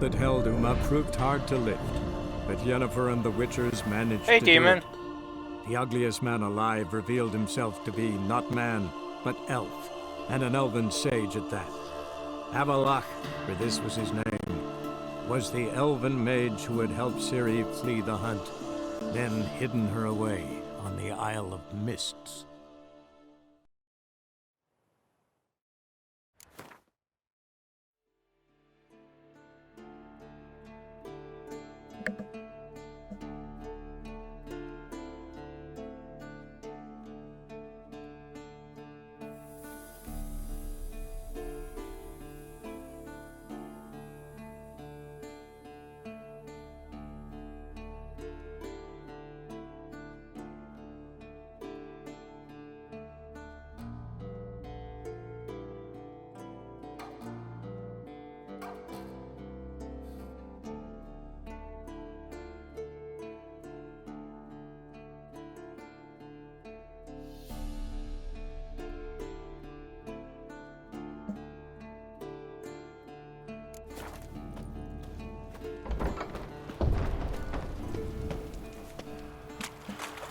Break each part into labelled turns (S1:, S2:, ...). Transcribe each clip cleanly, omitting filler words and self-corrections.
S1: that held Uma proved hard to lift, but Yennefer and the Witchers managed to
S2: demon.
S1: do it. The ugliest man alive revealed himself to be not man, but elf, and an elven sage at that. Avalach, for this was his name, was the elven mage who had helped Ciri flee the hunt, then hidden her away on the Isle of Mists.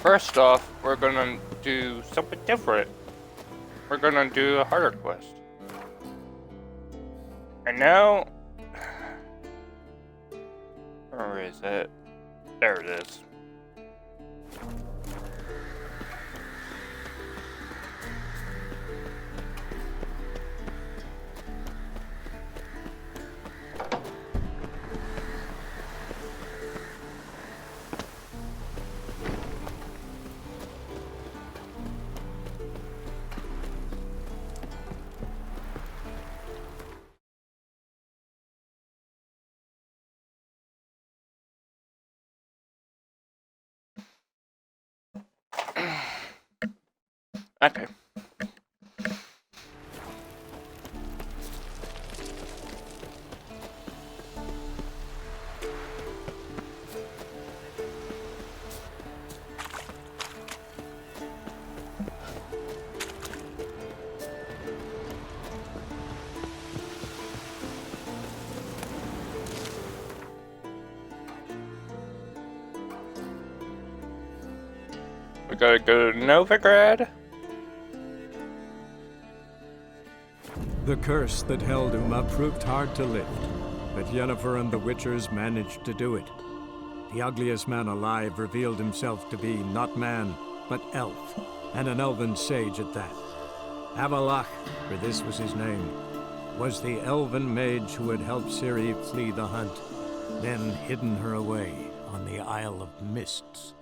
S2: First off, we're gonna do something different. We're gonna do a harder quest. And now... Where is it? There it is. Okay. We gotta go to Novigrad.
S1: The curse that held Uma proved hard to lift, but Yennefer and the Witchers managed to do it. The ugliest man alive revealed himself to be not man, but elf, and an elven sage at that. Avalach, for this was his name, was the elven mage who had helped Ciri flee the hunt, then hidden her away on the Isle of Mists.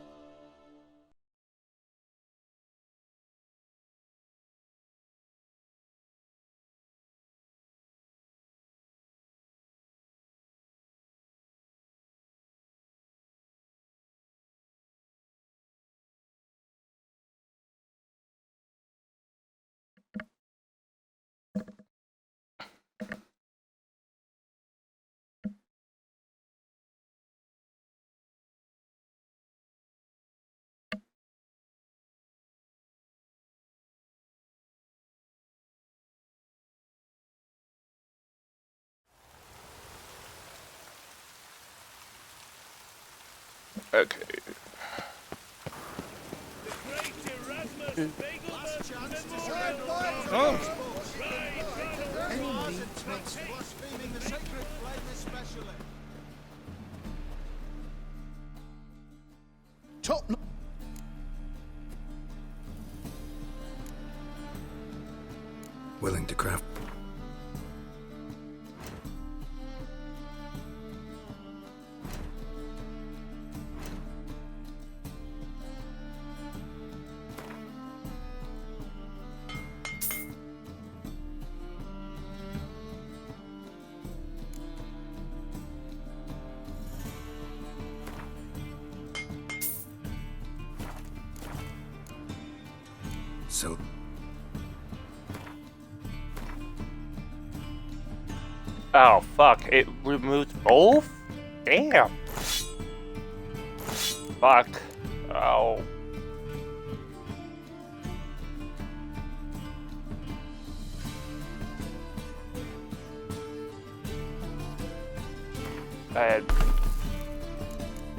S2: Okay.
S3: Oh! Top. Willing to craft. So.
S2: Oh fuck, it removed both? Damn. Fuck. Oh.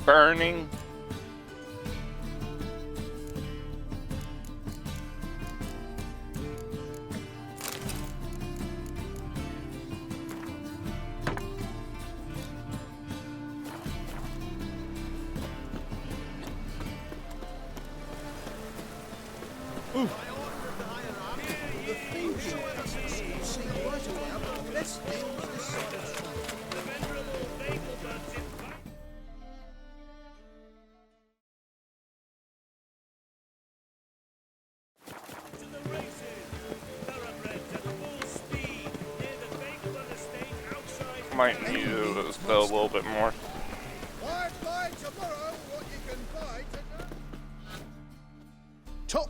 S2: Burning. Might need to go a little bit more.
S3: Top.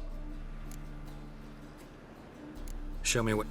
S3: Show me what.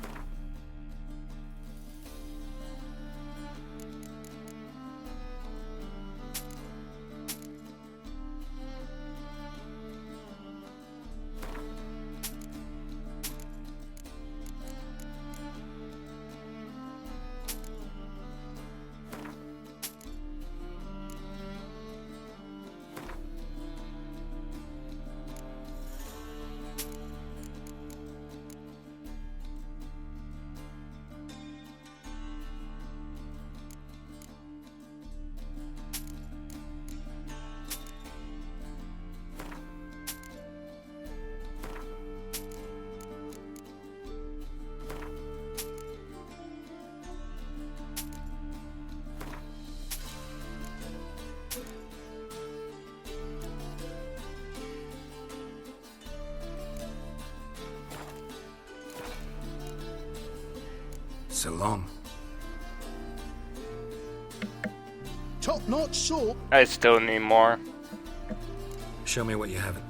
S3: So long. Top-notch soap.
S2: I still need more.
S3: Show me what you haven't.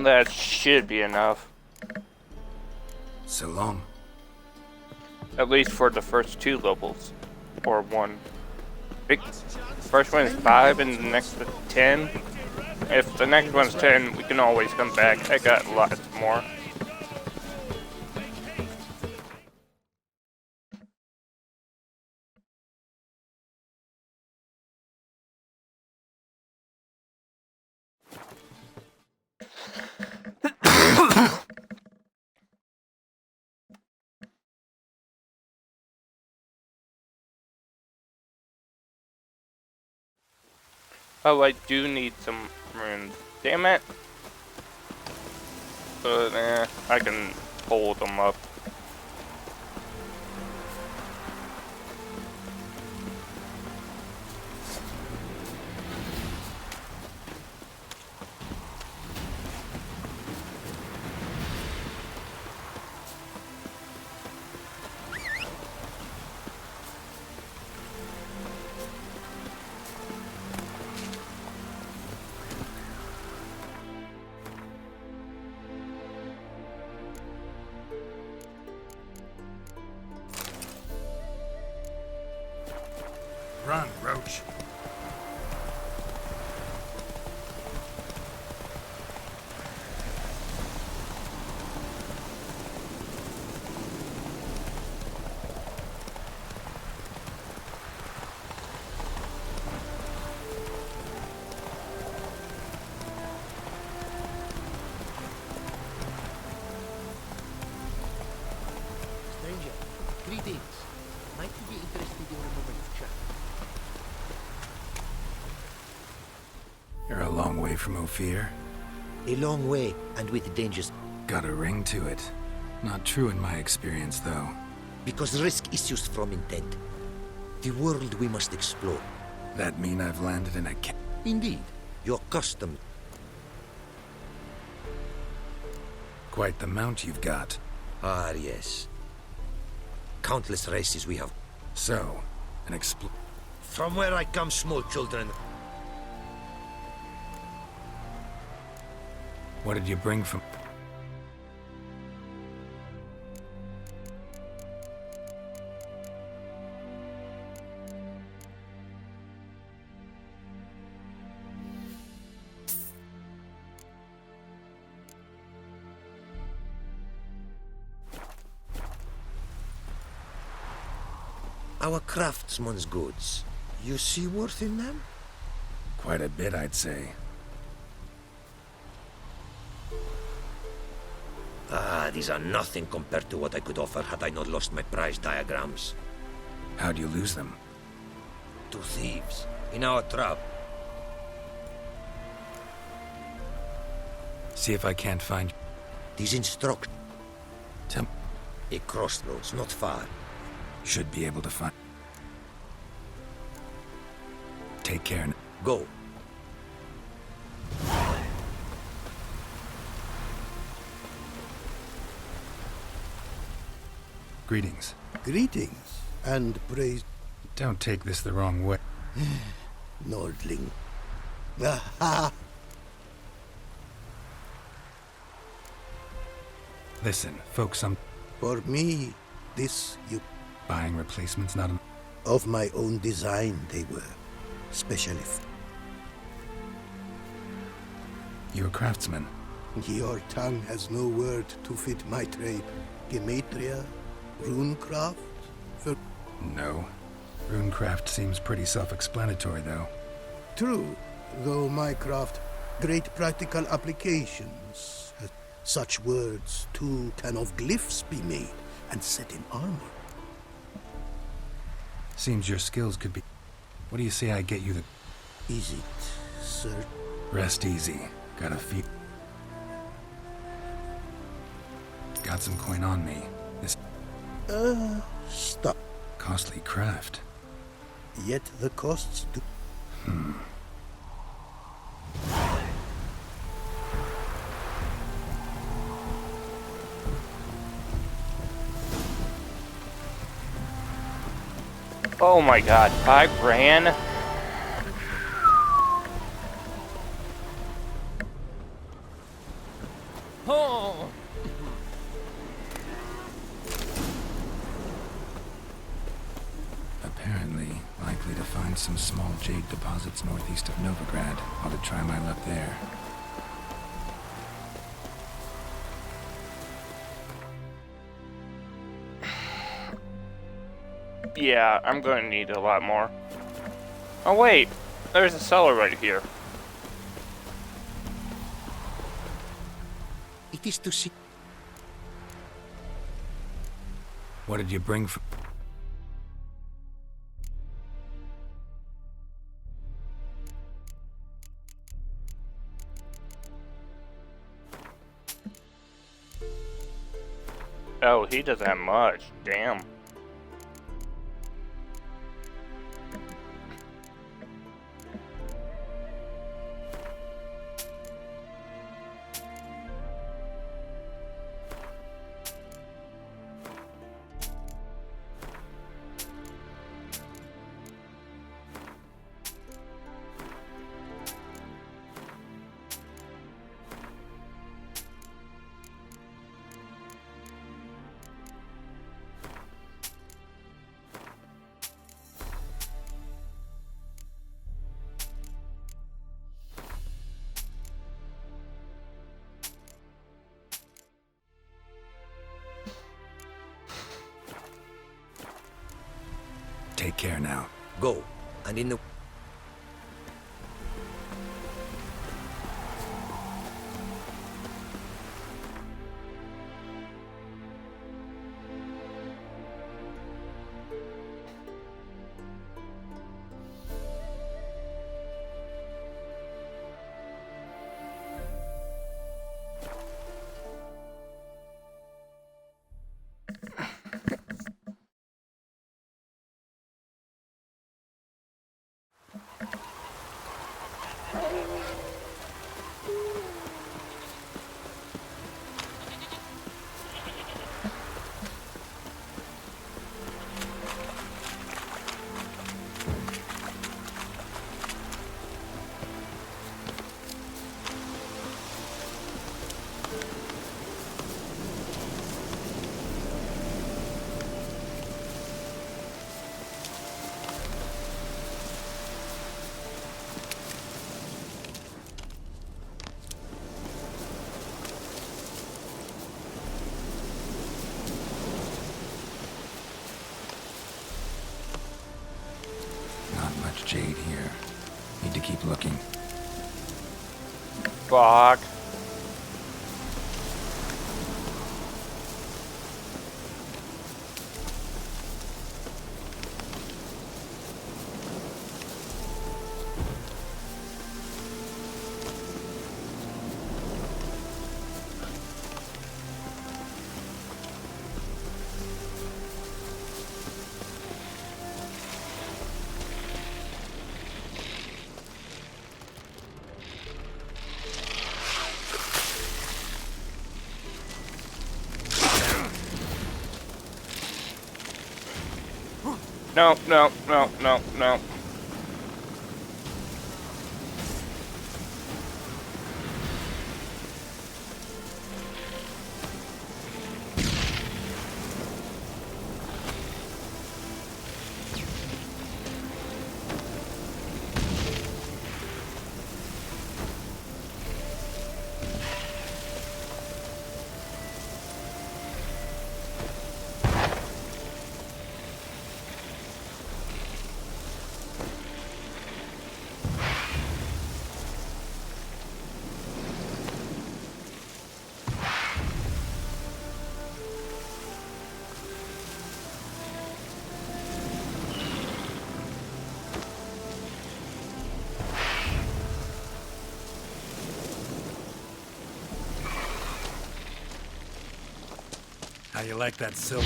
S2: That should be enough.
S3: So long.
S2: At least for the first 2 levels. Or 1. First one is 5 and the next is 10. If the next one's 10, we can always come back. I got lots more. Oh, I do need some runes. Damn it. But, I can hold them up.
S3: Run, Roach. long way from Ophir.
S4: A long way, and with dangers.
S3: Got a ring to it. Not true in my experience, though.
S4: Because risk issues from intent. The world we must explore.
S3: That mean I've landed in a
S4: Indeed, your custom.
S3: Quite the mount you've got.
S4: Ah, yes. Countless races we have.
S3: So, an
S4: From where I come, small children.
S3: What did you bring from...
S4: Our craftsman's goods. You see worth in them?
S3: Quite a bit, I'd say.
S4: Ah, these are nothing compared to what I could offer had I not lost my prize diagrams.
S3: How'd you lose them?
S4: Two thieves, in our trap.
S3: See if I can't find...
S4: These instruct.
S3: Tell...
S4: A crossroads, not far.
S3: Should be able to find... Take care.
S4: Go.
S3: Greetings.
S5: Greetings, and praise
S3: Don't take this the wrong way.
S5: Nordling. Aha!
S3: Listen, folks, I'm
S5: For me, this you
S3: buying replacements, not...
S5: of my own design they were. Specially
S3: You a craftsman?
S5: your tongue has no word to fit my trade. Gematria? Runecraft? For
S3: No. Runecraft seems pretty self-explanatory, though.
S5: true, though my craft great practical applications. Such words too can of glyphs be made and set in armor.
S3: Seems your skills could be... What do you say I get you the...
S5: Is it, sir?
S3: Rest easy. Got a feet. Got some coin on me. This
S5: Stop.
S3: costly craft.
S5: Yet the costs do.
S2: Oh my god, 5 grand? Oh.
S3: Apparently, likely to find some small jade deposits northeast of Novigrad. Ought to try my luck there.
S2: Yeah, I'm going to need a lot more. Oh wait, there's a cellar right here.
S4: It is to see.
S3: What did you bring from...
S2: Oh, he doesn't have much. Damn.
S3: Take care now.
S4: Go. And in the...
S3: Not much jade here. Need to keep looking.
S2: Fuck. No, no, no, no, no.
S6: How you like that silver?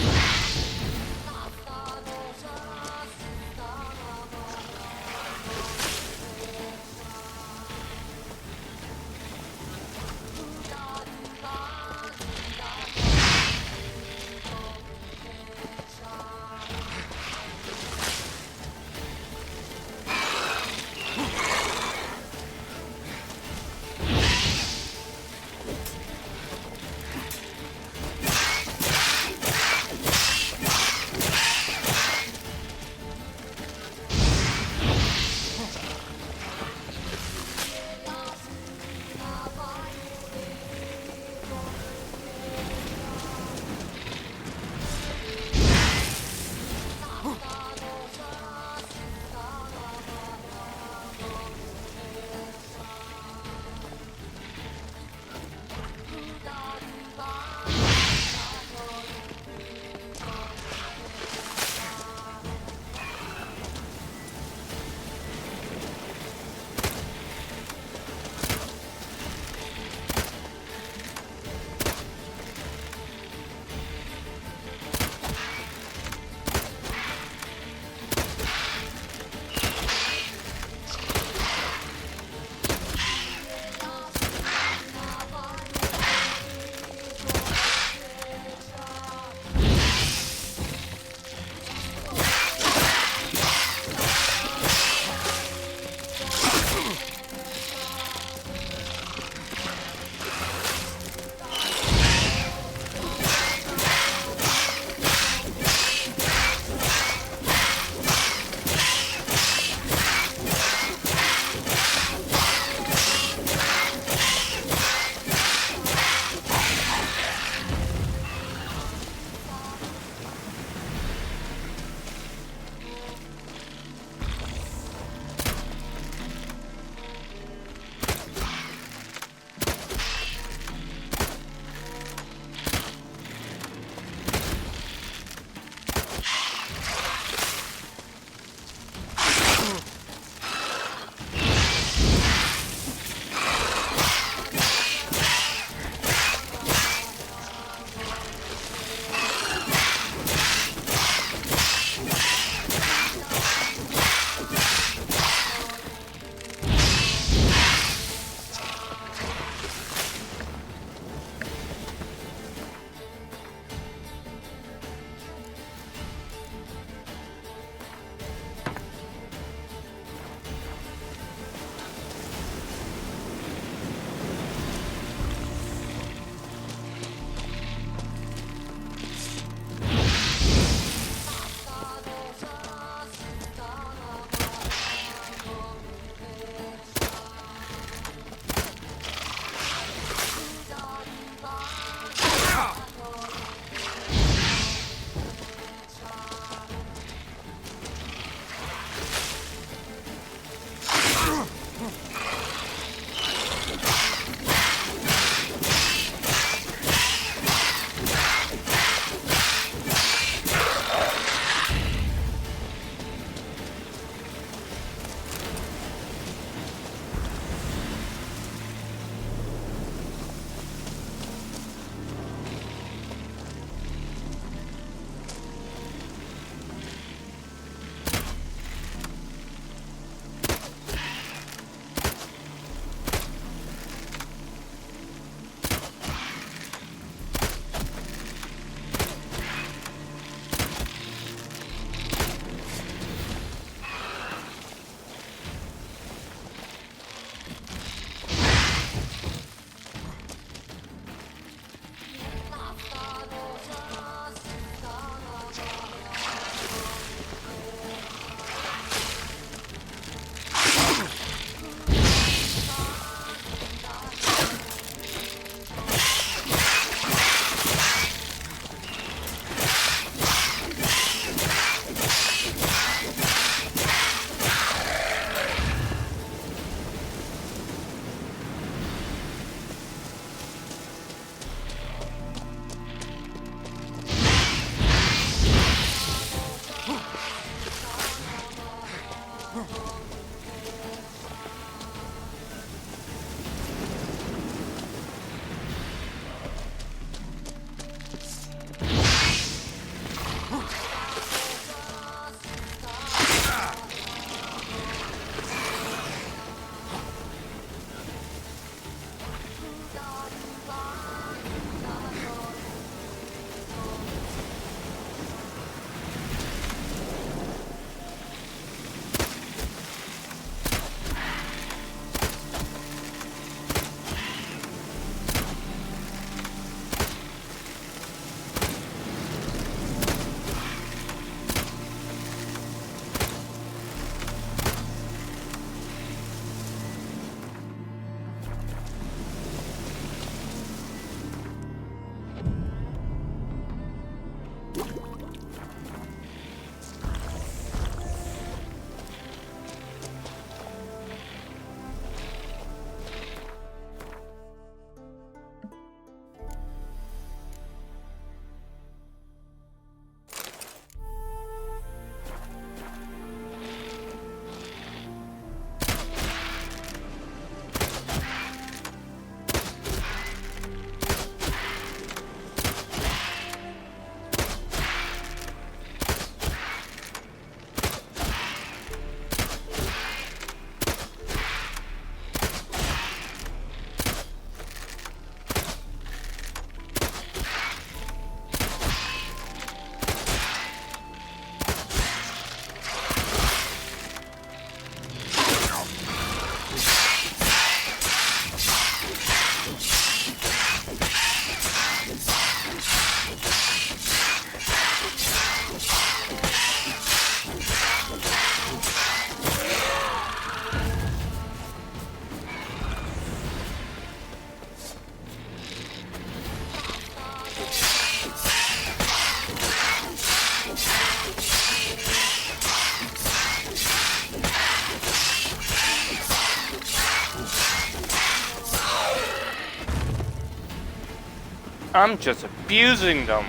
S2: I'm just abusing them.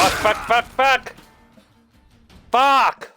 S2: Fuck! Fuck!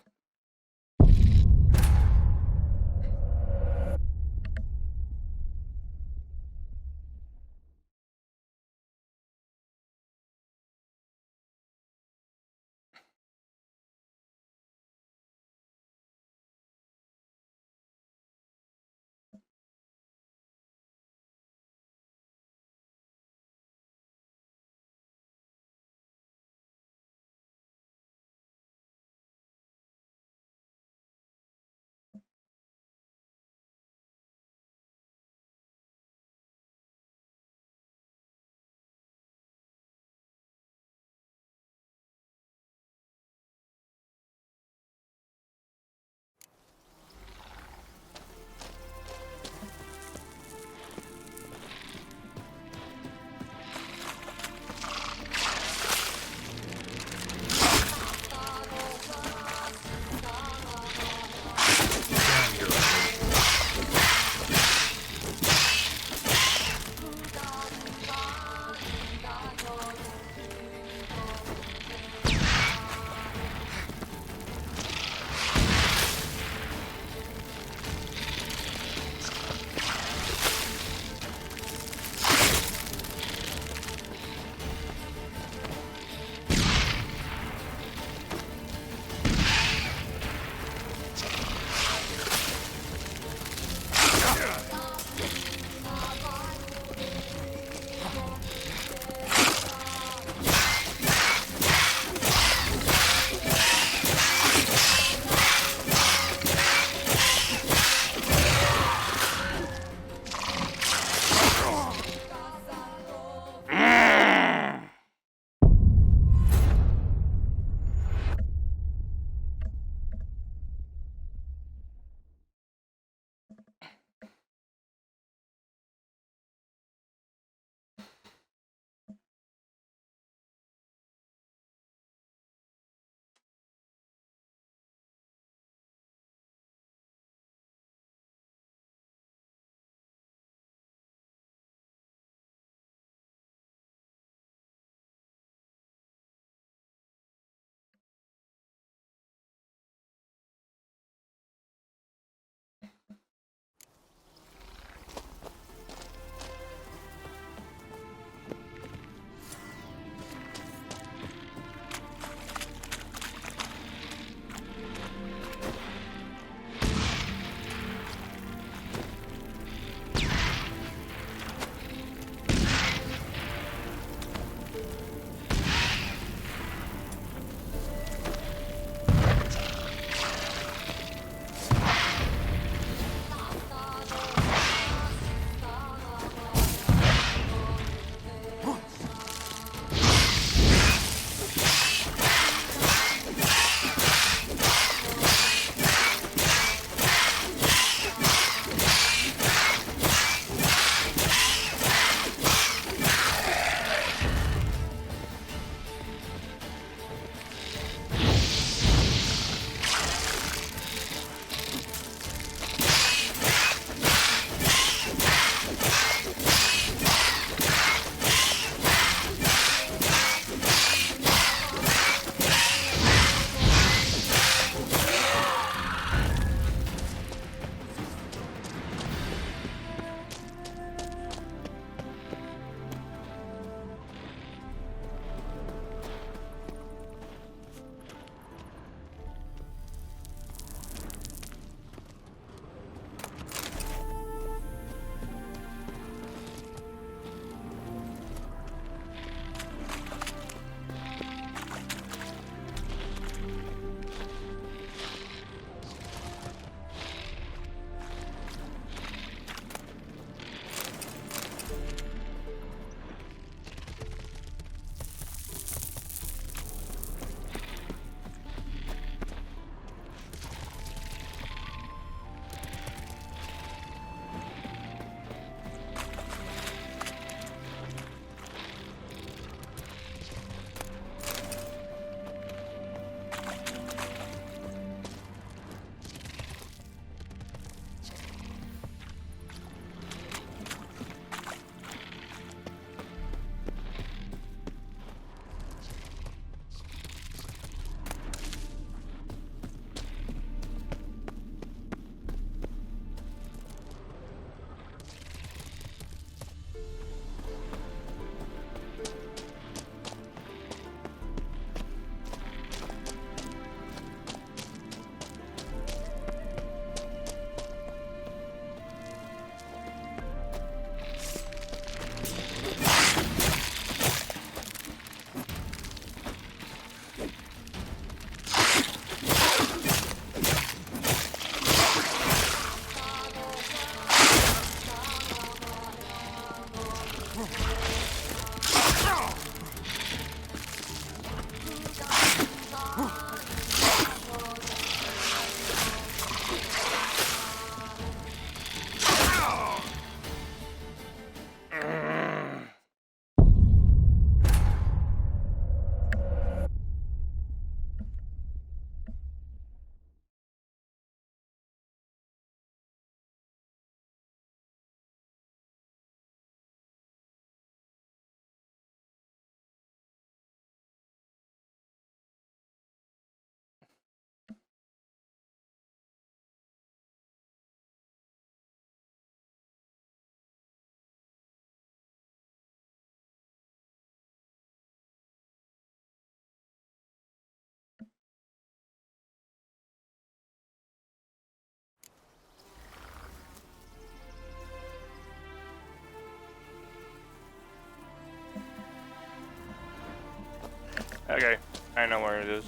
S2: Okay, I know where it is.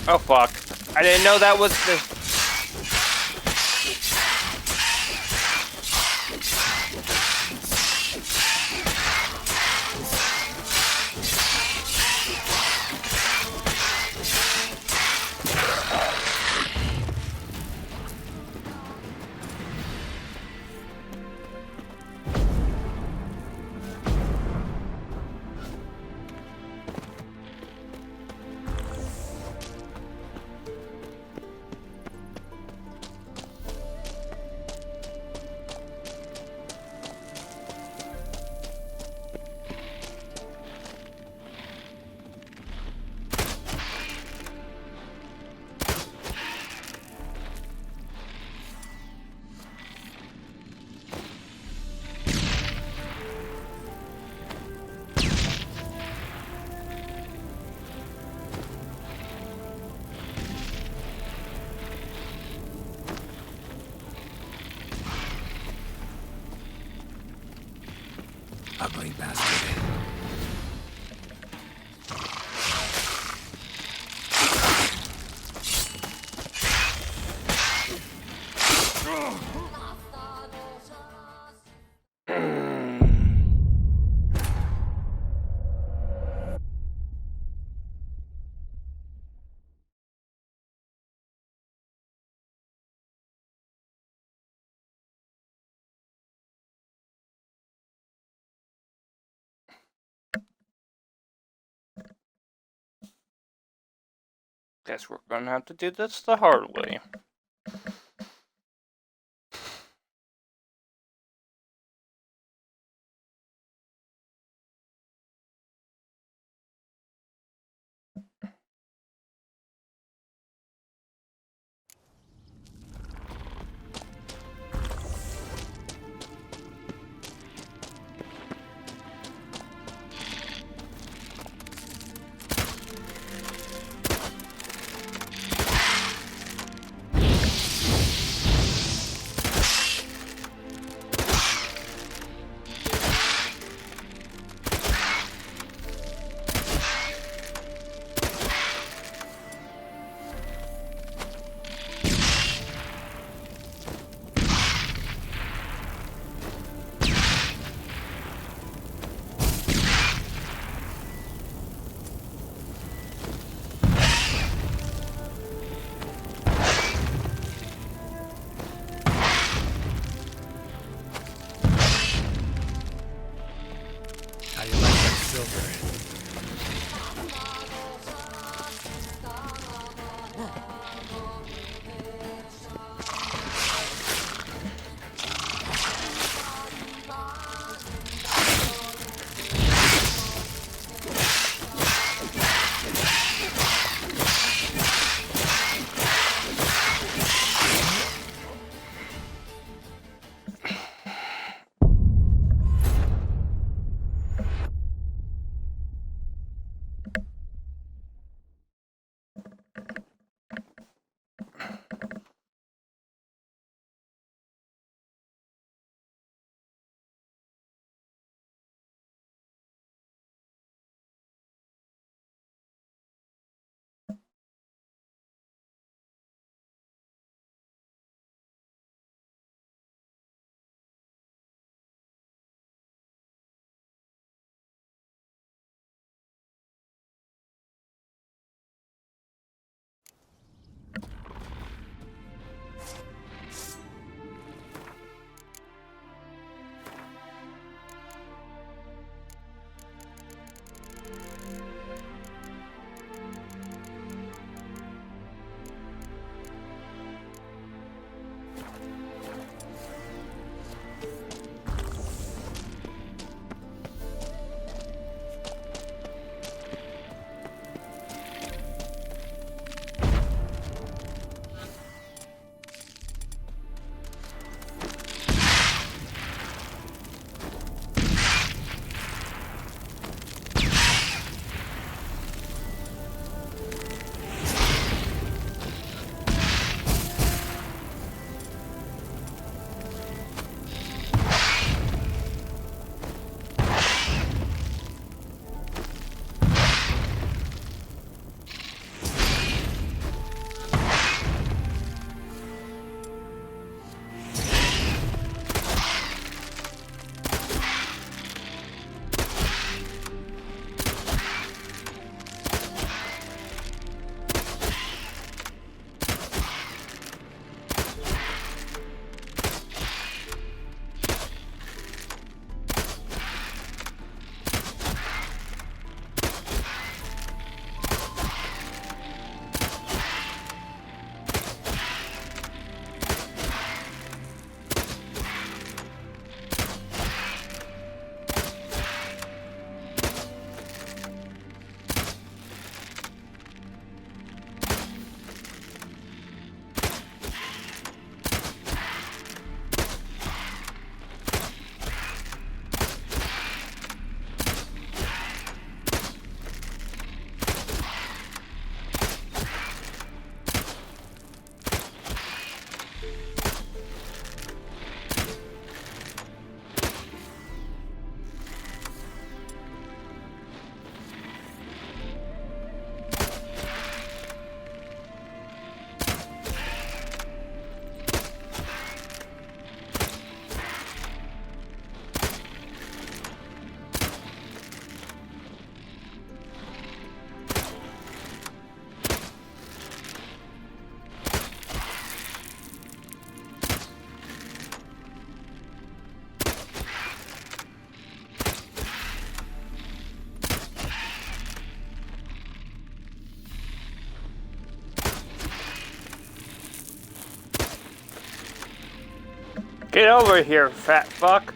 S2: Oh fuck. I didn't know that was the...
S3: Ugly bastard.
S2: Guess we're gonna have to do this the hard way. Get over here, fat fuck.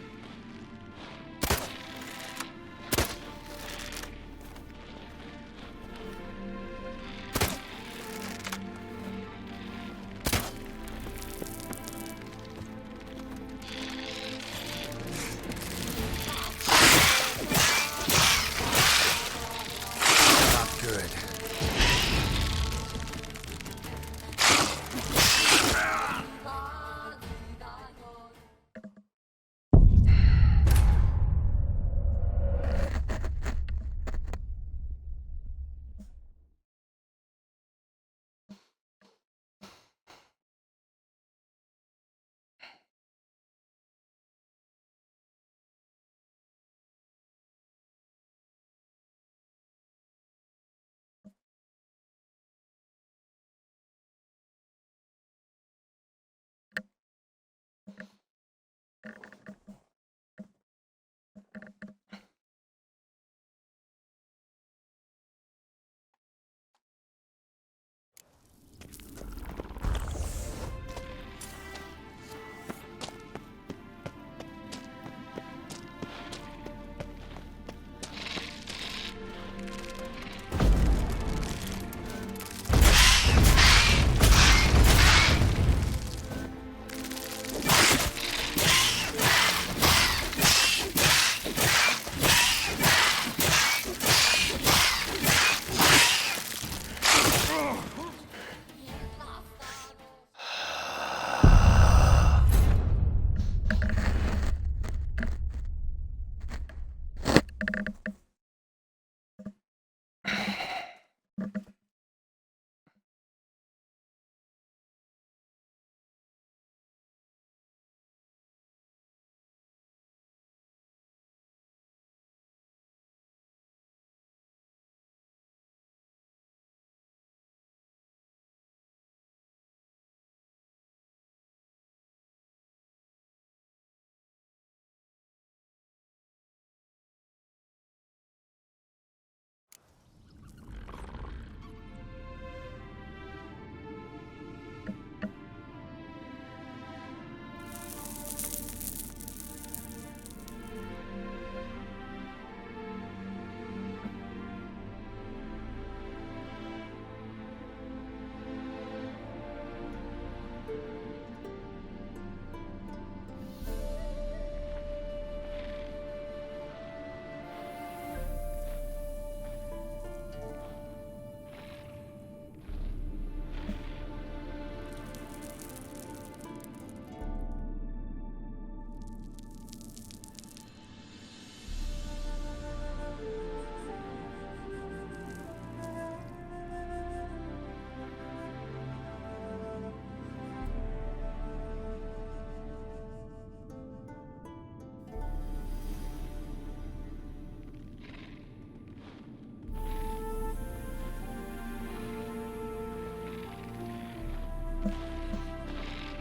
S3: Not good.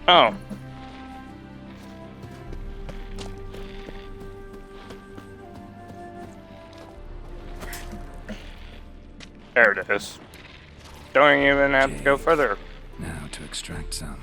S2: Oh. There it is. Don't even have to go further.
S3: Now to extract some.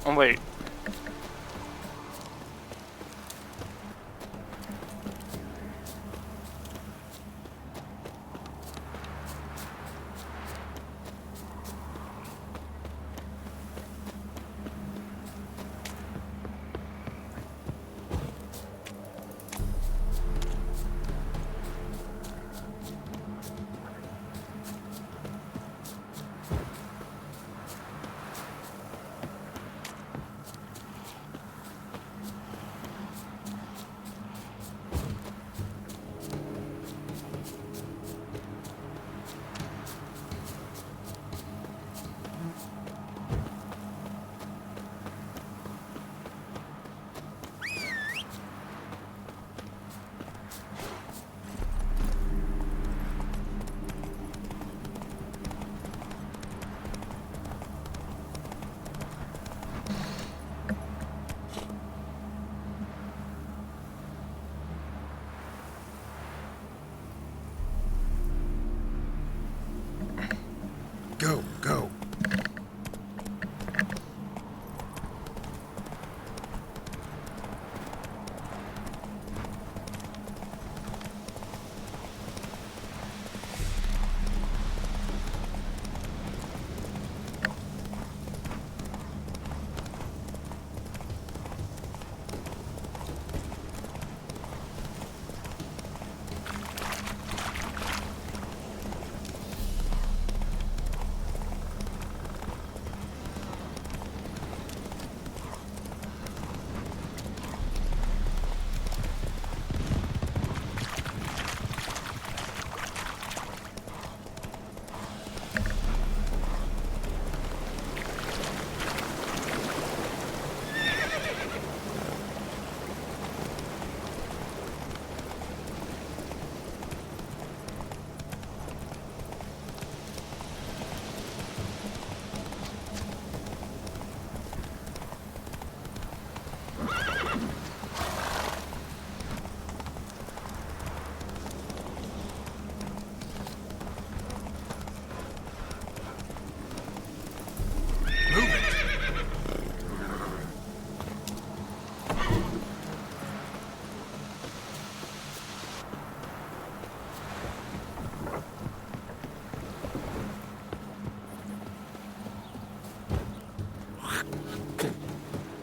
S2: Oh, wait.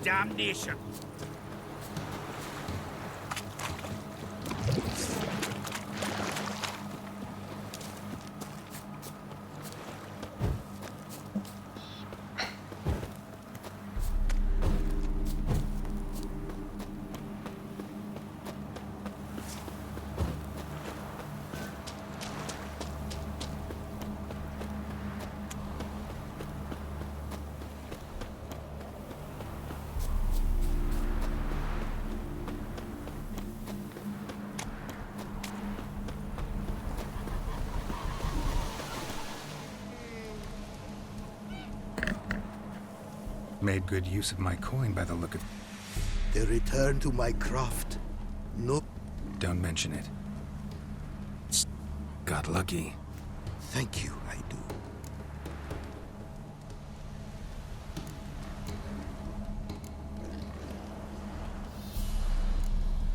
S6: damnation!
S3: Made good use of my coin by the look of...
S5: The return to my craft. No,
S3: Don't mention it. Got lucky.
S5: thank you, I do.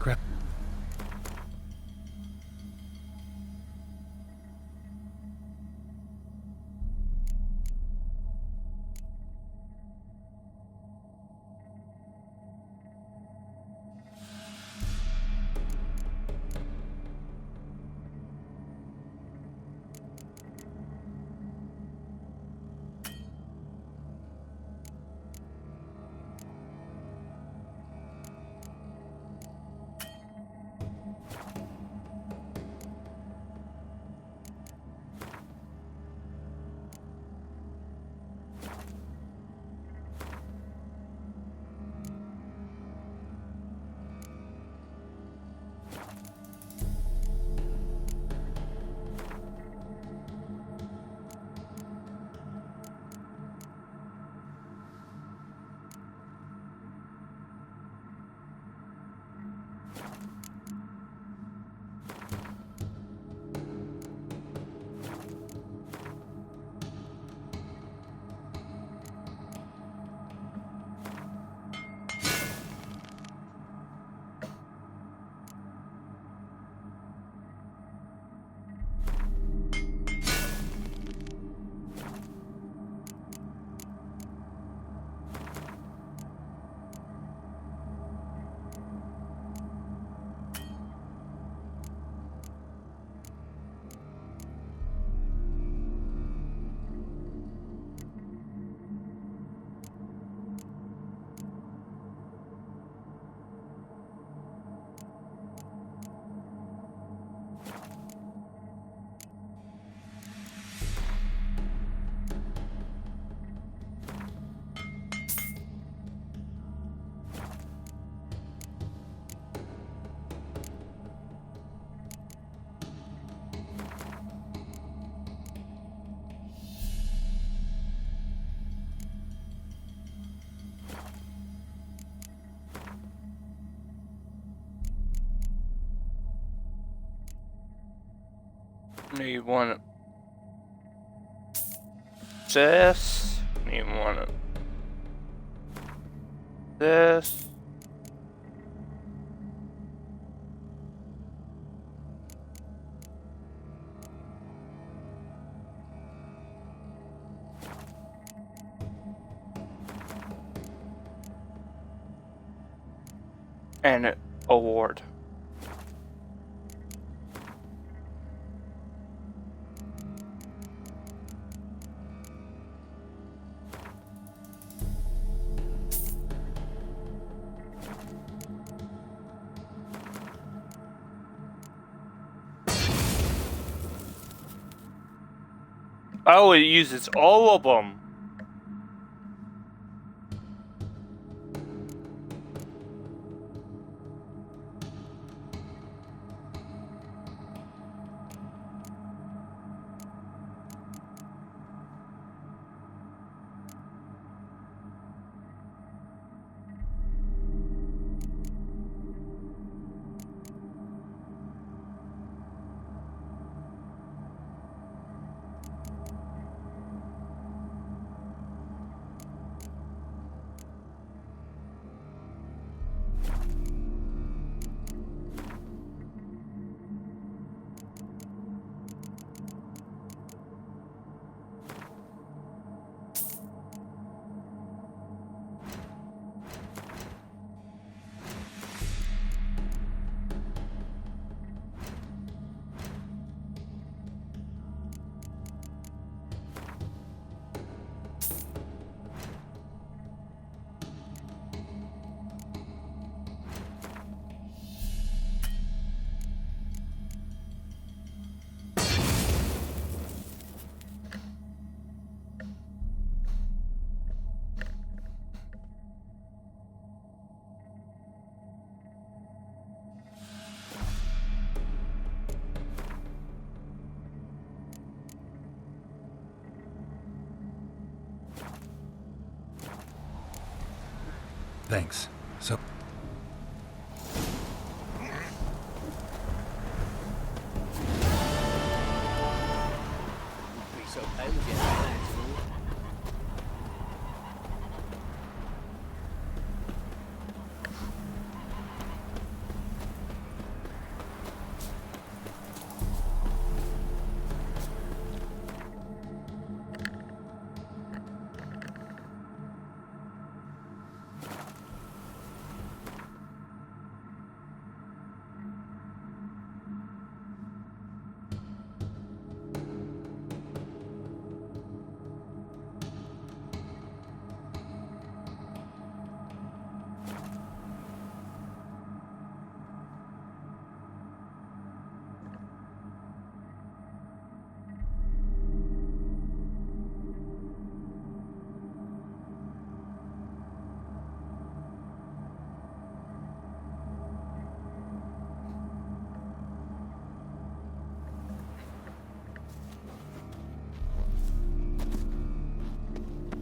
S3: Crap.
S2: Need one this. Need one of this. And an award. Oh, it uses all of them.
S3: Thanks. So...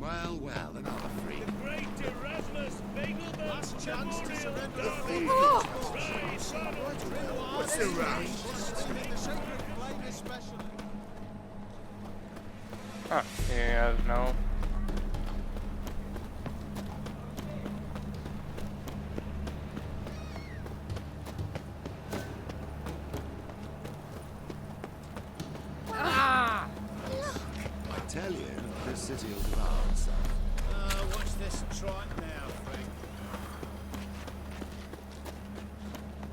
S6: Well, another free. The great Erasmus last chance to surrender the field. What's the rush?
S2: Huh, yeah, no.
S6: I tell you, this city will devour itself. Watch this trot now, Frank.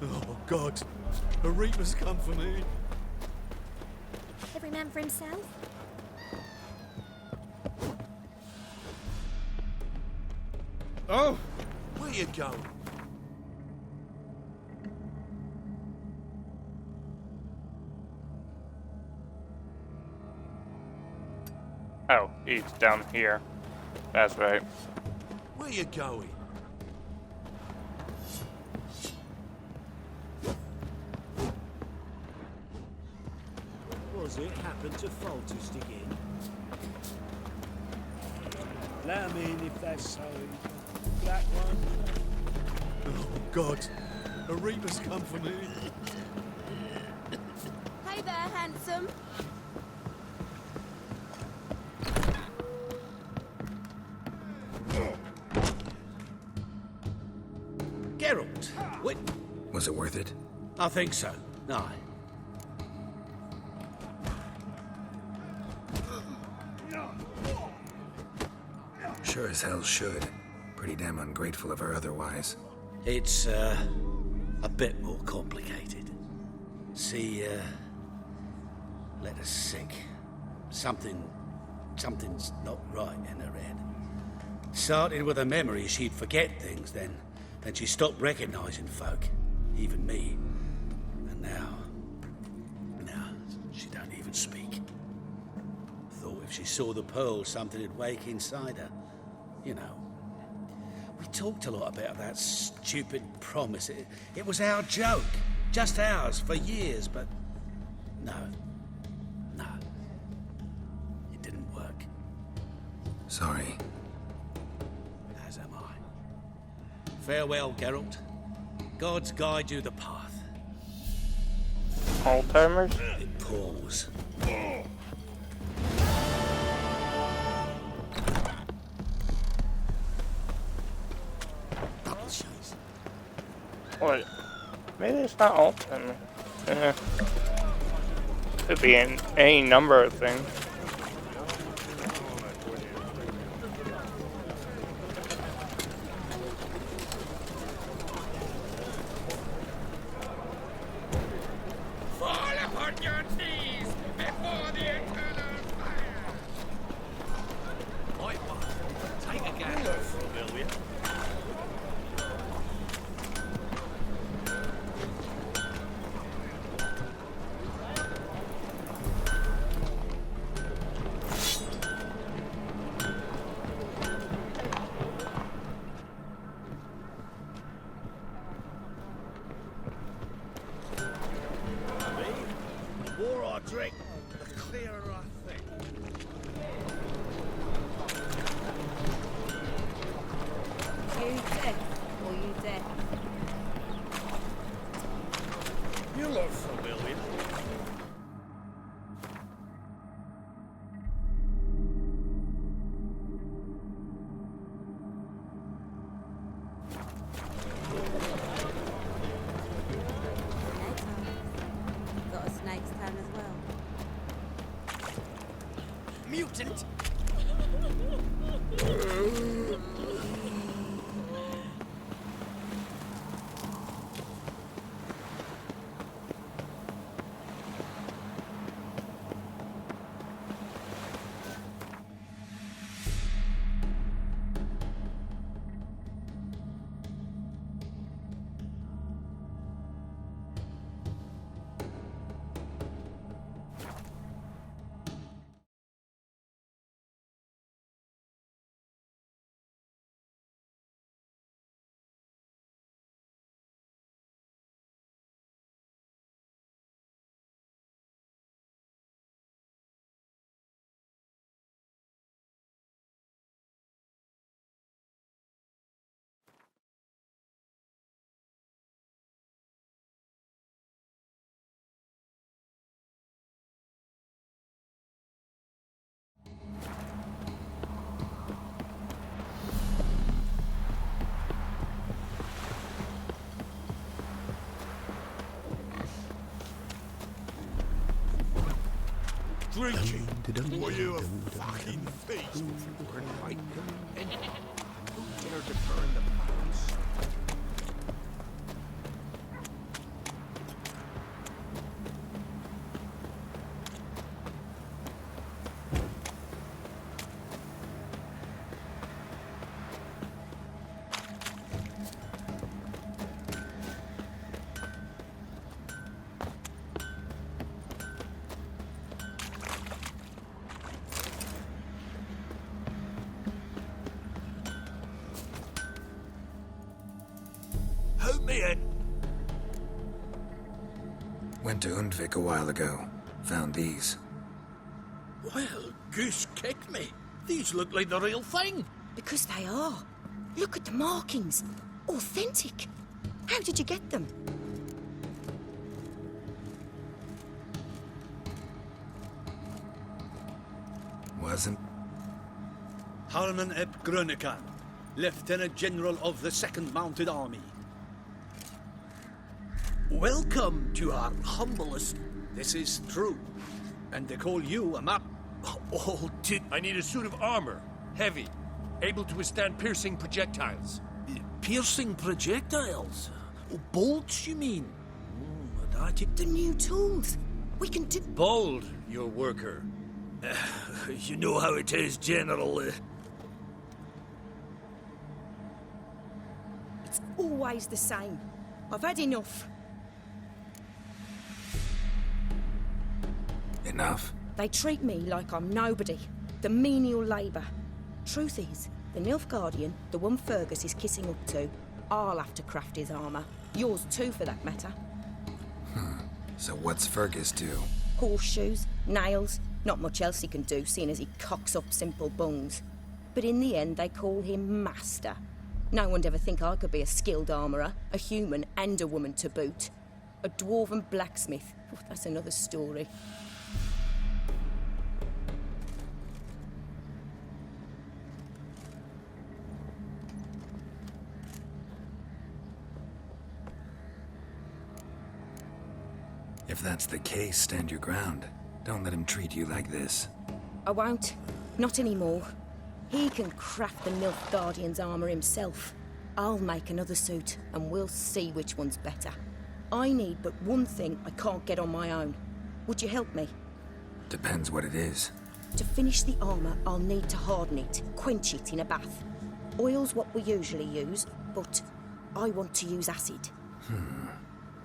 S5: Oh, God. A reaper's come for me.
S7: Every man for himself?
S6: Oh! Where you going?
S2: Oh, he's down here. That's right.
S6: Where you going?
S8: Was it happened to Falters again? Let 'em in if they're so. Black one.
S5: Oh, God. A reaper's come for me.
S7: Hey there, handsome.
S8: Geralt, what?
S3: Was it worth it?
S8: I think so. Aye.
S3: Sure as hell should. Pretty damn ungrateful of her otherwise.
S8: It's, a bit more complicated. See, let us sick. Something's not right in her head. Started with her memory, she'd forget things, then she stopped recognizing folk, even me. And now, she don't even speak. Thought if she saw the pearl, something'd wake inside her. You know. We talked a lot about that stupid promise. It was our joke. Just ours for years, but no. It didn't work.
S3: Sorry.
S8: As am I. Farewell, Geralt. Gods guide you the path.
S2: Alzheimer's?
S8: It pours. Double shows.
S2: What? Maybe it's not Alzheimer's. Could be in any number of things.
S6: Fall upon your knees before the eternal fire! White one, take a gander for a bill, will you? The more I drink, the clearer I think.
S7: You dead death.
S8: You look familiar.
S7: Got a snake's tongue as well.
S8: Mutant!
S6: Drinking? Were you a fucking thief? Right. And who dared to burn the mountains? Help me in.
S3: Went to Undvik a while ago. Found these.
S8: Well, goose kick me. These look like the real thing.
S9: Because they are. Look at the markings. Authentic. How did you get them?
S3: Wasn't.
S8: Harman ep Grönekan, Lieutenant General of the 2nd Mounted Army. Welcome to our humblest. This is true. And they call you a map.
S10: Oh, I need a suit of armor. Heavy. Able to withstand piercing projectiles.
S11: Piercing projectiles? Oh, bolts, you mean?
S9: The new tools. We can do...
S11: Bold, your worker. You know how it is, General.
S9: It's always the same. I've had enough.
S3: Enough?
S9: They treat me like I'm nobody. The menial labour. Truth is, the Nilfgaardian, the one Fergus is kissing up to, I'll have to craft his armour. Yours too, for that matter.
S3: So what's Fergus do?
S9: Horseshoes, nails, not much else he can do, seeing as he cocks up simple bungs. But in the end, they call him Master. No one'd ever think I could be a skilled armourer, a human and a woman to boot. A dwarven blacksmith. Oh, that's another story.
S3: If that's the case, stand your ground. Don't let him treat you like this.
S9: I won't. Not anymore. He can craft the Nilfgaardian's armour himself. I'll make another suit, and we'll see which one's better. I need but one thing I can't get on my own. Would you help me?
S3: Depends what it is.
S9: To finish the armour, I'll need to harden it, quench it in a bath. Oil's what we usually use, but I want to use acid.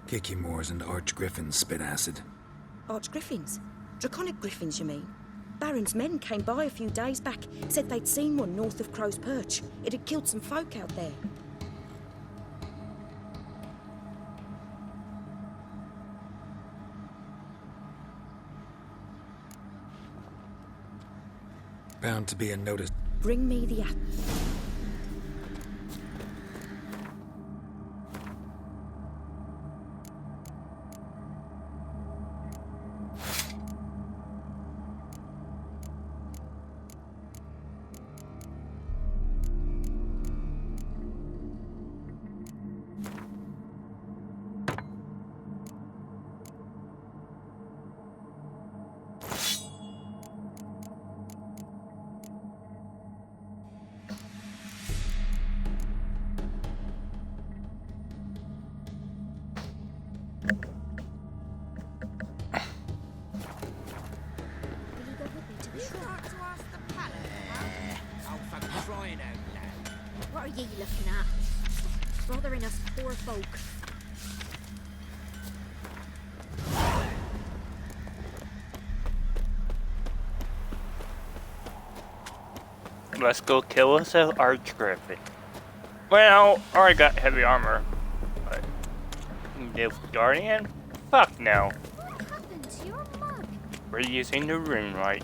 S3: Kicky Moors and Archgriffins spit acid.
S9: Archgriffins? Draconic griffins, you mean? Baron's men came by a few days back, said they'd seen one north of Crow's Perch. It had killed some folk out there.
S3: Bound to be a notice.
S9: Bring me the between us poor folk.
S2: Let's go kill us an arch griffin. Well, I already got heavy armor. But the guardian? Fuck no.
S9: What happened to your mug?
S2: We're using the rune light.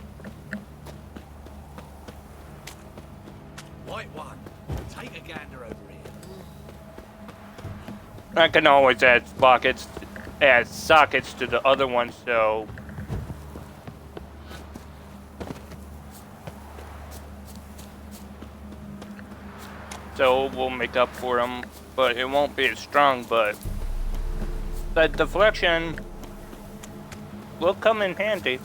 S11: White one, take a gander over here.
S2: I can always add sockets to the other one, so we'll make up for them, but it won't be as strong. But that deflection will come in handy.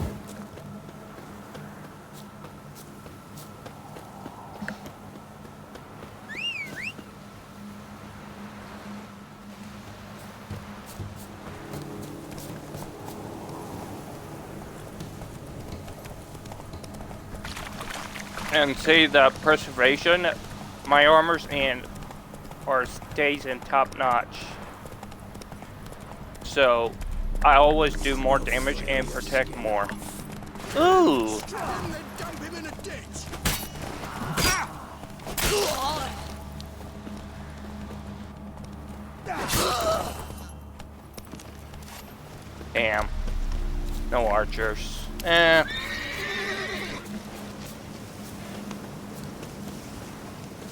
S2: And see the preservation, my armor's stays in top notch. So I always do more damage and protect more. Ooh! Damn. No archers.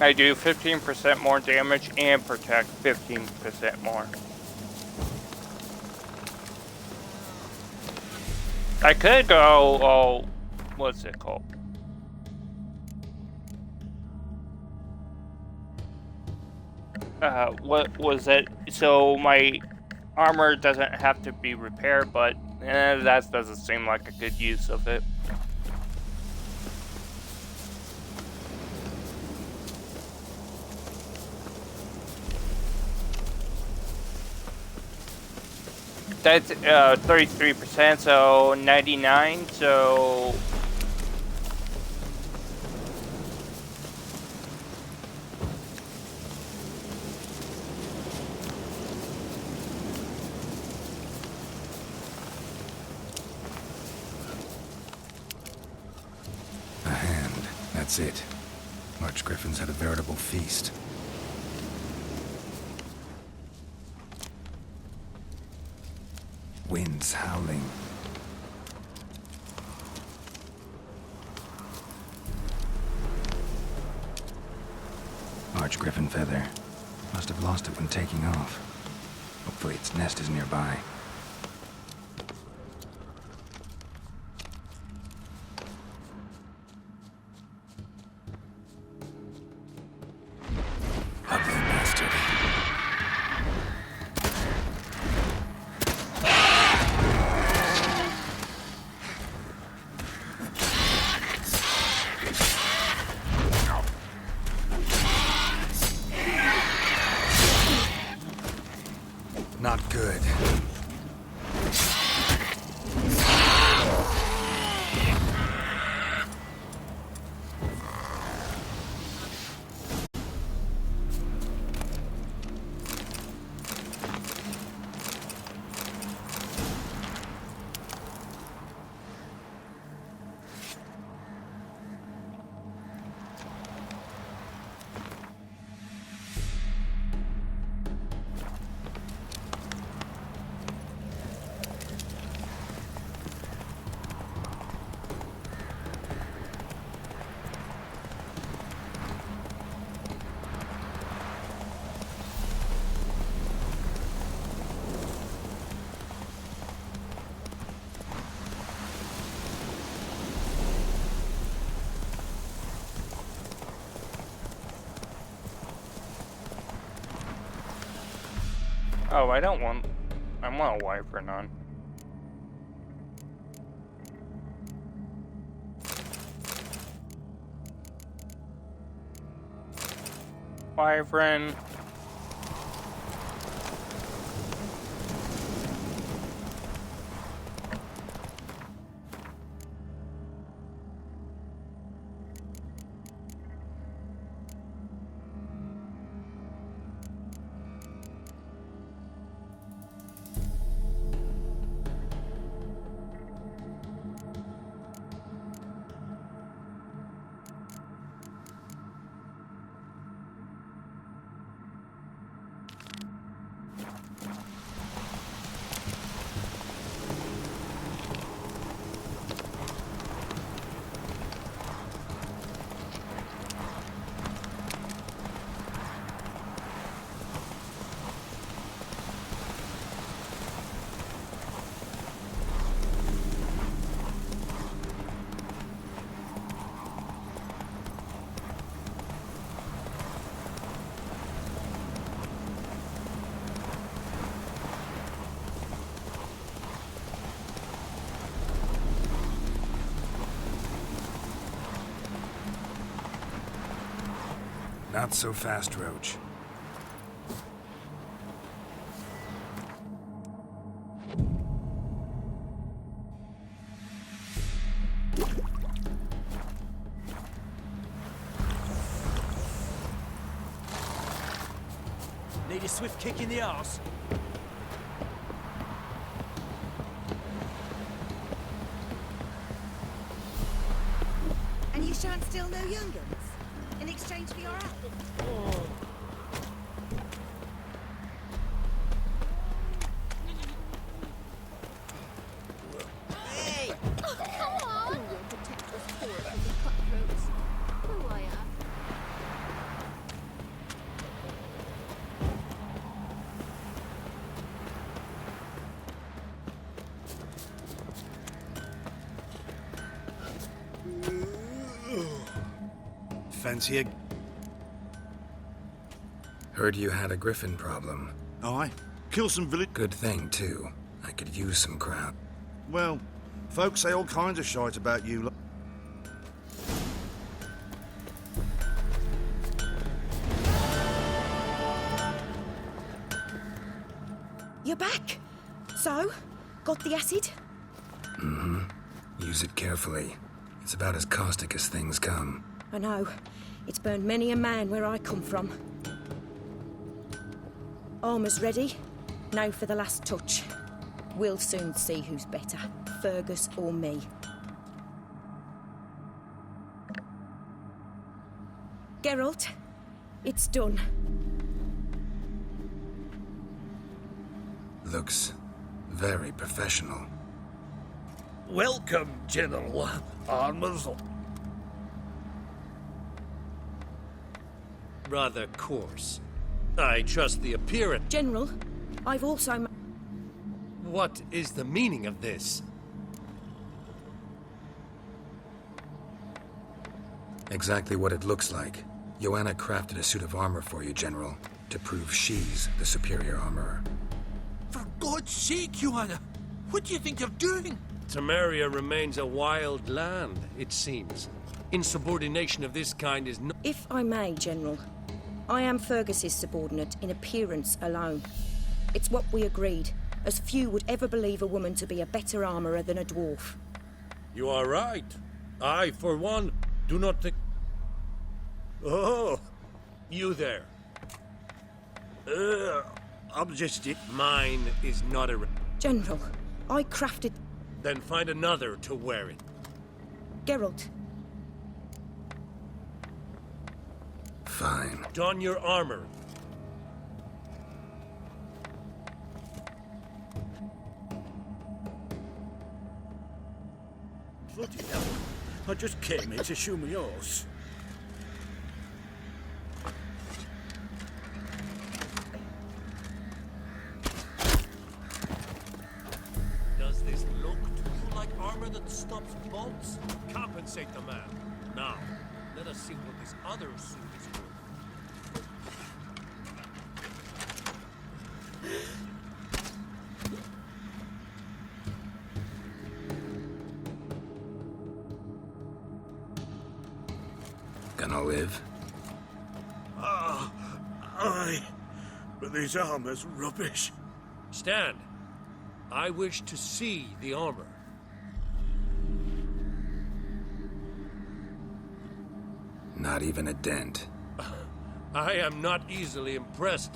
S2: I do 15% more damage and protect 15% more. I could go, what's it called? What was it? So my armor doesn't have to be repaired, but that doesn't seem like a good use of it. That's 33%, so 99, so
S3: A hand. That's it. Arch griffins had a veritable feast. Winds howling. Arch griffin feather. Must have lost it when taking off. Hopefully its nest is nearby. Ugly bastard. Not good.
S2: oh, I want a wyvern on. Wyvern.
S3: Not so fast, Roach.
S11: Need a swift kick in the arse.
S7: And you shan't steal no young guns in exchange for your apple.
S12: Hey! Oh, come on! You'll protect us poor little cutthroats. Who I am.
S6: Fancy a...
S3: Heard you had a griffin problem.
S6: Aye. Kill some village...
S3: Good thing, too. I could use some crowd.
S6: Well, folks say all kinds of shite about you.
S9: You're back. So, got the acid?
S3: Mm-hmm. Use it carefully. It's about as caustic as things come.
S9: I know. It's burned many a man where I come from. Armour's ready. Now for the last touch. We'll soon see who's better, Fergus or me. Geralt, it's done.
S3: Looks very professional.
S11: Welcome, General. Armor's rather coarse. I trust the appearance.
S9: General, I've also...
S10: What is the meaning of this?
S3: Exactly what it looks like. Joanna crafted a suit of armor for you, General, to prove she's the superior armorer.
S11: For God's sake, Joanna! What do you think you're doing?
S10: Temeria remains a wild land, it seems. Insubordination of this kind is not...
S9: If I may, General, I am Fergus's subordinate in appearance alone. It's what we agreed, as few would ever believe a woman to be a better armourer than a dwarf.
S10: You are right. I, for one, do not think... Oh, you there.
S11: I'm just...
S10: Mine is not a...
S9: General, I crafted...
S10: Then find another to wear it.
S9: Geralt.
S3: Fine.
S10: Don your armor.
S11: Bloody hell. I just came here to show me yours.
S10: Does this look to you like armor that stops bolts? Compensate the man. Now, let us see what this other suit is worth.
S3: Gonna live?
S11: Aye. But this armor's rubbish.
S10: Stand. I wish to see the armor.
S3: Not even a dent.
S10: I am not easily impressed.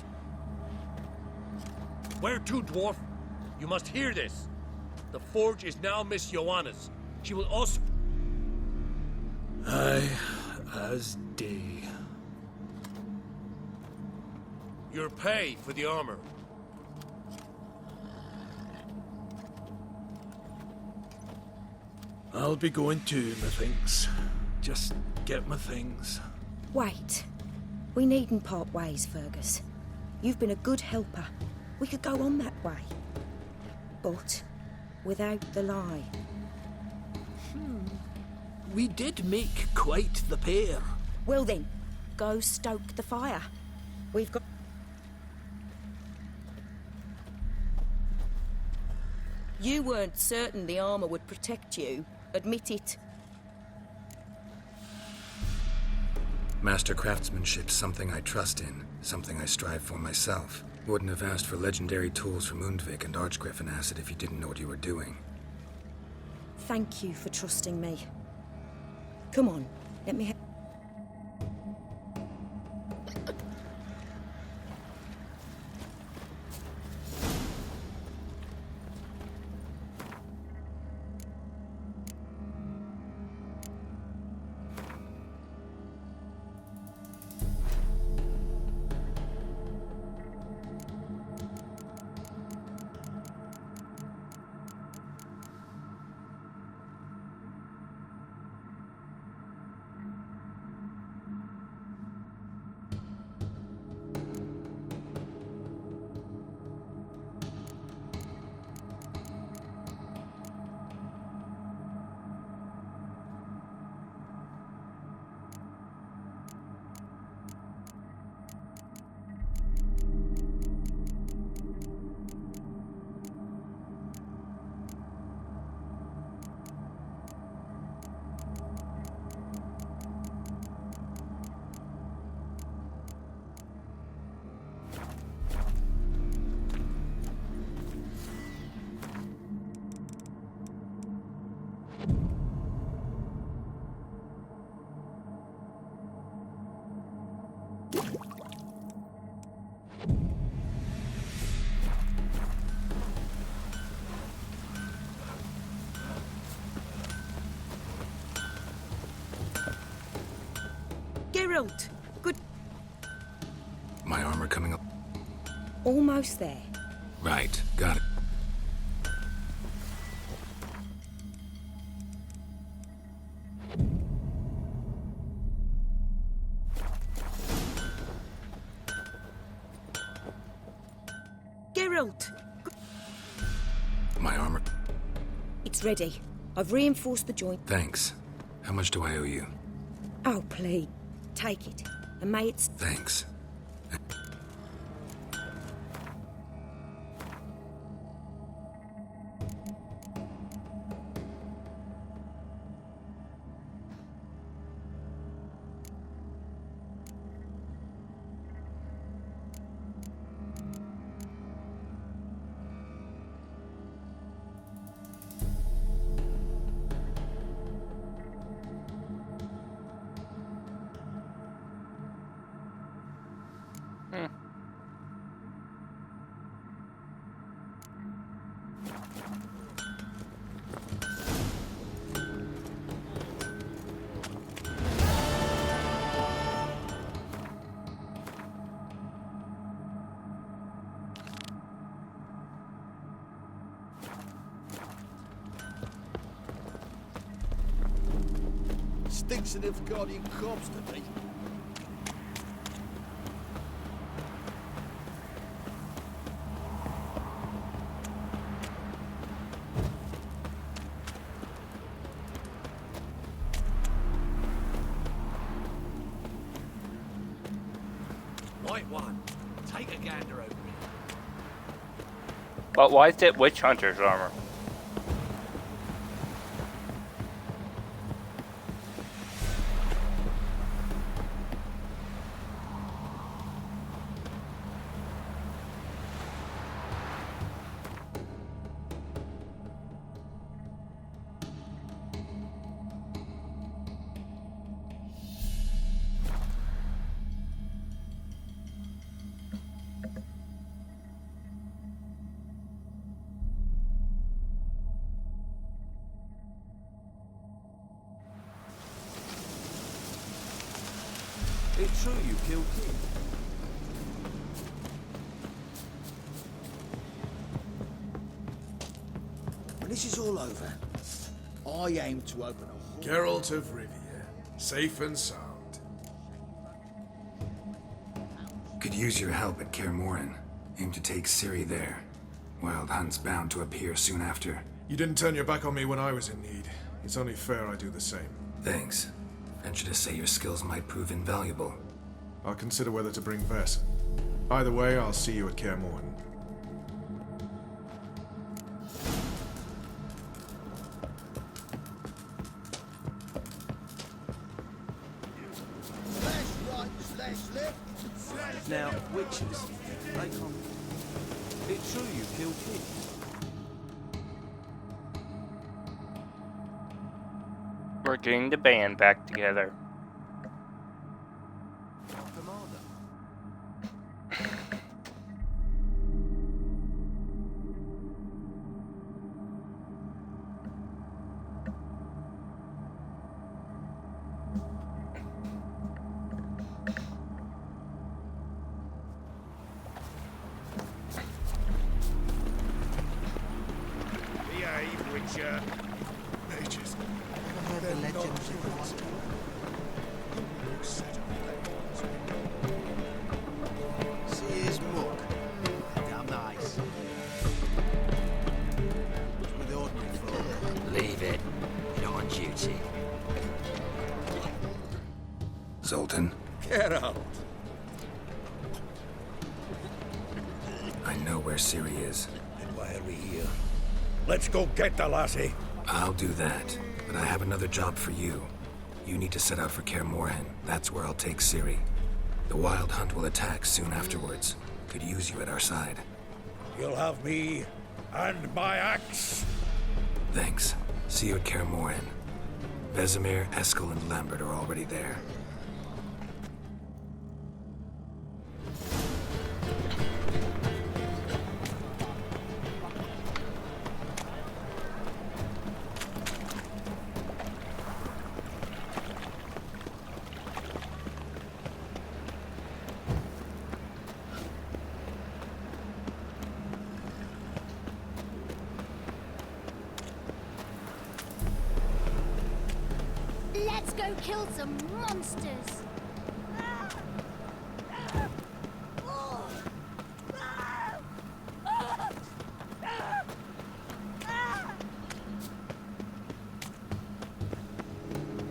S10: Where to, dwarf? You must hear this. The forge is now Miss Joanna's. She will also...
S11: Aye, as day.
S10: Your pay for the armor.
S11: I'll be going too, methinks. Just get my things.
S9: Wait. We needn't part ways, Fergus. You've been a good helper. We could go on that way. But without the lie.
S11: We did make quite the pair.
S9: Well then, go stoke the fire. We've got... You weren't certain the armor would protect you. Admit it.
S3: Master craftsmanship's something I trust in, something I strive for myself. Wouldn't have asked for legendary tools from Undvik and Archgriffin acid if you didn't know what you were doing.
S9: Thank you for trusting me. Come on, let me Geralt! Good.
S3: My armor coming up?
S9: Almost there.
S3: Right, got it.
S9: Geralt!
S3: My armor?
S9: It's ready. I've reinforced the joint.
S3: Thanks. How much do I owe you?
S9: Oh, please. Take it. And may it's...
S3: Thanks.
S6: Stinks as if guardian corpse to me.
S10: White one, take a gander over here.
S2: But why is it witch hunter's armor?
S11: It's true you killed King.
S8: When this is all over, I aim to open a...
S13: Geralt of Rivia, safe and sound.
S3: Could use your help at Kaer Morhen. Aim to take Ciri there. Wild Hunt's bound to appear soon after.
S13: You didn't turn your back on me when I was in need. It's only fair I do the same.
S3: Thanks. Venture to say your skills might prove invaluable.
S13: I'll consider whether to bring Vess. Either way, I'll see you at Kaer Morhen.
S10: true you killed kids?
S2: We're getting the band back together.
S10: Commander.
S6: Behave, Witcher. Mages.
S5: I heard the legends of GOTY. See his muck. Damn nice. With the ordinary folk.
S4: Leave it. You're not on duty.
S3: Zoltan,
S11: Get out.
S3: I know where Ciri is.
S11: And why are we here? Let's go get the lassie.
S3: I'll do that, but I have another job for you. You need to set out for Kaer Morhen. That's where I'll take Ciri. The Wild Hunt will attack soon afterwards. Could use you at our side.
S11: You'll have me and my axe.
S3: Thanks. See you at Kaer Morhen. Vesemir, Eskel, and Lambert are already there.
S12: Let's go kill some monsters.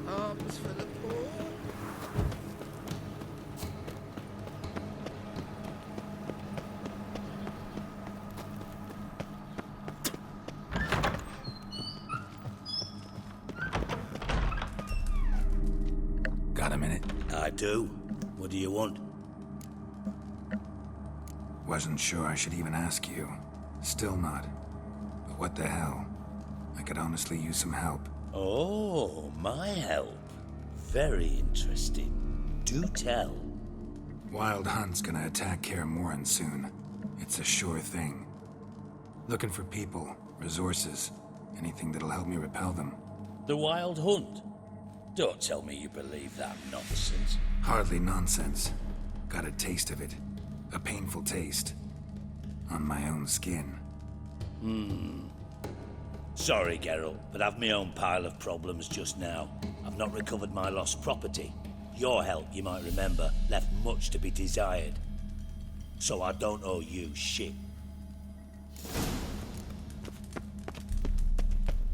S5: Arms for the poor.
S3: Got a minute?
S8: I do. What do you want?
S3: Wasn't sure I should even ask you. Still not. But what the hell? I could honestly use some help.
S8: Oh, my help. Very interesting. Do tell.
S3: Wild Hunt's gonna attack Kaer Morhen soon. It's a sure thing. Looking for people, resources, anything that'll help me repel them.
S8: The Wild Hunt? Don't tell me you believe that nonsense.
S3: Hardly nonsense. Got a taste of it. A painful taste. On my own skin.
S8: Sorry, Geralt, but I've my own pile of problems just now. I've not recovered my lost property. Your help, you might remember, left much to be desired. So I don't owe you shit.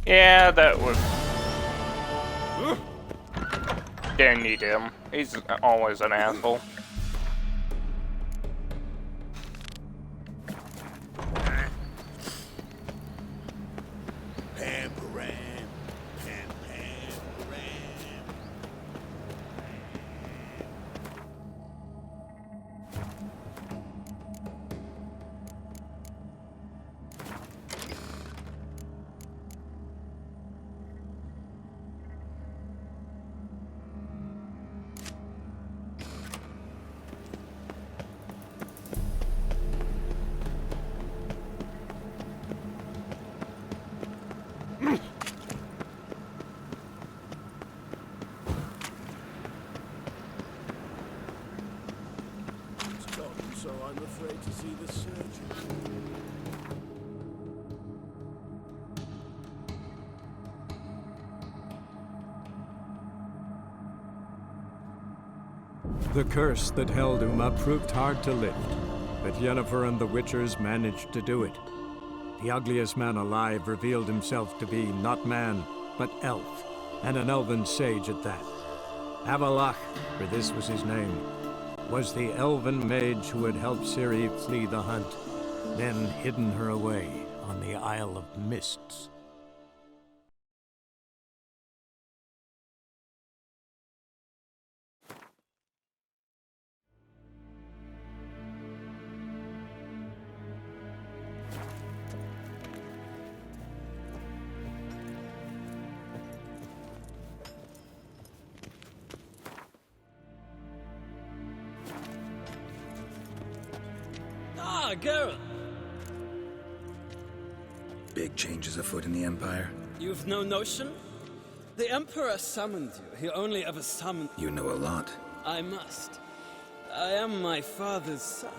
S2: Yeah, that was... Didn't need him. He's always an asshole.
S6: So I'm afraid to see the surgeon.
S1: The curse that held Uma proved hard to lift, but Yennefer and the Witchers managed to do it. The ugliest man alive revealed himself to be not man, but elf, and an elven sage at that. Avalach, for this was his name, was the elven mage who had helped Ciri flee the hunt, then hidden her away on the Isle of Mists.
S14: Ah, Geralt.
S3: Big changes afoot in the Empire.
S14: You've no notion? The Emperor summoned you. He only ever summoned...
S3: You know a lot.
S14: I must. I am my father's son.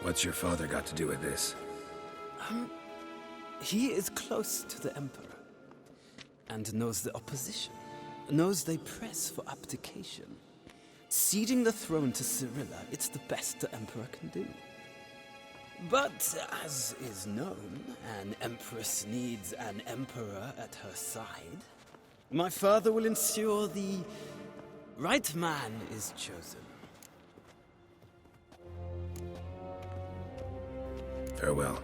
S3: What's your father got to do with this?
S14: He is close to the Emperor. And knows the opposition. Knows they press for abdication. Ceding the throne to Cyrilla, it's the best the Emperor can do. But, as is known, an Empress needs an Emperor at her side. My father will ensure the right man is chosen.
S3: Farewell.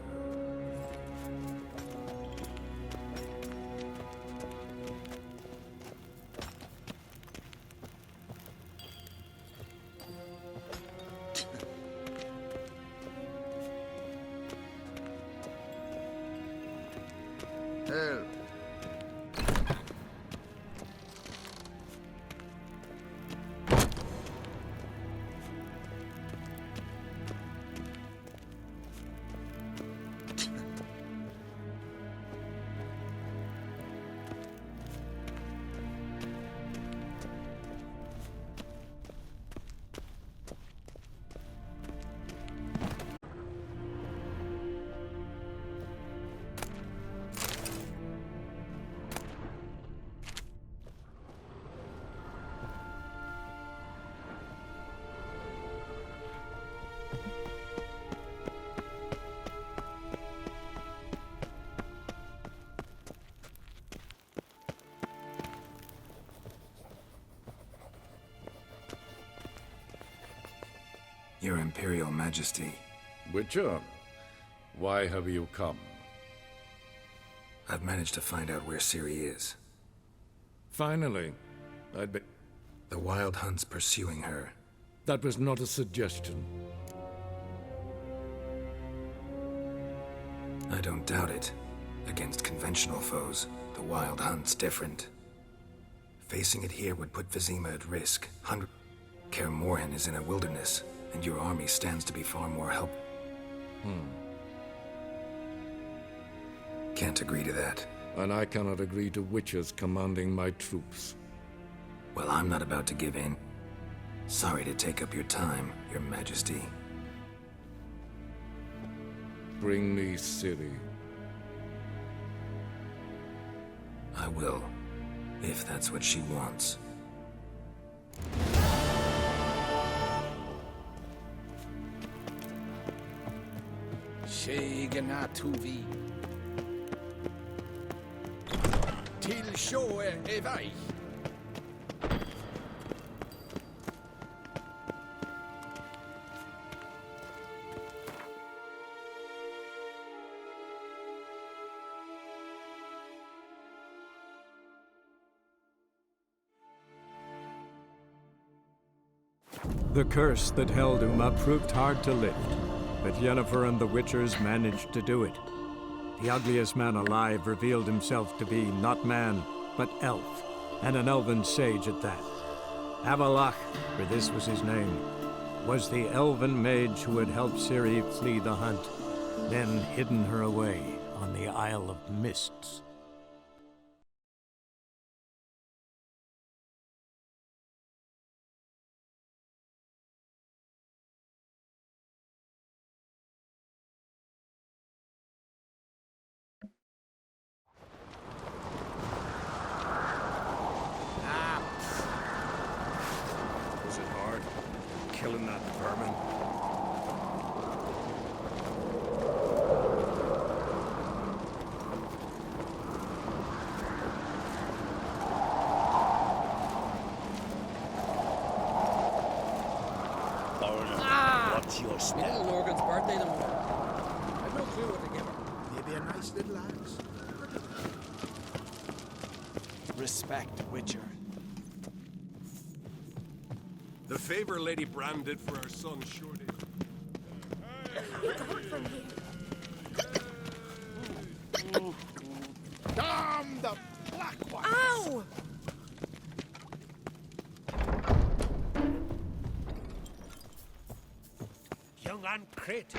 S6: Help.
S3: Your Imperial Majesty.
S15: Witcher, why have you come?
S3: I've managed to find out where Ciri is.
S15: Finally, I'd be...
S3: The Wild Hunt's pursuing her.
S15: That was not a suggestion.
S3: I don't doubt it. Against conventional foes, the Wild Hunt's different. Facing it here would put Vizima at risk. Kaer Morhen is in a wilderness, and your army stands to be far more help. Can't agree to that.
S15: And I cannot agree to Witchers commanding my troops.
S3: Well, I'm not about to give in. Sorry to take up your time, Your Majesty.
S15: Bring me Ciri.
S3: I will, if that's what she wants.
S6: Tuvi. Till sjå vei.
S1: The curse that held Uma proved hard to lift, but Yennefer and the Witchers managed to do it. The ugliest man alive revealed himself to be not man, but elf, and an elven sage at that. Avalach, for this was his name, was the elven mage who had helped Ciri flee the hunt, then hidden her away on the Isle of Mists. Was it hard, killing that vermin?
S11: What's your step?
S8: Little Morgan's birthday tomorrow. I've no clue what to give her.
S5: Maybe a nice little axe.
S16: Respect, Witcher.
S10: The favor Lady Bram did for our son sure did.
S12: From here.
S6: Damn the black one!
S7: Ow!
S11: Young and crit.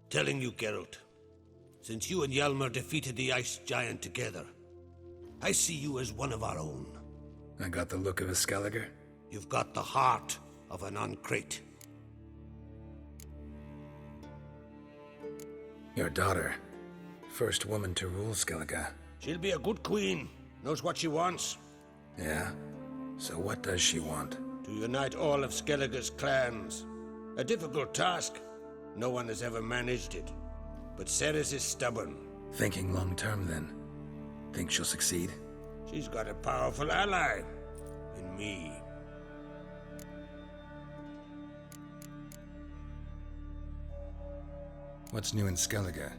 S11: Telling you, Geralt. Since you and Hjalmar defeated the Ice Giant together, I see you as one of our own.
S3: I got the look of a Skelliger?
S11: You've got the heart of an Uncrate.
S3: Your daughter. First woman to rule Skellige.
S11: She'll be a good queen. Knows what she wants.
S3: Yeah? So what does she want?
S11: To unite all of Skellige's clans. A difficult task. No one has ever managed it. But Ceres is stubborn.
S3: Thinking long term, then. Think she'll succeed?
S11: She's got a powerful ally. In me.
S3: What's new in Skellige?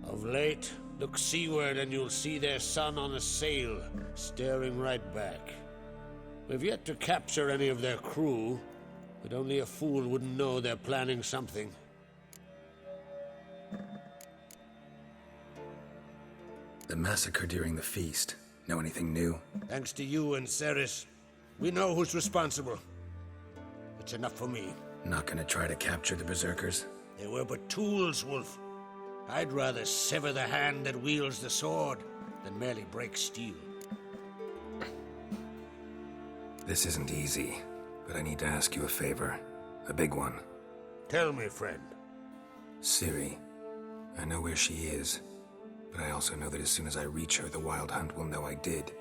S11: Of late, look seaward and you'll see their sun on a sail, staring right back. We've yet to capture any of their crew, but only a fool wouldn't know they're planning something.
S3: The massacre during the feast. Know anything new?
S11: Thanks to you and Ceres, we know who's responsible. It's enough for me.
S3: Not gonna try to capture the Berserkers?
S11: They were but tools, Wolf. I'd rather sever the hand that wields the sword than merely break steel.
S3: This isn't easy, but I need to ask you a favor. A big one.
S11: Tell me, friend.
S3: Ciri. I know where she is, but I also know that as soon as I reach her, the Wild Hunt will know I did.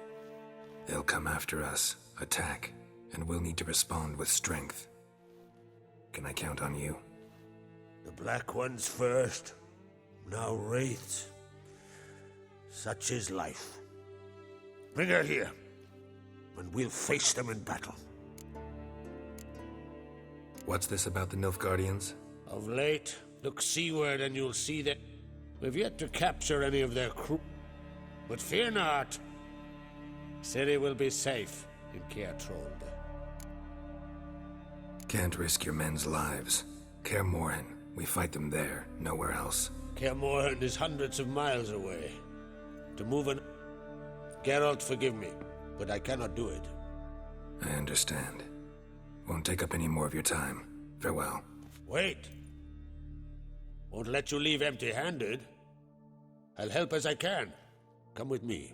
S3: They'll come after us, attack, and we'll need to respond with strength. Can I count on you?
S11: The Black Ones first, now Wraiths. Such is life. Bring her here, and we'll face them in battle.
S3: What's this about the Nilfgaardians?
S11: Of late, look seaward and you'll see that we've yet to capture any of their crew. But fear not. Ciri will be safe in Kaer Trolde.
S3: Can't risk your men's lives. Kaer Morhen. We fight them there, nowhere else.
S11: Kaer Morhen is hundreds of miles away. To move an... Geralt, forgive me, but I cannot do it.
S3: I understand. Won't take up any more of your time. Farewell.
S11: Wait. Won't let you leave empty-handed. I'll help as I can. Come with me.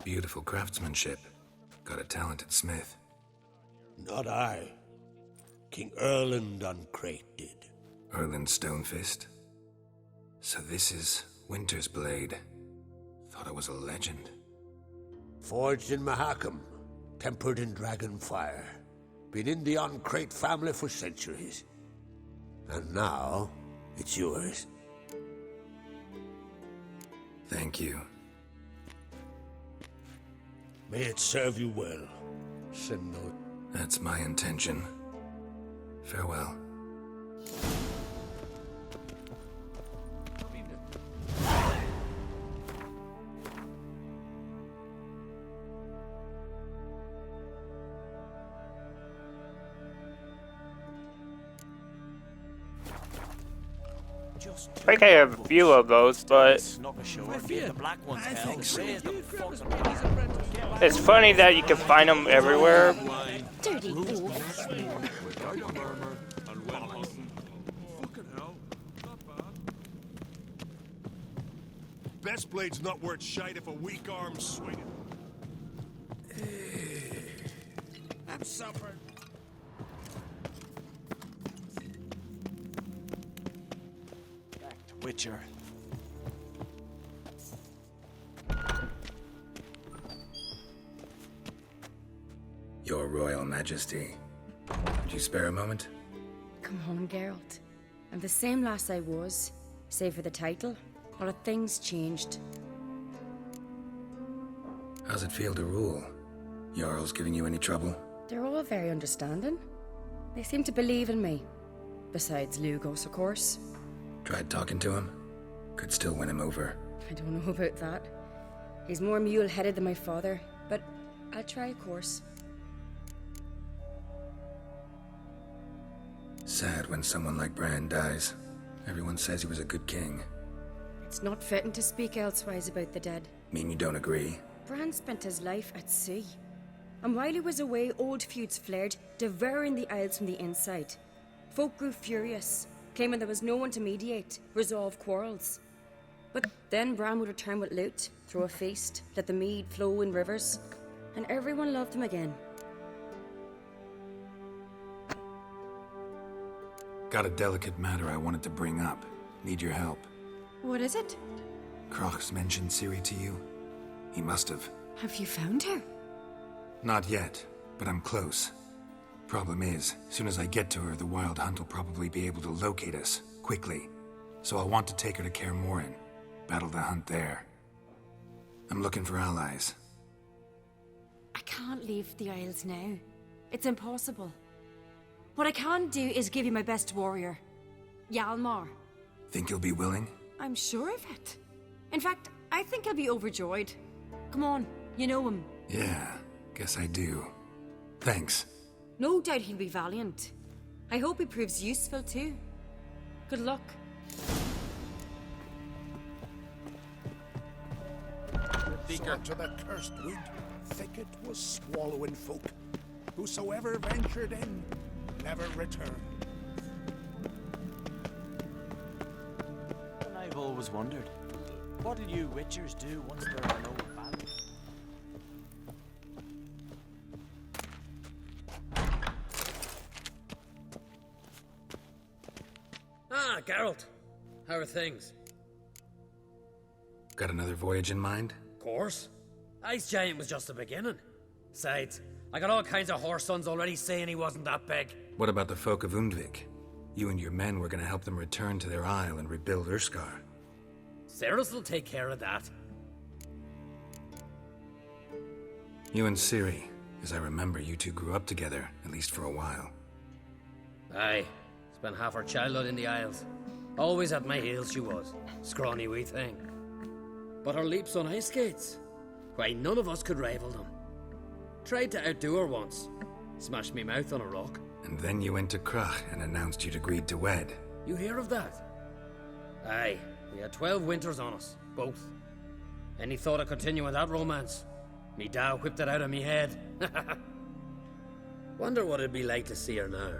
S3: Beautiful craftsmanship. Got a talented smith.
S11: Not I. King Erland Uncrate did.
S3: Erland Stonefist? So this is Winter's Blade. Thought it was a legend.
S11: Forged in Mahakam, tempered in dragon fire. Been in the Uncrate family for centuries. And now, it's yours.
S3: Thank you.
S11: May it serve you well, Sinnoh.
S3: That's my intention. Farewell.
S2: I think I have a few of those, but it's funny that you can find them everywhere.
S12: Dirty
S6: Best blade's not worth shite if a weak arm's swinging.
S11: I'm suffering.
S16: Witcher.
S3: Your Royal Majesty. Would you spare a moment?
S17: Come on, Geralt. I'm the same lass I was, save for the title. A lot of things changed.
S3: How's it feel to rule? Jarl's giving you any trouble?
S17: They're all very understanding. They seem to believe in me. Besides Lugos, of course.
S3: Tried talking to him? Could still win him over.
S17: I don't know about that. He's more mule-headed than my father, but I'll try, of course.
S3: Sad when someone like Bran dies. Everyone says he was a good king.
S17: It's not fitting to speak elsewise about the dead.
S3: Mean you don't agree?
S17: Bran spent his life at sea. And while he was away, old feuds flared, devouring the Isles from the inside. Folk grew furious, claiming there was no one to mediate, resolve quarrels. But then Bran would return with loot, throw a feast, let the mead flow in rivers, and everyone loved him again.
S3: Got a delicate matter I wanted to bring up. Need your help.
S17: What is it?
S3: Crach's mentioned Ciri to you? He must have.
S17: Have you found her?
S3: Not yet, but I'm close. Problem is, soon as I get to her, the Wild Hunt will probably be able to locate us, quickly. So I'll want to take her to Kaer Morhen, battle the hunt there. I'm looking for allies.
S17: I can't leave the Isles now. It's impossible. What I can do is give you my best warrior, Hjalmar.
S3: Think you'll be willing?
S17: I'm sure of it. In fact, I think he'll be overjoyed. Come on, you know him.
S3: Yeah, guess I do. Thanks.
S17: No doubt he'll be valiant. I hope he proves useful too. Good luck.
S6: Seeker to the cursed wood, thicket was swallowing folk. Whosoever ventured in, never returned.
S16: And I've always wondered, what'll you witchers do once there are no battles?
S18: Ah, Geralt. How are things?
S3: Got another voyage in mind?
S18: Of course. Ice Giant was just the beginning. Besides, I got all kinds of horse sons already saying he wasn't that big.
S3: What about the folk of Undvik? You and your men were gonna help them return to their isle and rebuild Urskar.
S18: Cerys will take care of that.
S3: You and Ciri, as I remember, you two grew up together, at least for a while.
S18: Aye. Spent half her childhood in the Isles. Always at my heels she was. Scrawny wee thing. But her leaps on ice skates, why, none of us could rival them. Tried to outdo her once. Smashed me mouth on a rock.
S3: And then you went to Crach and announced you'd agreed to wed.
S18: You hear of that? Aye. We had 12 winters on us, both. Any thought of continuing that romance? Me Dow whipped it out of me head. Wonder what it'd be like to see her now.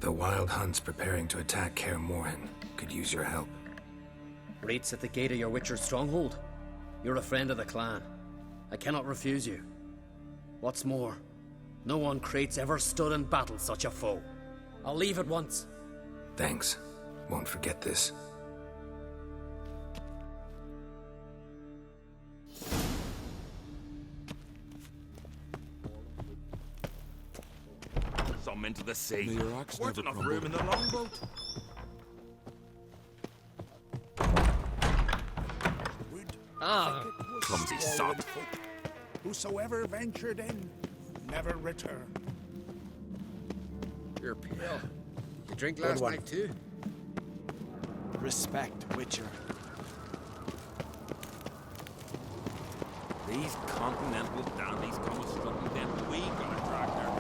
S3: The Wild Hunt's preparing to attack Kaer Morhen. Could use your help.
S18: Rates at the gate of your Witcher's stronghold. You're a friend of the clan. I cannot refuse you. What's more, no one Krait's ever stood and battled such a foe. I'll leave at once.
S3: Thanks. Won't forget this.
S19: Some into the sea.
S15: May your axe
S19: Weren't
S15: never
S19: enough
S15: crumble.
S19: room in the longboat.
S18: Ah,
S19: clumsy sod.
S6: Whosoever ventured in, never returned.
S20: You're pale. You drink
S16: Good
S20: last
S16: one.
S20: night too?
S16: Respect, Witcher.
S19: These continental dandies come with something then we gonna track their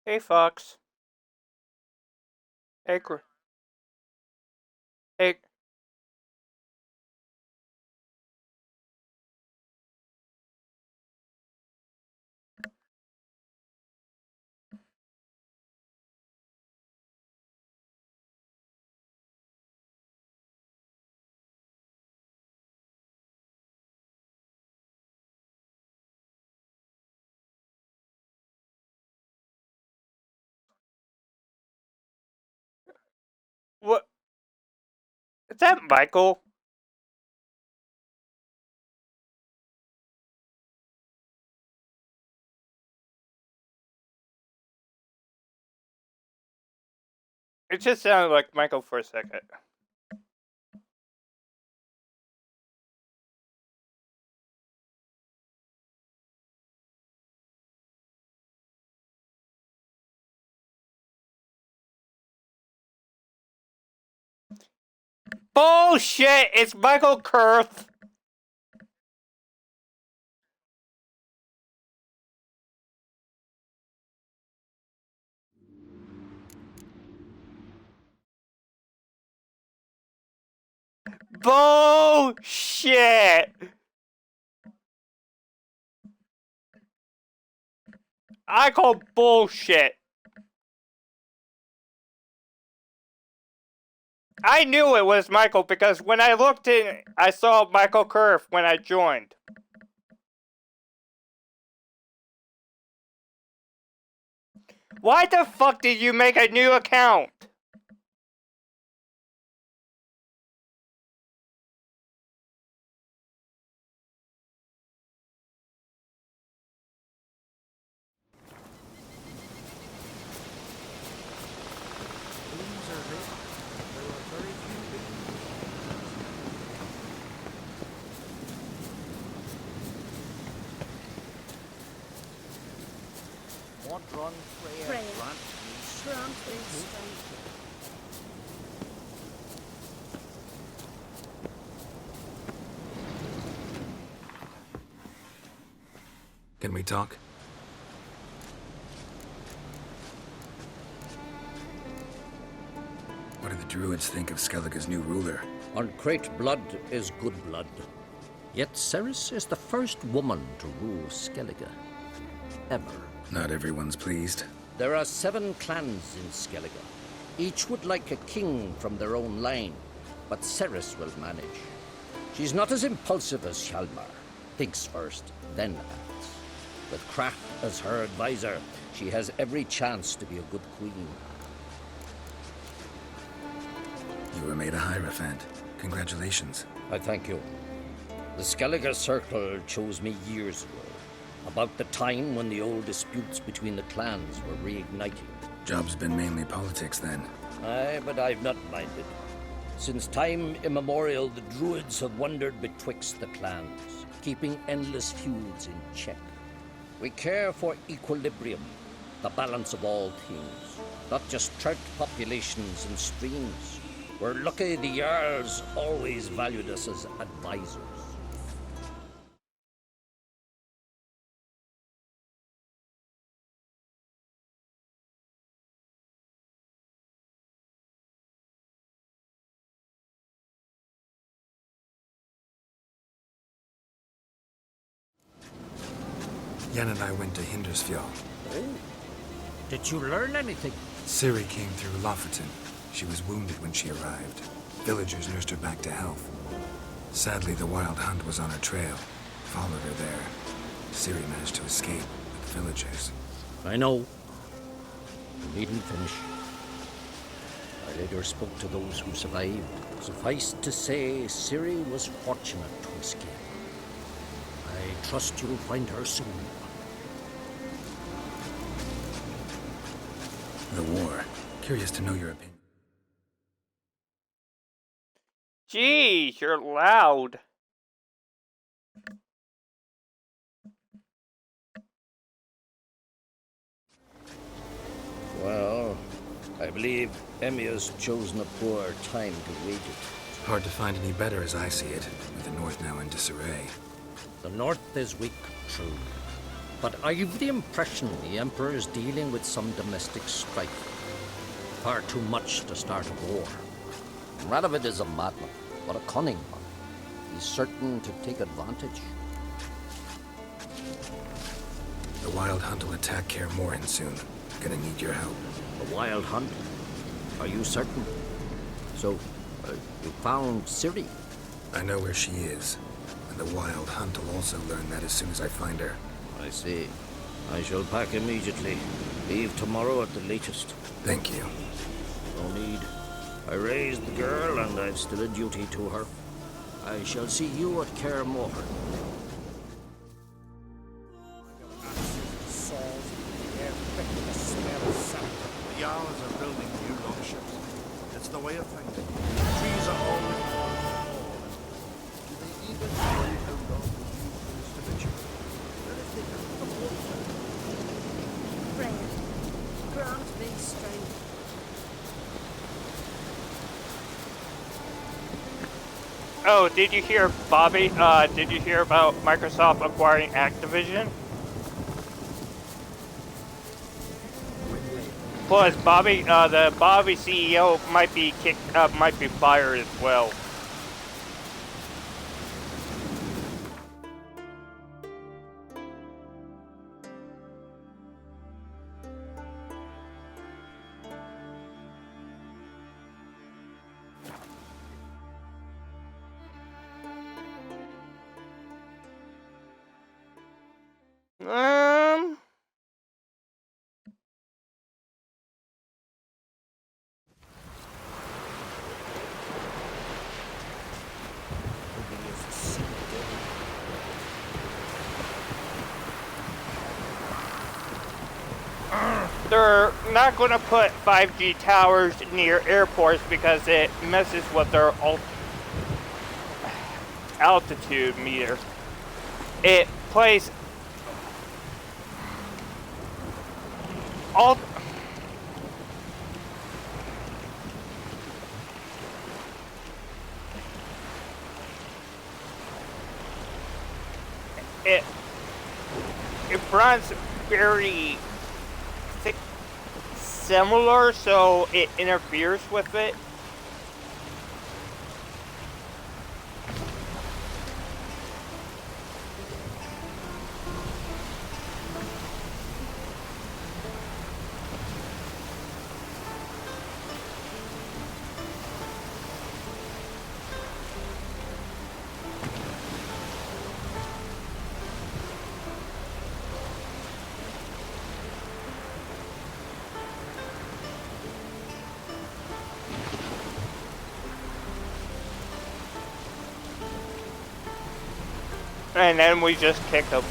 S2: Hey, Fox. Hey, hey. What? Is that Michael? It just sounded like Michael for a second. Bullshit! It's Michael Kurth! Bullshit! I call bullshit. I knew it was Michael because when I looked in, I saw Michael Kurth when I joined. Why the fuck did you make a new account?
S16: What run Freya grant me strength.
S3: Can we talk? What do the druids think of Skellige's new ruler?
S4: Uncrate blood is good blood. Yet Ceres is the first woman to rule Skellige. Ever.
S3: Not everyone's pleased.
S4: There are 7 clans in Skellige. Each would like a king from their own line, but Ceres will manage. She's not as impulsive as Hjalmar. Thinks first, then acts. With craft as her advisor, she has every chance to be a good queen.
S3: You were made a Hierophant. Congratulations.
S4: I thank you. The Skellige Circle chose me years ago, about the time when the old disputes between the clans were reigniting.
S3: Job's been mainly politics then.
S4: Aye, but I've not minded. Since time immemorial, the druids have wandered betwixt the clans, keeping endless feuds in check. We care for equilibrium, the balance of all things, not just trout populations and streams. We're lucky the Jarls always valued us as advisors.
S3: Yen and I went to Hindersfjall.
S4: Oh. Did you learn anything?
S3: Ciri came through Lofoten. She was wounded when she arrived. Villagers nursed her back to health. Sadly, the Wild Hunt was on her trail. Followed her there. Ciri managed to escape with the villagers.
S4: I know. You needn't finish. I later spoke to those who survived. Suffice to say, Ciri was fortunate to escape. I trust you'll find her soon.
S3: The war. Curious to know your opinion.
S2: Geez, you're loud.
S4: Well, I believe Emia's chosen a poor time to wage it.
S3: Hard to find any better as I see it, with the North now in disarray.
S4: The North is weak, true. but I've the impression the Emperor is dealing with some domestic strife. Far too much to start a war. Radovid is a madman, but a cunning one. He's certain to take advantage.
S3: The Wild Hunt will attack Kaer Morhen soon. Gonna need your help.
S4: The Wild Hunt? Are you certain? So, you found Ciri?
S3: I know where she is. And the Wild Hunt will also learn that as soon as I find her.
S4: I see. I shall pack immediately. Leave tomorrow at the latest.
S3: Thank you.
S4: No need. I raised the girl, and I've still a duty to her. I shall see you at Kaer Morhen.
S6: The Jarls are building new longships. It's the way of things. Trees are always falling. Do they even know how long the new is to mature? What if they have the water?
S17: Freya, grant me strength.
S2: Oh, did you hear, Bobby? Did you hear about Microsoft acquiring Activision? Plus, Bobby, the Bobby CEO might be fired as well. They're not going to put 5G towers near airports because it messes with their altitude meter. It plays all. It runs very similar, so it interferes with it. And then we just kick them.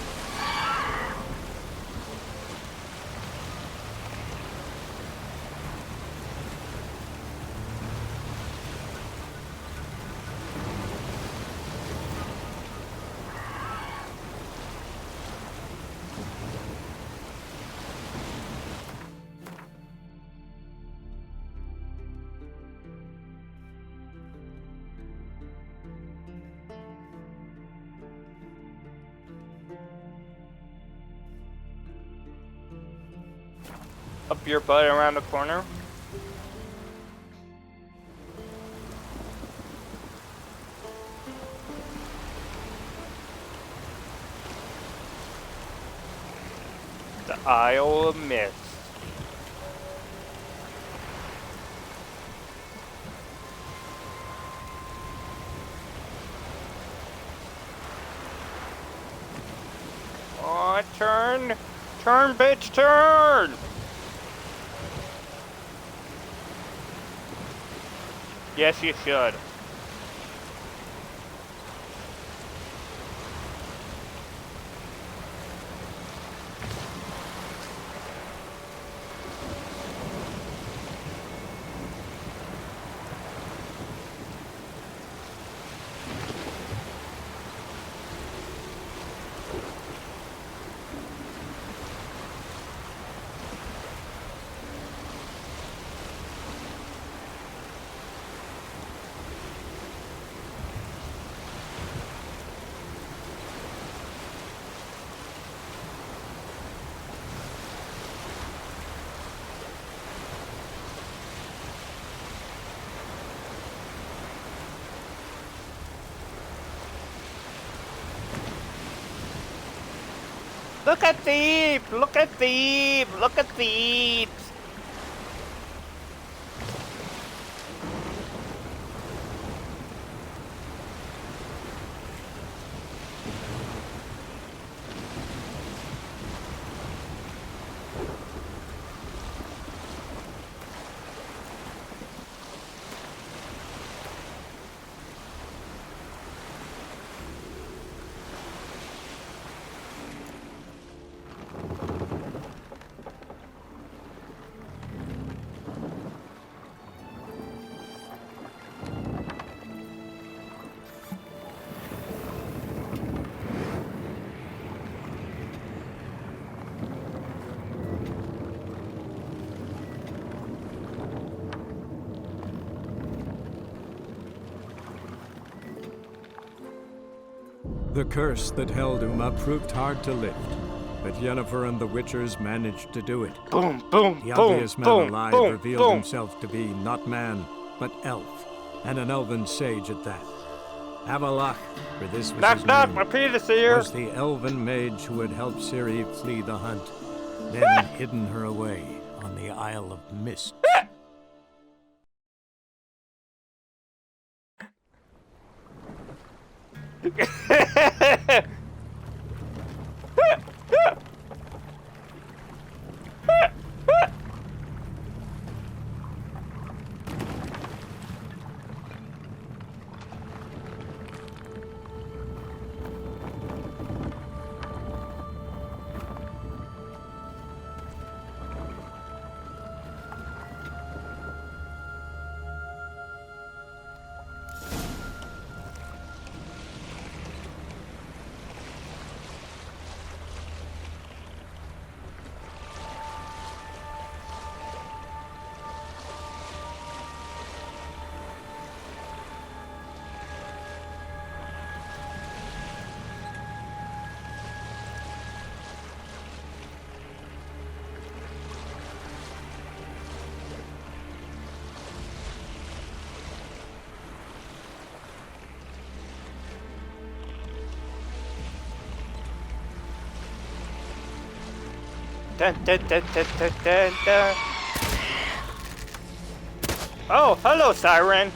S2: Up your butt around the corner. The Isle of Mist. Oh, turn! Turn, bitch, turn! Yes, you should. Look at thieves! Look at thieves! Look at thieves!
S1: The curse that held Uma proved hard to lift, but Yennefer and the Witchers managed to do it.
S2: Boom, boom,
S1: The
S2: boom,
S1: ugliest man
S2: boom,
S1: alive
S2: boom,
S1: revealed
S2: boom.
S1: himself to be not man, but elf, and an elven sage at that. Avalach, for this was
S2: Knock,
S1: his
S2: knock,
S1: name,
S2: my penis here.
S1: was the elven mage who had helped Ciri flee the hunt, then hidden her away on the Isle of Mist.
S2: Dun, dun, dun, dun, dun, dun, dun. Oh, hello, Siren.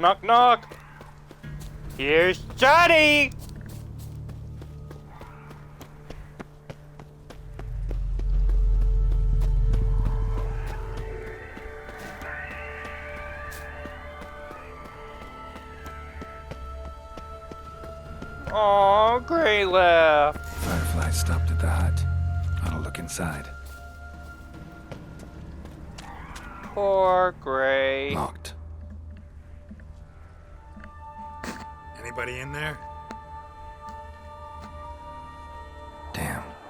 S2: Knock, knock. Here's Johnny. Aw, Gray left.
S3: Firefly stopped at the hut. I'll look inside.
S2: Poor Gray.
S3: Locked.
S6: Anybody in there?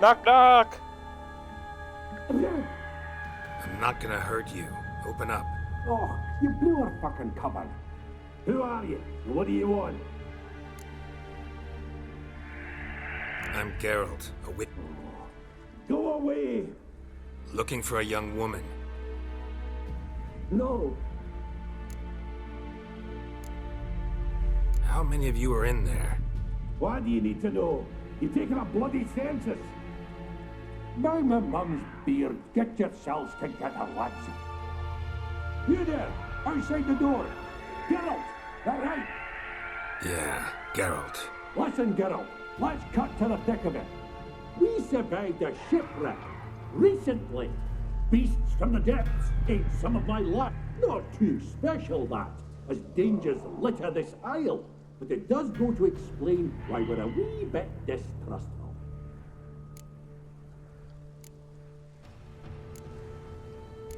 S2: Knock knock!
S3: I'm not gonna hurt you. Open up.
S21: Oh, you blew our fucking cover. Who are you? And what do you want?
S3: I'm Geralt, a wit.
S21: Go away!
S3: Looking for a young woman.
S21: No.
S3: How many of you are in there?
S21: Why do you need to know? You've taken a bloody census. By my mum's beard, get yourselves together, lads. You there, outside the door. Geralt, that right?
S3: Yeah, Geralt.
S21: Listen, Geralt, let's cut to the thick of it. We survived a shipwreck recently. Beasts from the depths ate some of my luck. Not too special, that, as dangers litter this isle. But it does go to explain why we're a wee bit distrustful.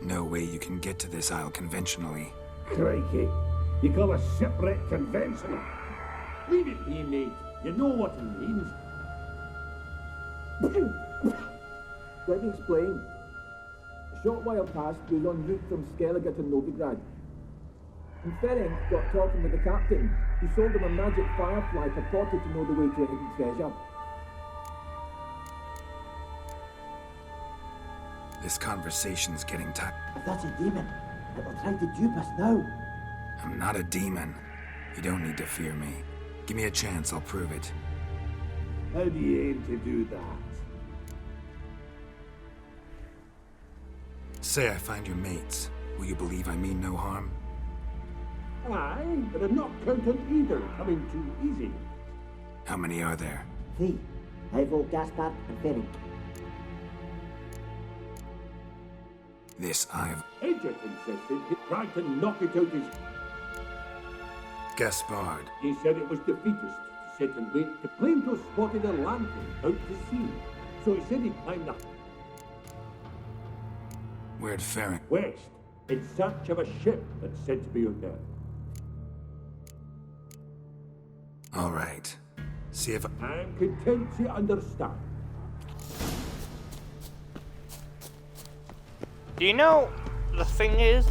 S3: No way you can get to this isle conventionally.
S21: Crikey, you call a shipwreck conventional? Leave it be, mate. You know what it means.
S22: Let me explain. A short while past, we was en route from Skellige to Novigrad. And Ferenc got talking with the captain, who sold him a magic firefly purported to know the way to a hidden treasure.
S3: This conversation's getting tight.
S22: That's a demon. It'll try to dupe us now.
S3: I'm not a demon. You don't need to fear me. Give me a chance, I'll prove it.
S21: How do you aim to do that?
S3: Say I find your mates. Will you believe I mean no harm?
S21: Aye, but I'm not counting either coming too easy.
S3: How many are there?
S22: 3. Ivo, Gaspard, and Ferenc.
S3: This I've...
S21: Agent insisted he tried to knock it out his...
S3: Gaspard.
S21: He said it was defeatist to sit and wait to claim to have spotted a lantern out to sea. So he said he'd climb the...
S3: Where'd Ferenc?
S21: West, in search of a ship that's said to be out there.
S3: All right. See if
S21: I'm content to understand.
S2: Do you know, the thing is,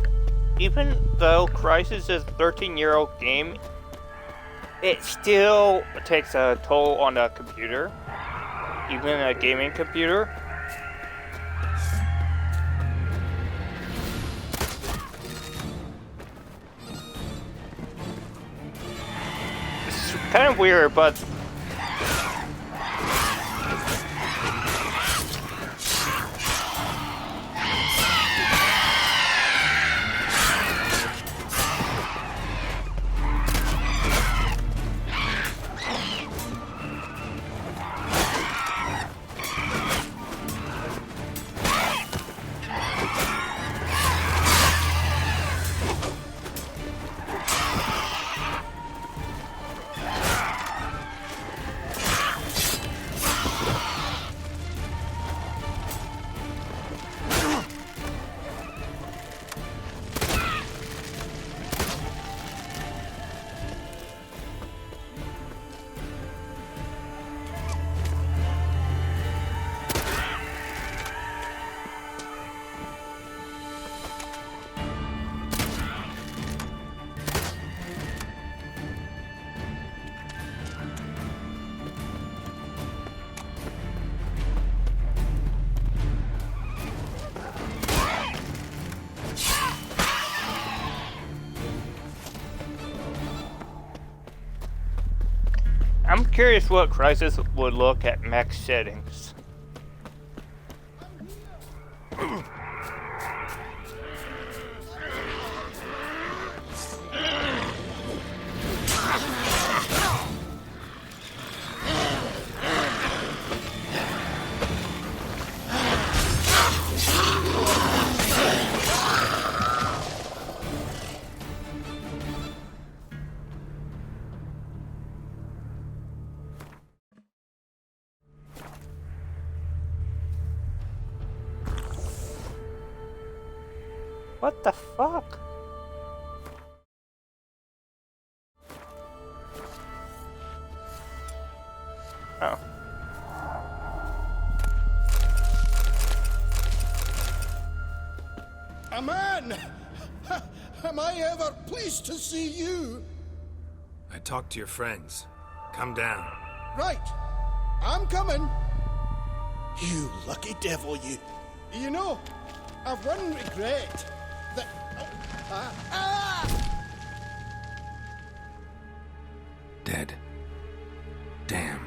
S2: even though Crisis is a 13-year-old game, it still takes a toll on a computer, even a gaming computer. It's kind of weird, but I'm curious what Crisis would look at max settings. What the fuck? Oh.
S5: A man! Am I ever pleased to see you?
S3: I talked to your friends. Come down.
S5: Right. I'm coming. You lucky devil, you. You know, I've one regret. That...
S3: Dead. Damn.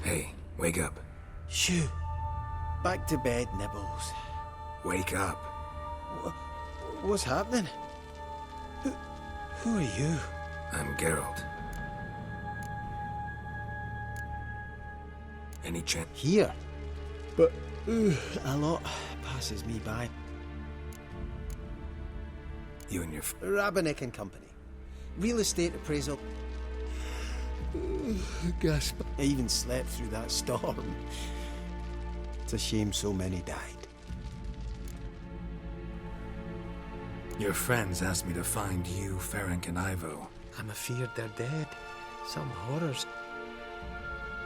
S3: Hey, wake up.
S16: Shoo. Back to bed, Nibbles.
S3: Wake up.
S16: What's happening? Who are you?
S3: I'm Geralt. Any chance?
S16: Here? But a lot passes me by.
S3: You and your
S16: Rabbinick and Company. Real estate appraisal. Gasp. I even slept through that storm. It's a shame so many died.
S3: Your friends asked me to find you, Ferenc, and Ivo.
S16: I'm afeard they're dead. Some horrors.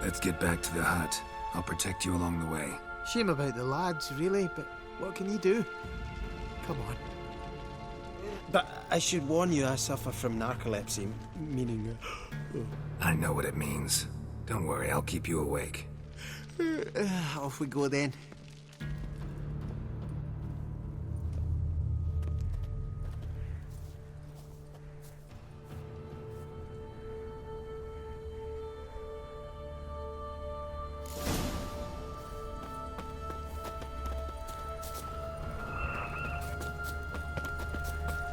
S3: Let's get back to the hut. I'll protect you along the way.
S16: Shame about the lads, really, but what can you do? Come on. But I should warn you, I suffer from narcolepsy, meaning...
S3: I know what it means. Don't worry, I'll keep you awake.
S16: Off we go then.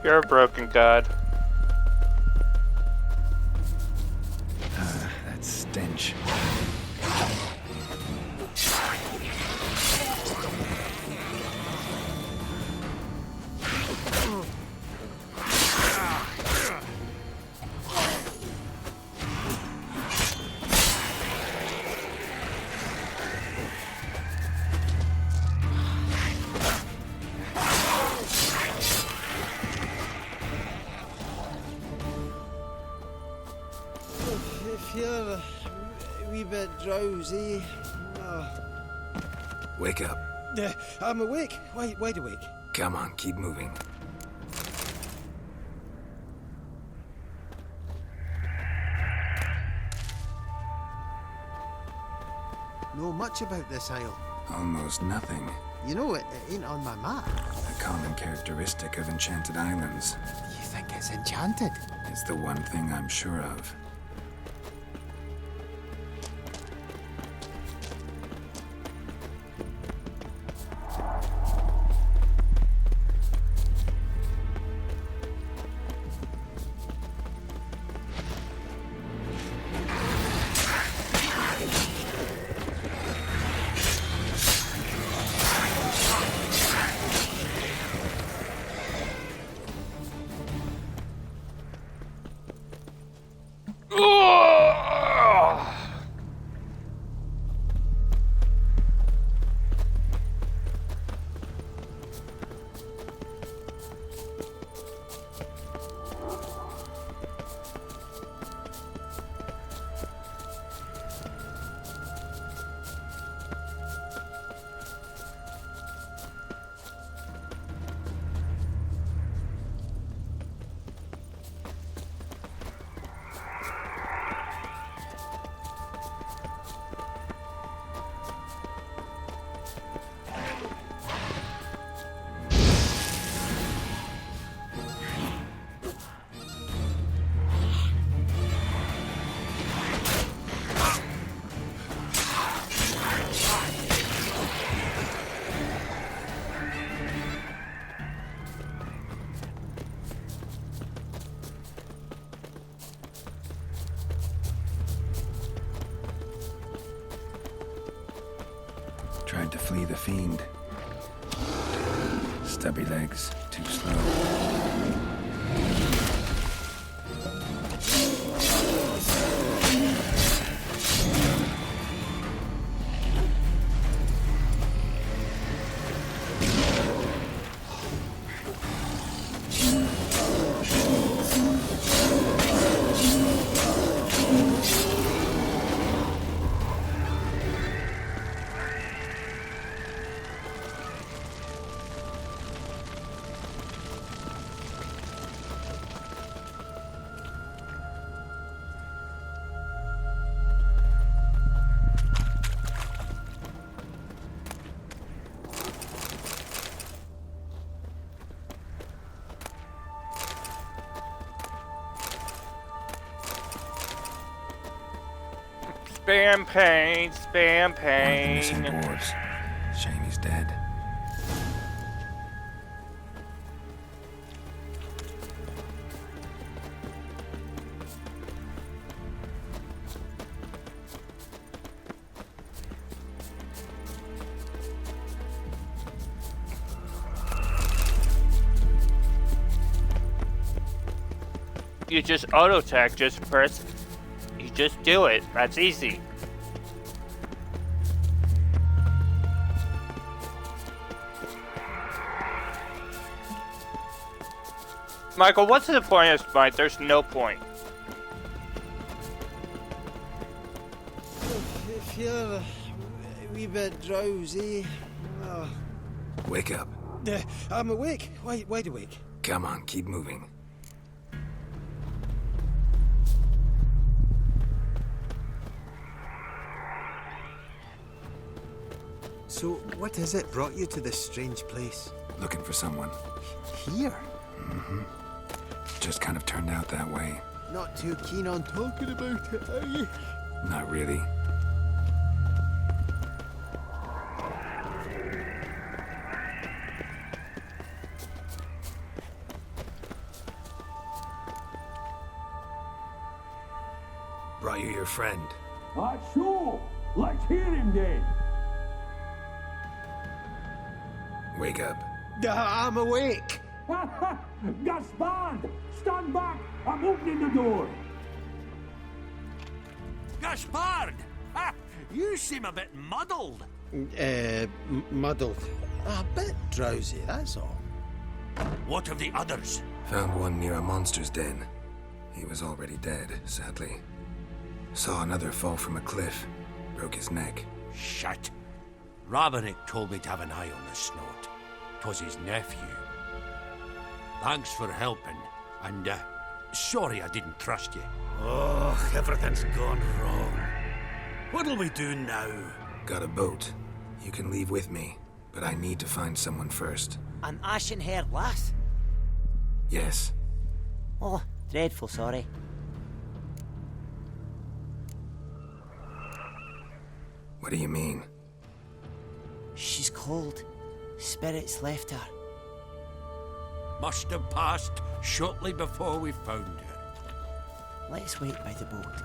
S2: You're a broken god.
S3: That stench.
S16: If you're a wee bit drowsy...
S3: Wake up.
S16: I'm awake. Wide awake.
S3: Come on, keep moving.
S16: Know much about this isle?
S3: Almost nothing.
S16: You know, it ain't on my map.
S3: A common characteristic of enchanted islands.
S16: You think it's enchanted?
S3: It's the one thing I'm sure of. flee the fiend. Stubby legs, too slow.
S2: Spam pain, spam
S3: Missing
S2: pain.
S3: dwarves. Shame he's dead.
S2: You just auto attack, just press. You just do it. That's easy. Michael, what's the point of Smite? There's no point.
S16: I feel a wee bit drowsy.
S3: Wake up.
S16: I'm awake. Wide awake.
S3: Come on, keep moving.
S16: So, what is it brought you to this strange place?
S3: Looking for someone.
S16: Here?
S3: Mm-hmm. Just kind of turned out that way.
S16: Not too keen on talking about it, are you?
S3: Not really. Brought you your friend.
S21: Sure. Let's hear him then.
S3: Wake up.
S16: I'm awake.
S21: Gaspard! Stand back! I'm opening the door.
S10: Gaspard! Ha! You seem a bit muddled.
S16: Muddled. A bit drowsy, that's all.
S10: What of the others?
S3: Found one near a monster's den. He was already dead, sadly. Saw another fall from a cliff. Broke his neck.
S10: Shit. Raverick told me to have an eye on the snot. 'Twas his nephew. Thanks for helping, and sorry I didn't trust you.
S8: Oh, everything's gone wrong. What'll we do now?
S3: Got a boat. You can leave with me, but I need to find someone first.
S9: An ashen-haired lass?
S3: Yes.
S9: Oh, dreadful sorry.
S3: What do you mean?
S9: She's cold. Spirits left her.
S10: Must have passed shortly before we found her.
S9: Let's wait by the boat.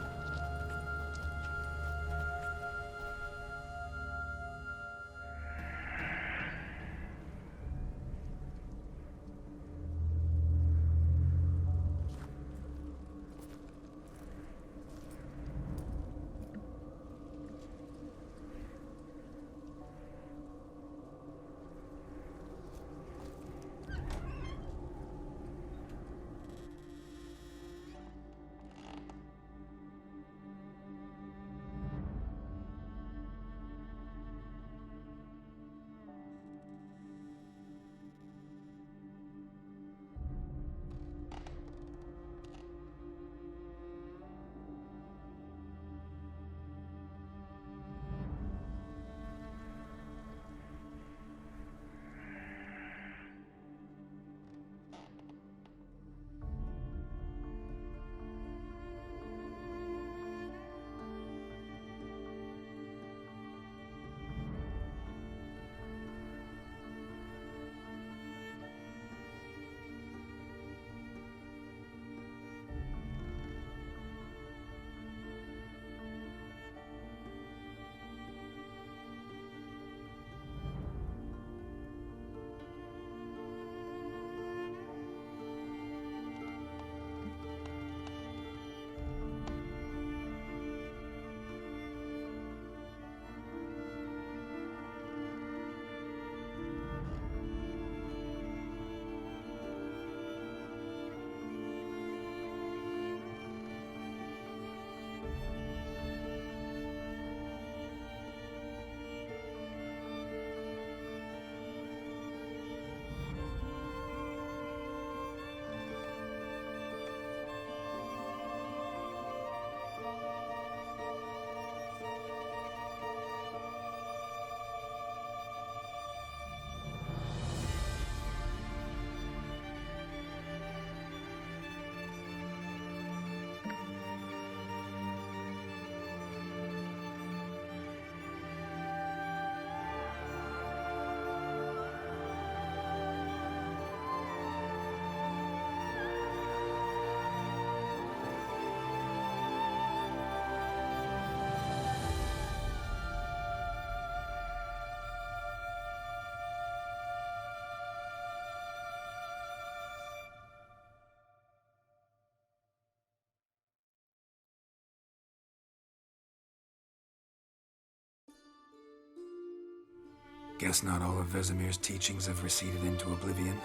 S3: Guess not all of Vesemir's teachings have receded into oblivion.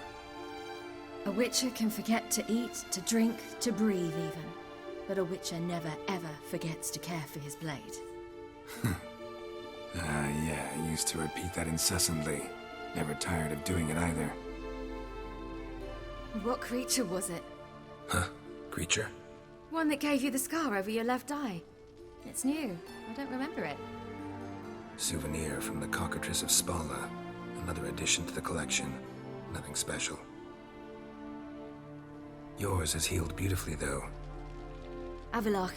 S17: A witcher can forget to eat, to drink, to breathe even. But a witcher never ever forgets to care for his blade.
S3: Yeah, I used to repeat that incessantly. Never tired of doing it either.
S17: What creature was it?
S3: Huh? Creature?
S17: One that gave you the scar over your left eye. It's new. I don't remember it.
S3: Souvenir from the Cockatrice of Spala. Another addition to the collection. Nothing special. Yours has healed beautifully, though.
S17: Avalok.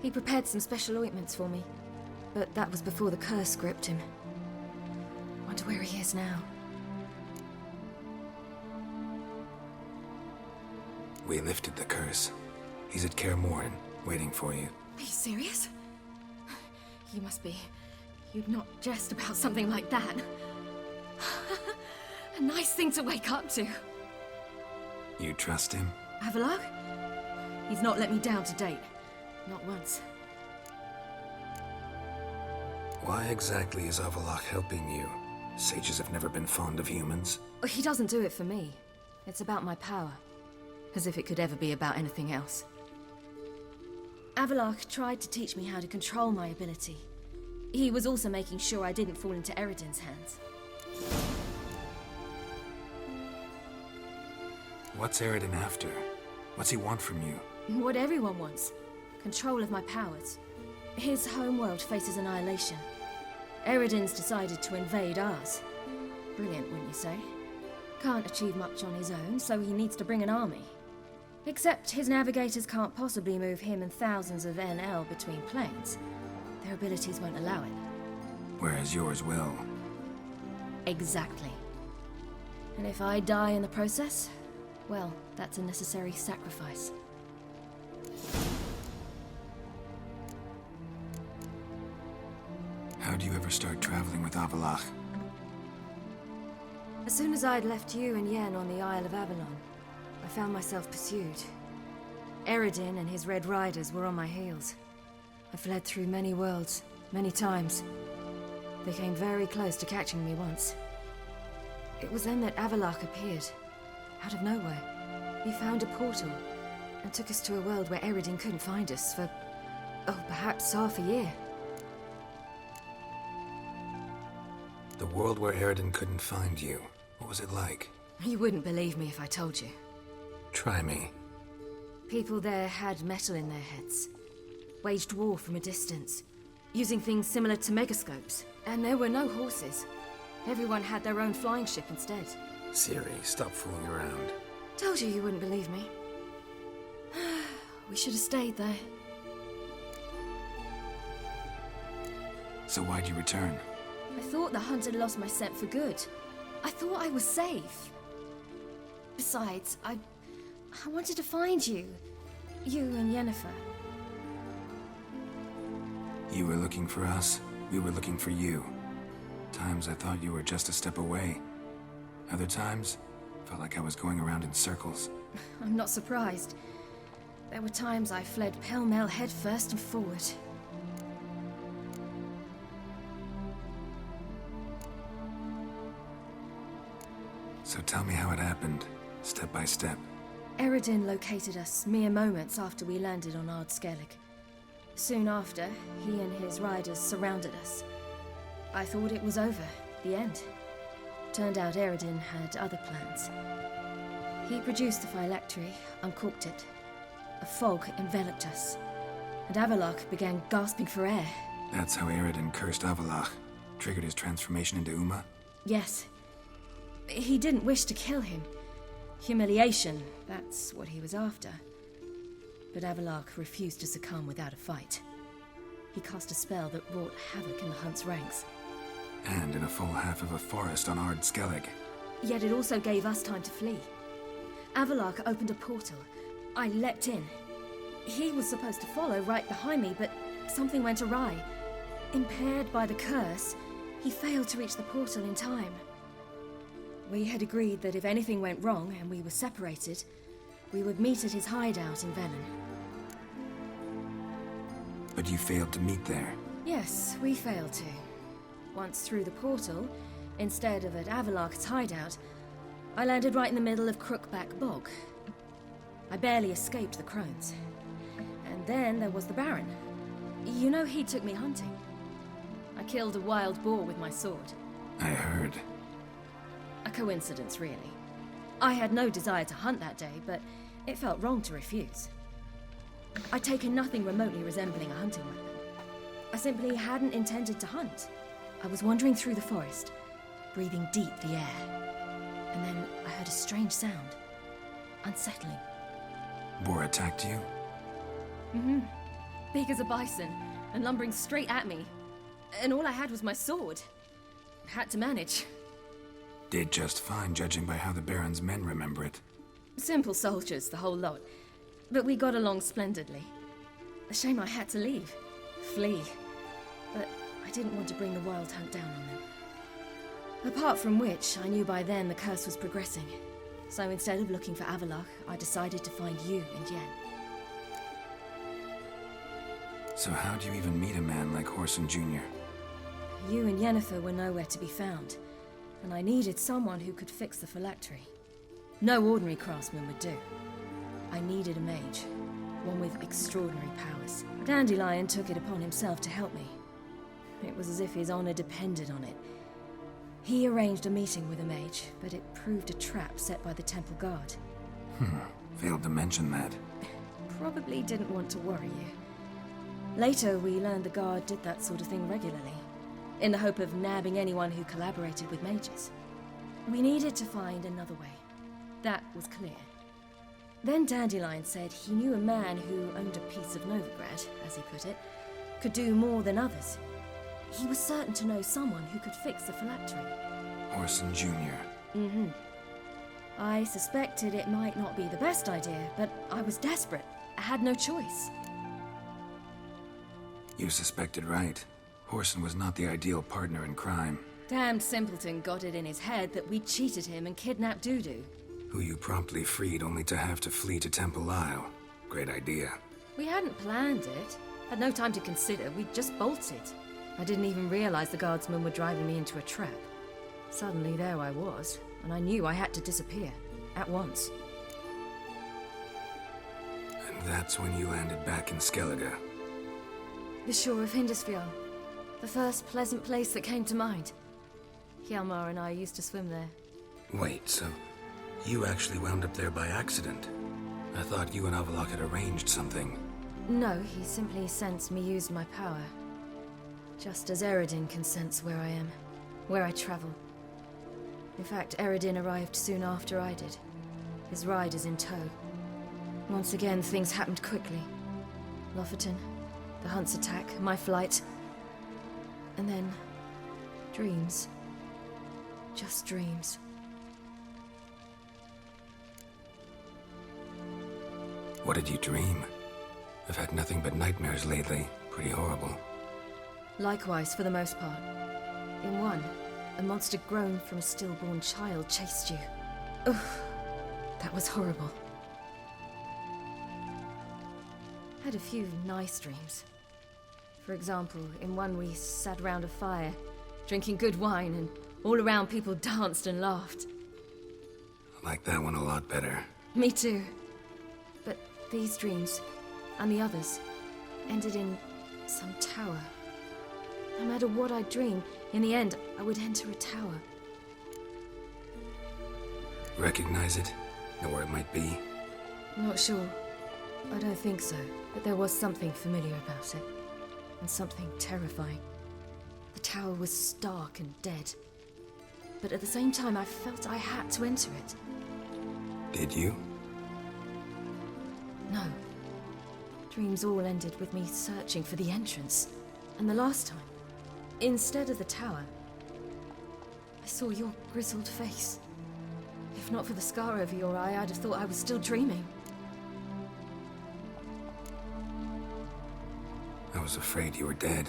S17: He prepared some special ointments for me. But that was before the curse gripped him. Wonder where he is now.
S3: We lifted the curse. He's at Kaer Morhen, waiting for you.
S17: Are you serious? You must be. You'd not jest about something like that. A nice thing to wake up to.
S3: You trust him?
S17: Avalok? He's not let me down to date. Not once.
S3: Why exactly is Avalok helping you? Sages have never been fond of humans.
S17: He doesn't do it for me. It's about my power. As if it could ever be about anything else. Avalok tried to teach me how to control my ability. He was also making sure I didn't fall into Eredin's hands.
S3: What's Eredin after? What's he want from you?
S17: What everyone wants. Control of my powers. His homeworld faces annihilation. Eredin's decided to invade ours. Brilliant, wouldn't you say? Can't achieve much on his own, so he needs to bring an army. Except his navigators can't possibly move him and thousands of NL between planes. Their abilities won't allow it.
S3: Whereas yours will.
S17: Exactly. And if I die in the process, well, that's a necessary sacrifice.
S3: How'd you ever start traveling with Avalok?
S17: As soon as I'd left you and Yen on the Isle of Avalon, I found myself pursued. Eredin and his Red Riders were on my heels. I fled through many worlds, many times. They came very close to catching me once. It was then that Avalok appeared, out of nowhere. He found a portal, and took us to a world where Eredin couldn't find us for, perhaps half a year.
S3: The world where Eredin couldn't find you. What was it like?
S17: You wouldn't believe me if I told you.
S3: Try me.
S17: People there had metal in their heads. Waged war from a distance, using things similar to megascopes. And there were no horses. Everyone had their own flying ship instead.
S3: Siri, stop fooling around.
S17: Told you wouldn't believe me. We should have stayed there.
S3: So why'd you return?
S17: I thought the hunt had lost my scent for good. I thought I was safe. Besides, I wanted to find you. You and Yennefer.
S3: You were looking for us. We were looking for you. Times I thought you were just a step away. Other times, felt like I was going around in circles.
S17: I'm not surprised. There were times I fled pell-mell headfirst and forward.
S3: So tell me how it happened, step by step.
S17: Eredin located us mere moments after we landed on Ard Skellig. Soon after, he and his riders surrounded us. I thought it was over, the end. Turned out Eredin had other plans. He produced the phylactery, uncorked it. A fog enveloped us, and Avalok began gasping for air.
S3: That's how Eredin cursed Avalok, triggered his transformation into Uma?
S17: Yes. He didn't wish to kill him. Humiliation, that's what he was after. But Avalok refused to succumb without a fight. He cast a spell that wrought havoc in the hunt's ranks.
S3: And in a full half of a forest on Ard Skellig.
S17: Yet it also gave us time to flee. Avalok opened a portal. I leapt in. He was supposed to follow right behind me, but something went awry. Impaired by the curse, he failed to reach the portal in time. We had agreed that if anything went wrong and we were separated, we would meet at his hideout in Velen.
S3: But you failed to meet there.
S17: Yes, we failed to. Once through the portal, Instead of at Avalok's hideout, I landed right in the middle of Crookback Bog. I barely escaped the crones. And then there was the Baron. You know, he took me hunting. I killed a wild boar with my sword.
S3: I heard.
S17: A coincidence, really. I had no desire to hunt that day, but it felt wrong to refuse. I'd taken nothing remotely resembling a hunting weapon. I simply hadn't intended to hunt. I was wandering through the forest, breathing deep the air. And then I heard a strange sound. Unsettling.
S3: Boar attacked you?
S17: Mm-hmm. Big as a bison, and lumbering straight at me. And all I had was my sword. Had to manage.
S3: Did just fine, judging by how the Baron's men remember it.
S17: Simple soldiers, the whole lot. But we got along splendidly. A shame I had to leave. Flee. But I didn't want to bring the wild hunt down on them. Apart from which, I knew by then the curse was progressing. So instead of looking for Avalok, I decided to find you and Yen.
S3: So how do you even meet a man like Horson Jr.?
S17: You and Yennefer were nowhere to be found, and I needed someone who could fix the phylactery. No ordinary craftsman would do. I needed a mage, one with extraordinary powers. Dandelion took it upon himself to help me. It was as if his honor depended on it. He arranged a meeting with a mage, but it proved a trap set by the temple guard.
S3: Failed to mention that.
S17: Probably didn't want to worry you. Later, we learned the guard did that sort of thing regularly, in the hope of nabbing anyone who collaborated with mages. We needed to find another way. That was clear. Then Dandelion said he knew a man who owned a piece of Novigrad, as he put it, could do more than others. He was certain to know someone who could fix the phylactery.
S3: Horson Jr.
S17: Mm-hmm. I suspected it might not be the best idea, but I was desperate. I had no choice.
S3: You suspected right. Horson was not the ideal partner in crime.
S17: Damned simpleton got it in his head that we'd cheated him and kidnapped Dudu.
S3: Who you promptly freed only to have to flee to Temple Isle. Great idea.
S17: We hadn't planned it. Had no time to consider. We just bolted. I didn't even realize the guardsmen were driving me into a trap. Suddenly there I was, and I knew I had to disappear. At once.
S3: And that's when you landed back in Skellige.
S17: The shore of Hindisfjall. The first pleasant place that came to mind. Hjalmar and I used to swim there.
S3: Wait, so you actually wound up there by accident? I thought you and Avalok had arranged something.
S17: No, he simply sensed me use my power. Just as Eredin can sense where I am, where I travel. In fact, Eredin arrived soon after I did. His riders in tow. Once again, things happened quickly. Lofoten, the Hunt's attack, my flight. And then, dreams. Just dreams.
S3: What did you dream? I've had nothing but nightmares lately. Pretty horrible.
S17: Likewise, for the most part. In one, a monster grown from a stillborn child chased you. Ugh, that was horrible. Had a few nice dreams. For example, in one we sat around a fire, drinking good wine, and all around people danced and laughed.
S3: I like that one a lot better.
S17: Me too. But these dreams, and the others, ended in some tower. No matter what I dreamed, in the end, I would enter a tower.
S3: Recognize it? Know where it might be?
S17: Not sure. I don't think so. But there was something familiar about it. And something terrifying. The tower was stark and dead. But at the same time, I felt I had to enter it.
S3: Did you?
S17: No. Dreams all ended with me searching for the entrance. And the last time, instead of the tower, I saw your grizzled face. If not for the scar over your eye, I'd have thought I was still dreaming.
S3: I was afraid you were dead.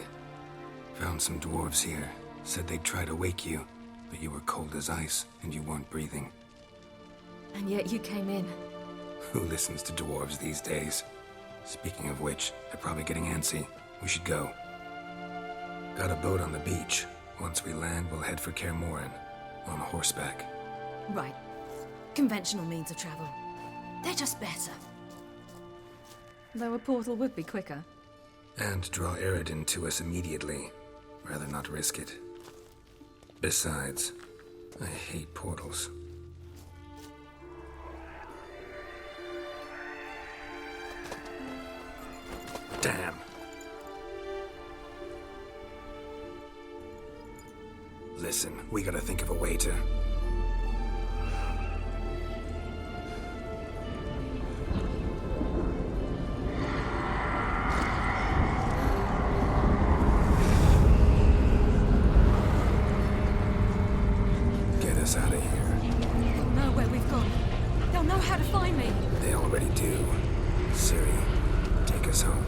S3: Found some dwarves here. Said they'd try to wake you, but you were cold as ice and you weren't breathing.
S17: And yet you came in.
S3: Who listens to dwarves these days? Speaking of which, they're probably getting antsy. We should go. Got a boat on the beach. Once we land, we'll head for Kaer Morhen on horseback.
S13: Right. Conventional means of travel. They're just better.
S14: Though a portal would be quicker.
S3: And draw Eridan to us immediately. Rather not risk it. Besides, I hate portals. Damn. Listen, we gotta think of a way to... get us out of here.
S13: They'll know where we've gone. They'll know how to find me.
S3: They already do. Ciri, take us home.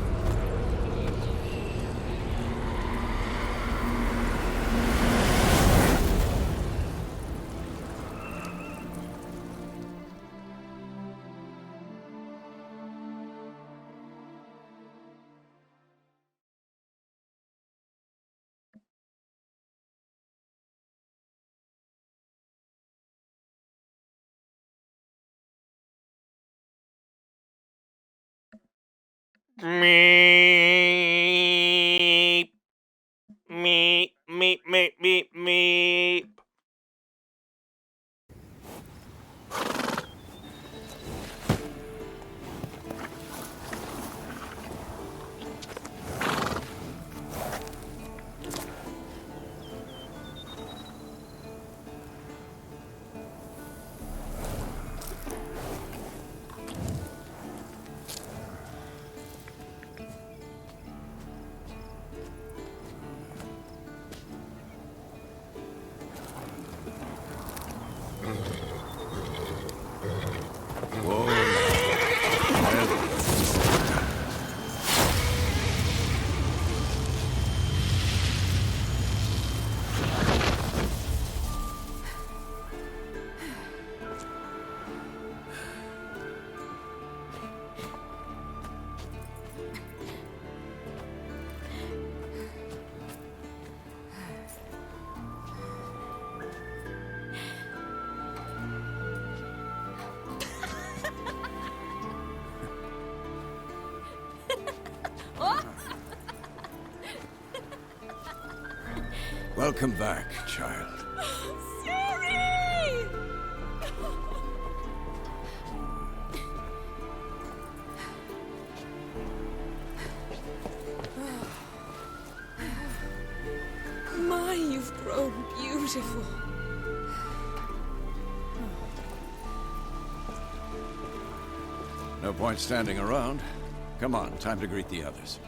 S2: Meep. Meep, meep, meep, meep, meep.
S23: Welcome back, child.
S13: Ciri! My, you've grown beautiful.
S23: No point standing around. Come on, time to greet the others.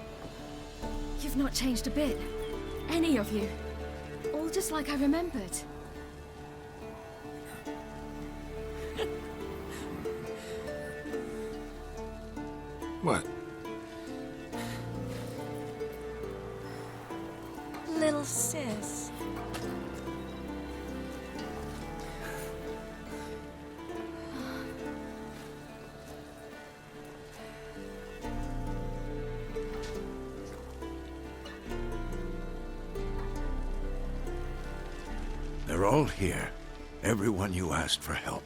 S14: You've not changed a bit. Any of you. All just like I remembered.
S3: What?
S13: Little sis.
S23: They're all here. Everyone you asked for help.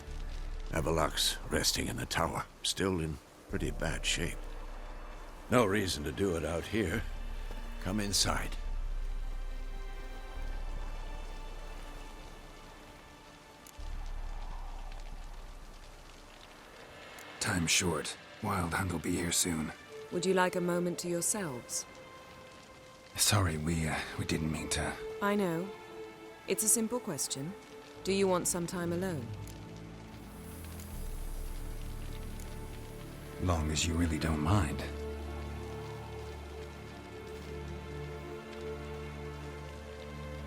S23: Avalok's resting in the tower, still in pretty bad shape. No reason to do it out here. Come inside.
S3: Time's short. Wild Hunt will be here soon.
S24: Would you like a moment to yourselves?
S3: Sorry, we didn't mean to...
S24: I know. It's a simple question. Do you want some time alone?
S3: Long as you really don't mind.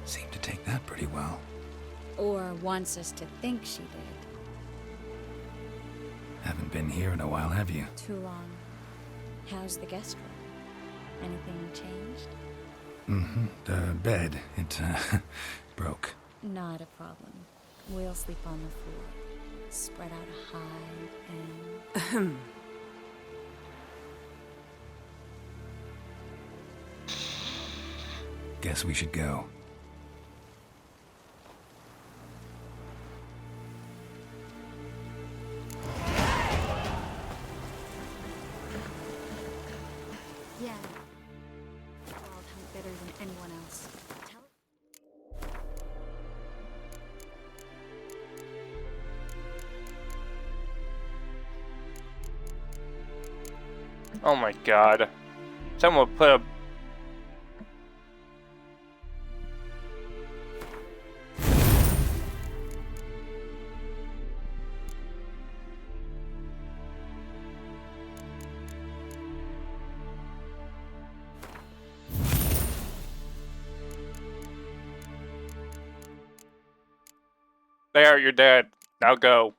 S3: Seemed to take that pretty well.
S25: Or wants us to think she did.
S3: Haven't been here in a while, have you?
S25: Too long. How's the guest room? Anything changed?
S3: Mm-hmm. The bed, it, broke.
S25: Not a problem. We'll sleep on the floor. Spread out a hide and...
S3: Guess we should go.
S13: better than anyone else.
S2: Oh my god. Someone put a... There, you're dead. Now go.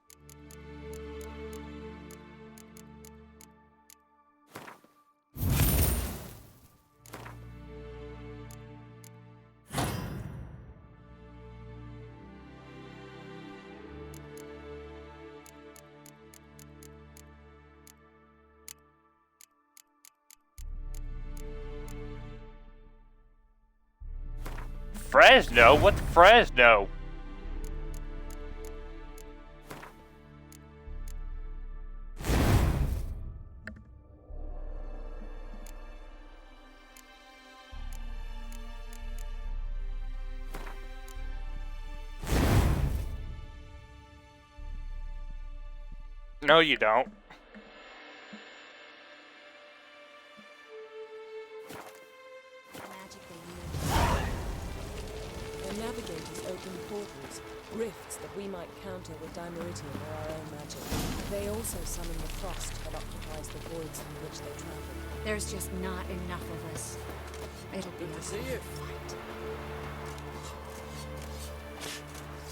S2: Fresno? What's Fresno? No, you don't.
S24: The navigators open portals, rifts that we might counter with dimeritium or our own magic. They also summon the frost that occupies the voids through which they travel.
S13: There's just not enough of us. It'll be a
S24: see you.
S13: fight.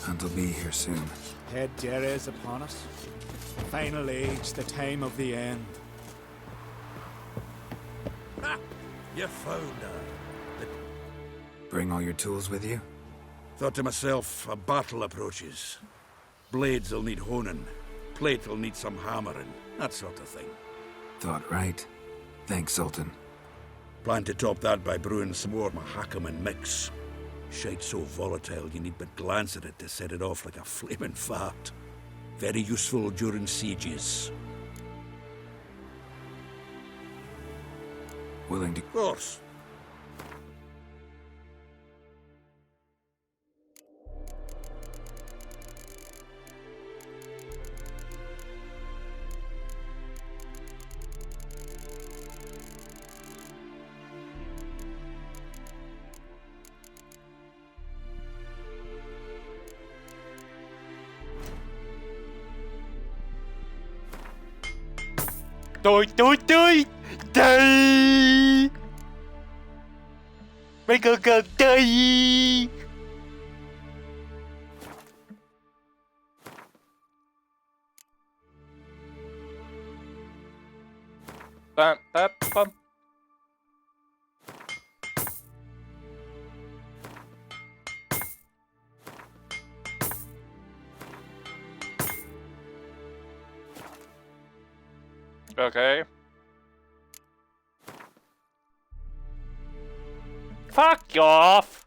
S3: Hunt will be here soon.
S7: Head Dere is upon us. Final age, the time of the end.
S23: Ha! You found her.
S3: Bring all your tools with you?
S23: Thought to myself, a battle approaches. Blades will need honing. Plate will need some hammering. That sort of thing.
S3: Thought right. Thanks, Sultan.
S23: Plan to top that by brewing some more Mahakaman mix. Shite so volatile you need but glance at it to set it off like a flaming fart. Very useful during sieges.
S3: Willing to...
S23: Of course.
S2: Die! Die! Make a go die! Bum, bum, bum. Okay. Fuck you off!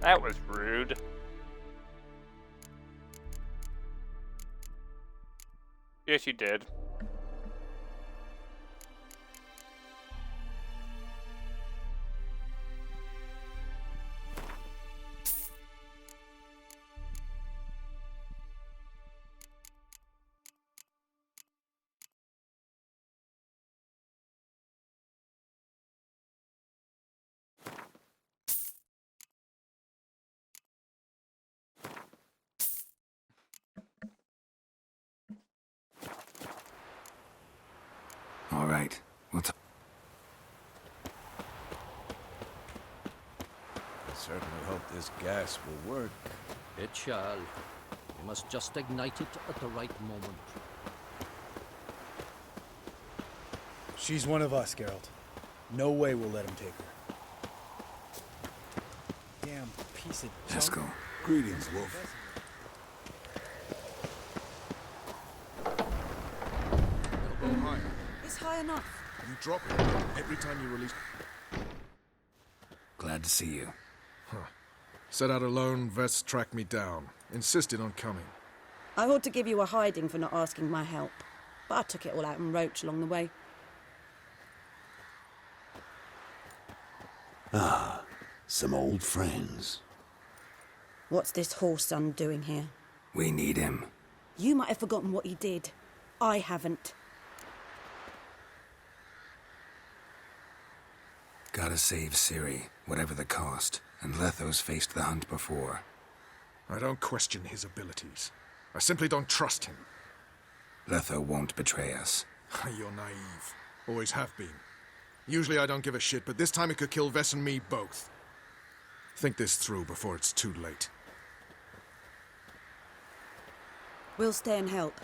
S2: That was rude. Yes, you did.
S3: All right. We'll talk.
S23: I certainly hope this gas will work.
S4: It shall. We must just ignite it at the right moment.
S7: She's one of us, Geralt. No way we'll let him take her. Damn piece of junk.
S3: Let's go.
S23: Greetings, Wolf.
S6: Elbow higher.
S25: It's high enough.
S6: You drop it every time you release...
S3: Glad to see you.
S6: Huh. Set out alone, Vets tracked me down. Insisted on coming.
S11: I ought to give you a hiding for not asking my help, but I took it all out in Roach along the way. Ah, some old friends.
S17: What's this whoreson doing here?
S3: We need him.
S17: You might have forgotten what he did. I haven't.
S3: Gotta save Ciri, whatever the cost. And Letho's faced the hunt before.
S6: I don't question his abilities. I simply don't trust him.
S3: Letho won't betray us.
S6: You're naive. Always have been. Usually I don't give a shit, but this time it could kill Vess and me both. Think this through before it's too late.
S17: We'll stay and help.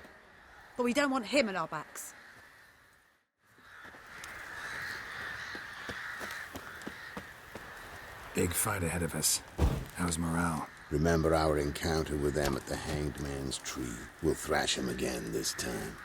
S12: But we don't want him at our backs.
S3: Big fight ahead of us. How's morale?
S11: Remember our encounter with them at the Hanged Man's Tree. We'll thrash him again this time.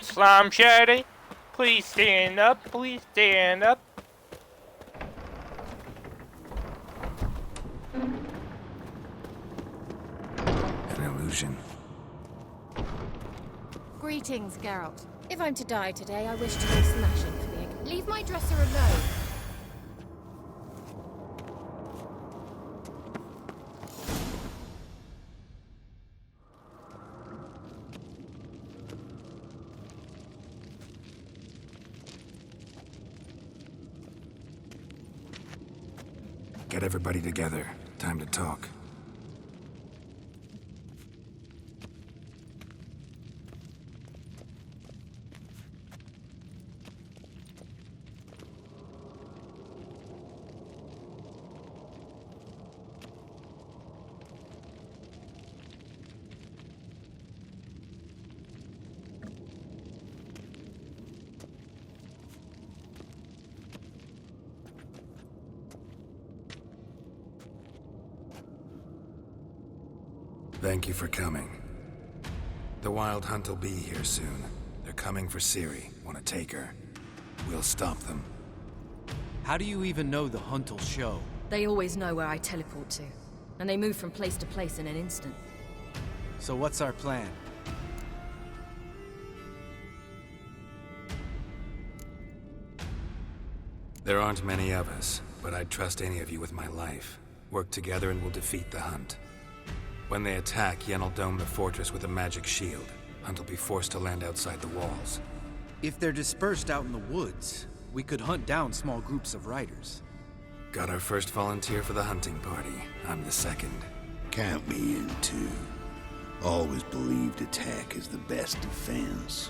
S2: Slime Shady, please stand up, please stand up.
S3: An illusion.
S14: Greetings, Geralt. If I'm to die today, I wish to go smashing, Fig. Leave my dresser alone.
S3: Get everybody together. Time to talk. Thank you for coming. The Wild Hunt will be here soon. They're coming for Ciri. Want to take her. We'll stop them.
S15: How do you even know the hunt will show?
S13: They always know where I teleport to. And they move from place to place in an instant.
S15: So what's our plan?
S3: There aren't many of us, but I'd trust any of you with my life. Work together and we'll defeat the Hunt. When they attack, Yen will dome the fortress with a magic shield. Hunt will be forced to land outside the walls.
S15: If they're dispersed out in the woods, we could hunt down small groups of riders.
S3: Got our first volunteer for the hunting party. I'm the second.
S11: Count me in too. Always believed attack is the best defense.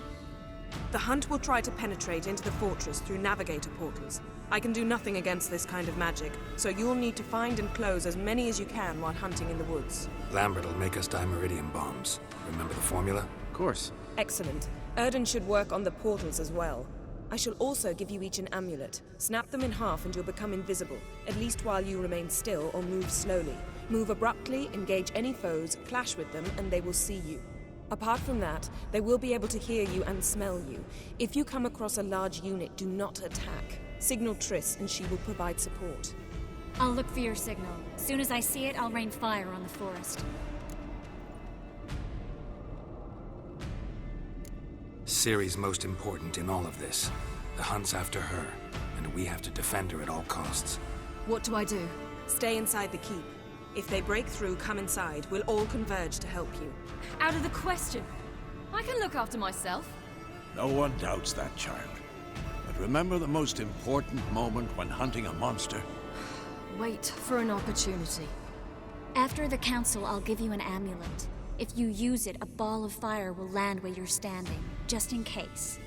S18: The Hunt will try to penetrate into the fortress through navigator portals. I can do nothing against this kind of magic, so you'll need to find and close as many as you can while hunting in the woods.
S3: Lambert will make us dimeridium bombs. Remember the formula?
S15: Of course.
S18: Excellent. Erden should work on the portals as well. I shall also give you each an amulet. Snap them in half and you'll become invisible, at least while you remain still or move slowly. Move abruptly, engage any foes, clash with them, and they will see you. Apart from that, they will be able to hear you and smell you. If you come across a large unit, do not attack. Signal Triss and she will provide support.
S20: I'll look for your signal. As soon as I see it, I'll rain fire on the forest.
S3: Ciri's most important in all of this. The Hunt's after her, and we have to defend her at all costs.
S13: What do I do?
S18: Stay inside the keep. If they break through, come inside. We'll all converge to help you.
S13: Out of the question. I can look after myself.
S23: No one doubts that, child. But remember the most important moment when hunting a monster?
S13: Wait for an opportunity.
S20: After the council, I'll give you an amulet. If you use it, a ball of fire will land where you're standing, just in case.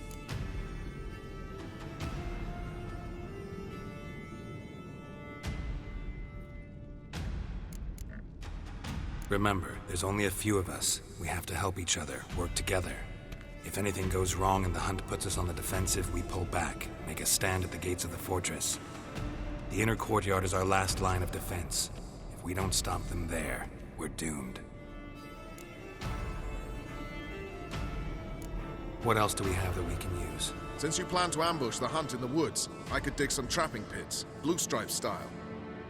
S3: Remember, there's only a few of us. We have to help each other, work together. If anything goes wrong and the Hunt puts us on the defensive, we pull back, make a stand at the gates of the fortress. The inner courtyard is our last line of defense. If we don't stop them there, we're doomed. What else do we have that we can use?
S6: Since you plan to ambush the hunt in the woods, I could dig some trapping pits, blue stripe style.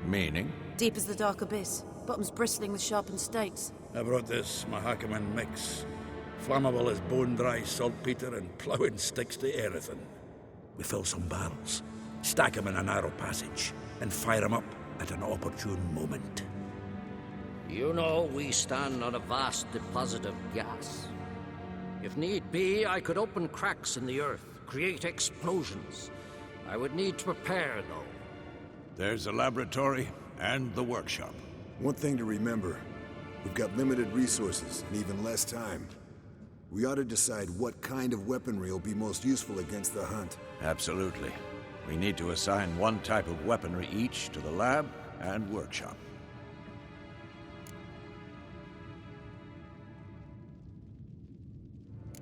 S23: Meaning?
S12: Deep as the dark abyss. Bottoms bristling with sharpened stakes.
S8: I brought this Mahakaman mix. Flammable as bone-dry saltpeter and ploughing sticks to everything. We fill some barrels, stack them in a narrow passage, and fire them up at an opportune moment.
S4: You know, we stand on a vast deposit of gas. If need be, I could open cracks in the earth, create explosions. I would need to prepare, though.
S23: There's the laboratory and the workshop.
S11: One thing to remember, we've got limited resources and even less time. We ought to decide what kind of weaponry will be most useful against the hunt.
S23: Absolutely. We need to assign one type of weaponry each to the lab and workshop.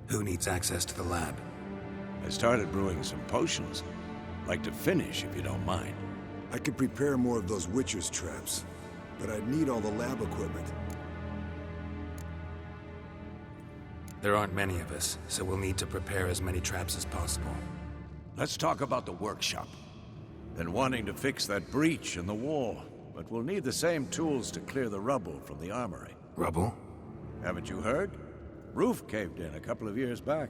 S3: Who needs access to the lab?
S23: I started brewing some potions. Like to finish, if you don't mind.
S11: I could prepare more of those Witcher's traps, but I'd need all the lab equipment.
S3: There aren't many of us, so we'll need to prepare as many traps as possible.
S23: Let's talk about the workshop. Been wanting to fix that breach in the wall, but we'll need the same tools to clear the rubble from the armory.
S3: Rubble?
S23: Haven't you heard? Roof caved in a couple of years back.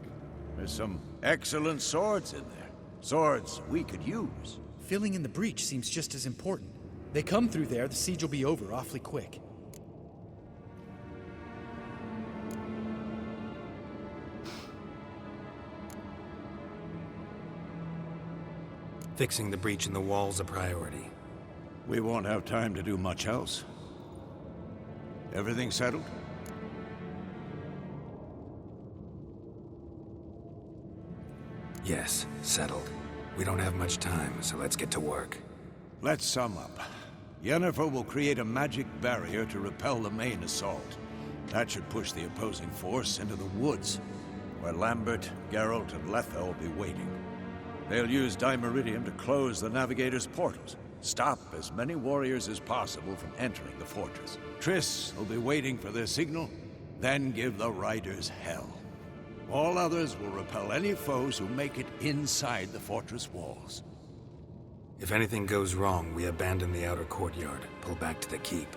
S23: There's some excellent swords in there. Swords we could use.
S7: Filling in the breach seems just as important. They come through there, the siege will be over awfully quick.
S3: Fixing the breach in the wall's a priority.
S23: We won't have time to do much else. Everything settled?
S3: Yes, settled. We don't have much time, so let's get to work.
S23: Let's sum up. Yennefer will create a magic barrier to repel the main assault. That should push the opposing force into the woods, where Lambert, Geralt, and Letha will be waiting. They'll use Dimeridium to close the Navigator's portals, stop as many warriors as possible from entering the fortress. Triss will be waiting for their signal, then give the riders hell. All others will repel any foes who make it inside the fortress walls.
S3: If anything goes wrong, we abandon the outer courtyard, pull back to the keep.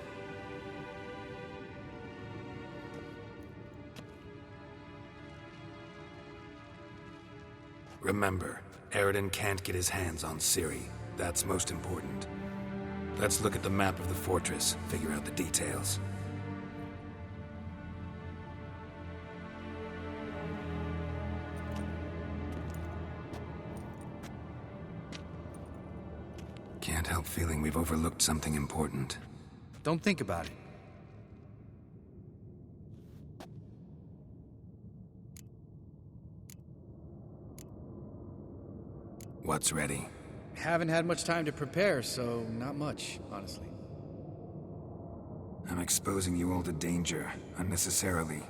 S3: Remember, Aridin can't get his hands on Ciri. That's most important. Let's look at the map of the fortress, figure out the details. Can't help feeling we've overlooked something important.
S7: Don't think about it.
S3: What's ready?
S7: Haven't had much time to prepare, so not much, honestly.
S3: I'm exposing you all to danger, unnecessarily.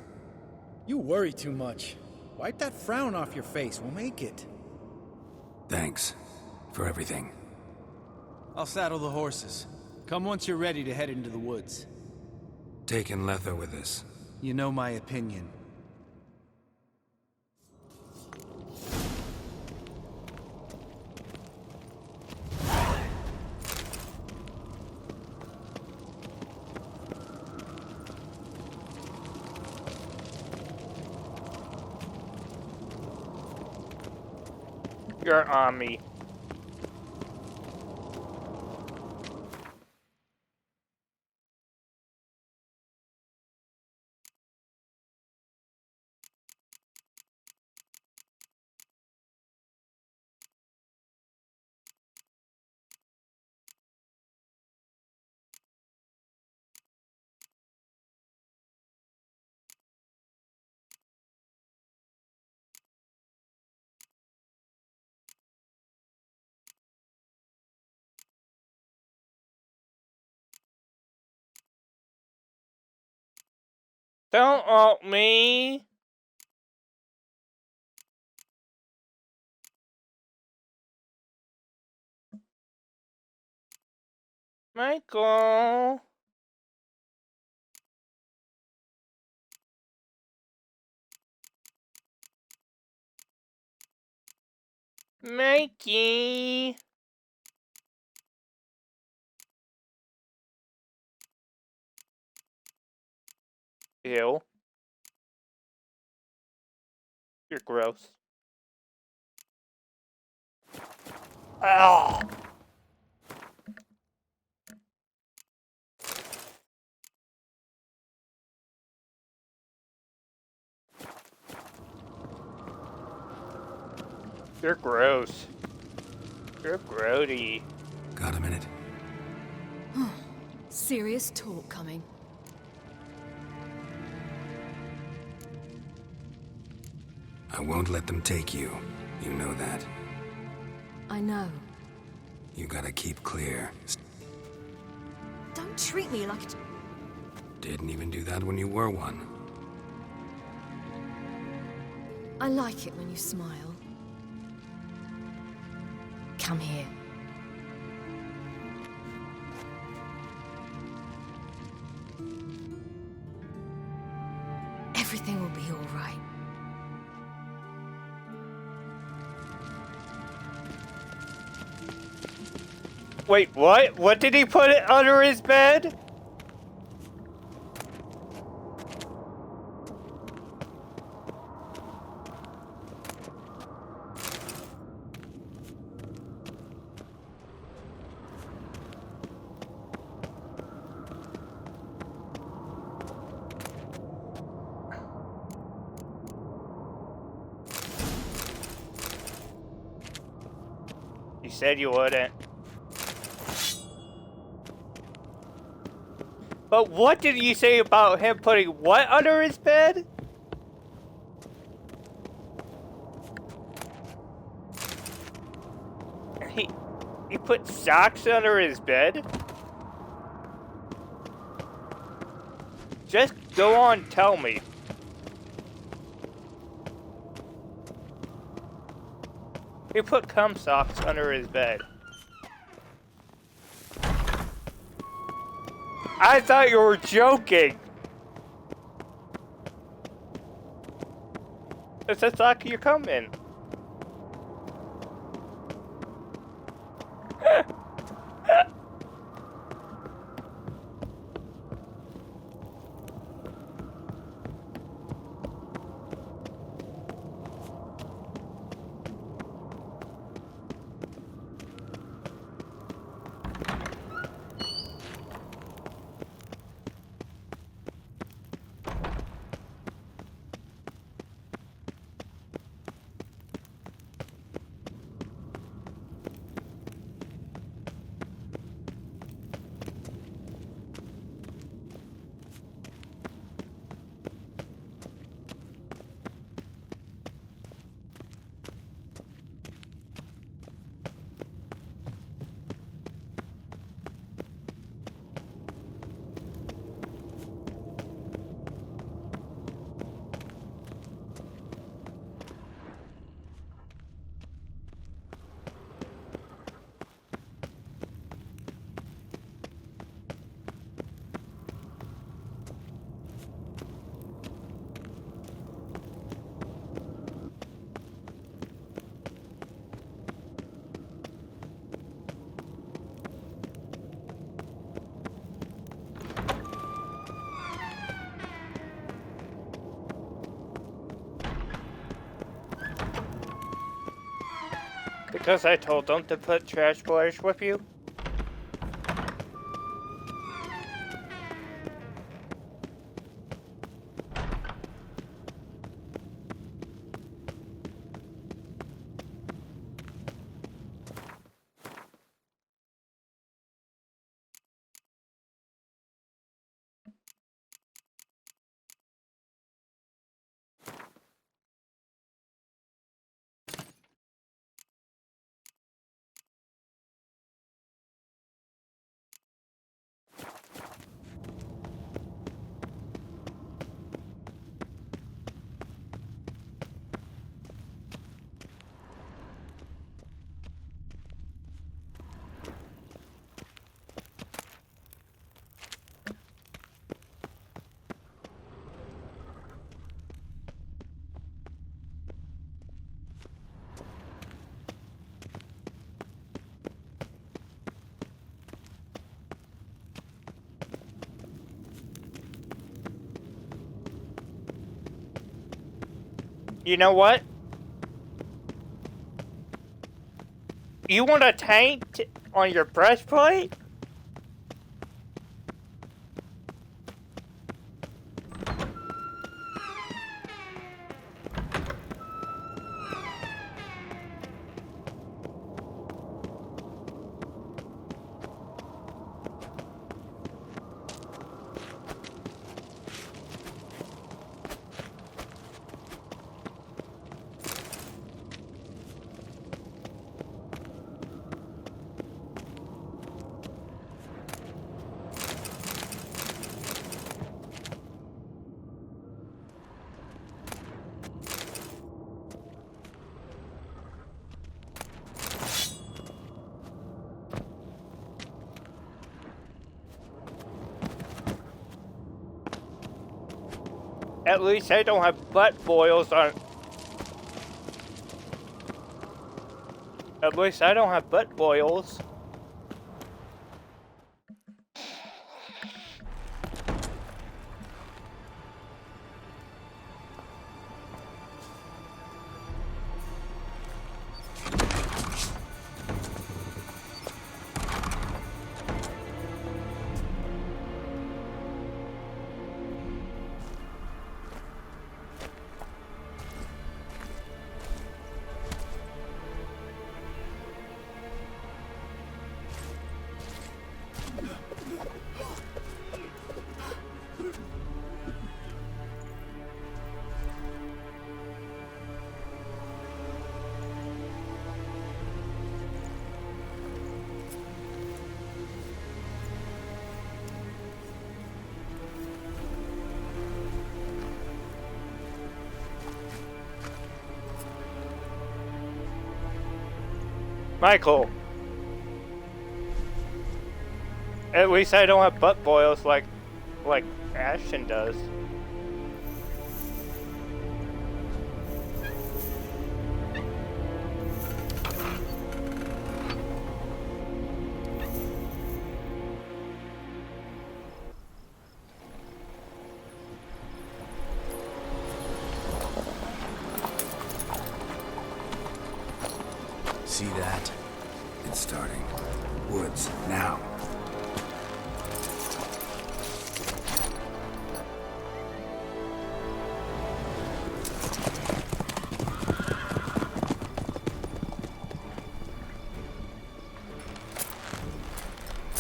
S7: You worry too much. Wipe that frown off your face, we'll make it.
S3: Thanks for everything.
S15: I'll saddle the horses. Come once you're ready to head into the woods.
S3: Taking Letha with us.
S15: You know my opinion.
S2: You're on me. Don't ult me. Michael. Mikey! Ew. You're gross. Ow! You're gross. You're grody.
S3: Got a minute?
S13: Serious talk coming.
S3: I won't let them take you. You know that.
S13: I know.
S3: You gotta keep clear.
S13: Don't treat me like a...
S3: Didn't even do that when you were one.
S13: I like it when you smile. Come here. Everything will be all right.
S2: Wait, what? What did he put it under his bed? You said you wouldn't. But what did you say about him putting what under his bed? He put socks under his bed? Just go on, tell me. He put cum socks under his bed. I thought you were joking. It's a sock you come in. Because I told them to put trash boys with you? You know what? You want a tank on your breastplate? At least I don't have butt boils on. At least I don't have butt boils. Michael. At least I don't have butt boils like Ashton does.
S7: See that?
S3: It's starting. Woods, now.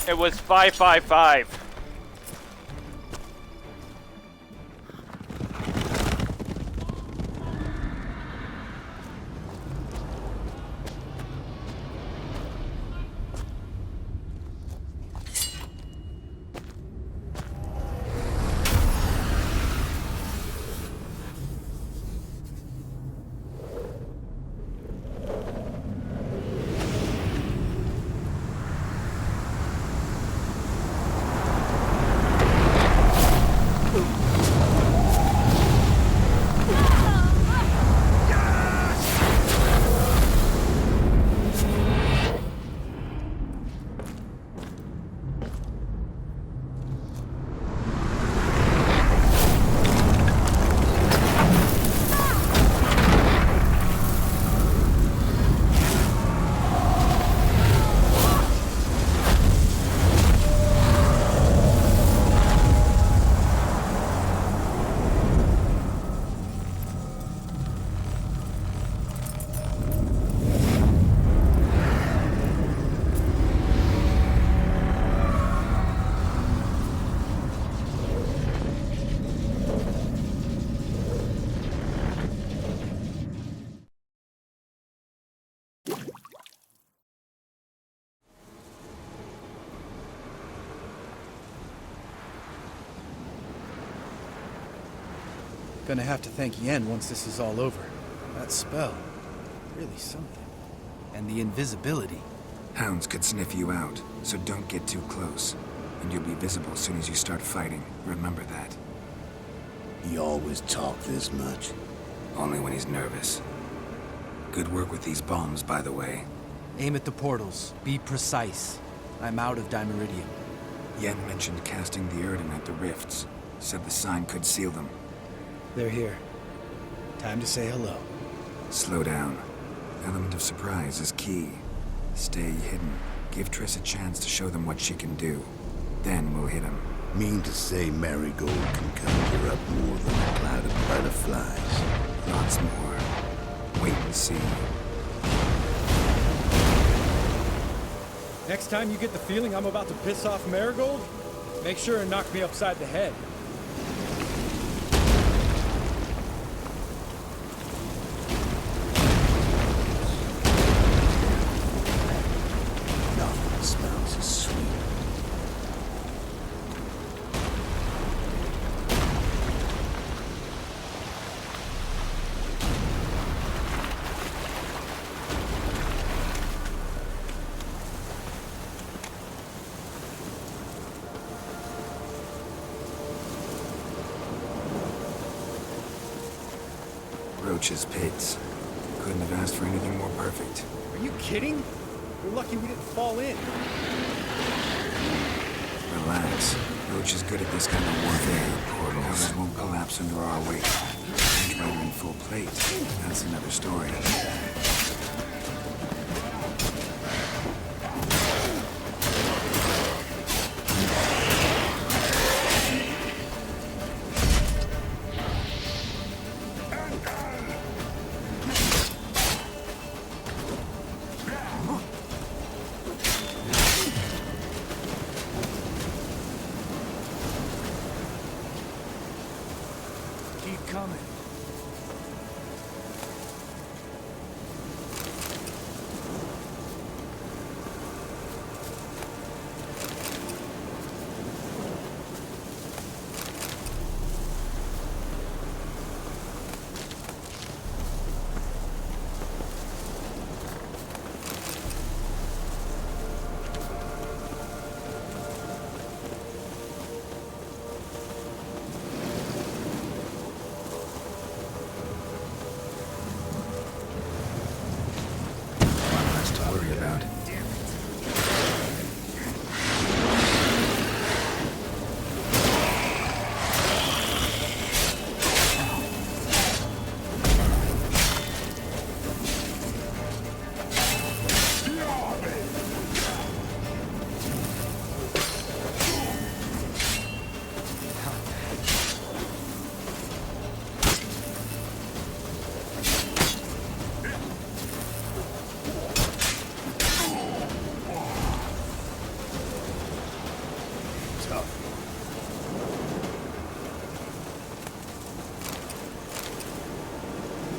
S2: It was 555.
S7: Gonna have to thank Yen once this is all over. That spell, really something. And the invisibility.
S3: Hounds could sniff you out, so don't get too close. And you'll be visible as soon as you start fighting. Remember that.
S8: He always talk this much.
S3: Only when he's nervous. Good work with these bombs, by the way.
S7: Aim at the portals. Be precise. I'm out of Dimeridium.
S3: Yen mentioned casting the Erden at the rifts. Said the sign could seal them.
S7: They're here. Time to say hello.
S3: Slow down. Element of surprise is key. Stay hidden. Give Triss a chance to show them what she can do. Then we'll hit him.
S1: Mean to say Marigold can conjure up more than a cloud of butterflies?
S3: Lots more. Wait and see.
S15: Next time you get the feeling I'm about to piss off Marigold, make sure and knock me upside the head.
S1: Nothing smells as sweet.
S3: Roach's pits. Couldn't have asked for anything more perfect.
S15: Are you kidding? We're lucky we didn't fall in.
S3: Relax. Roach is good at this kind of warfare. Portals won't collapse under our weight. Try to in full plate. That's another story.
S15: Keep coming.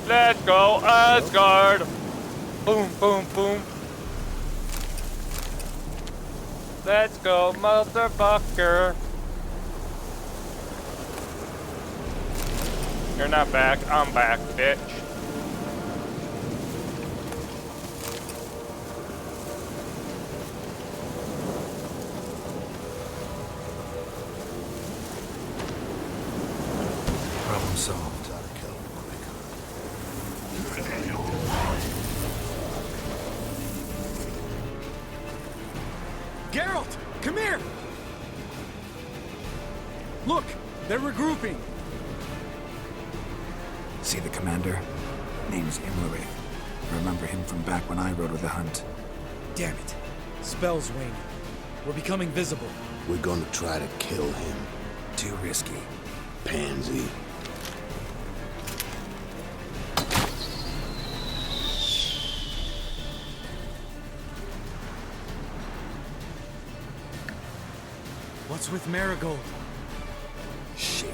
S2: Let's go, Asgard! Boom, boom, boom. Let's go, motherfucker. You're not back, I'm back, bitch.
S3: Problem solved.
S15: Geralt, come here! Look, they're regrouping.
S3: See the commander? Name's Imlerith. Remember him from back when I rode with the hunt.
S7: Damn it. Spell's waning. We're becoming visible.
S1: We're gonna try to kill him.
S3: Too risky.
S1: Pansy.
S15: What's with Marigold?
S3: Shit.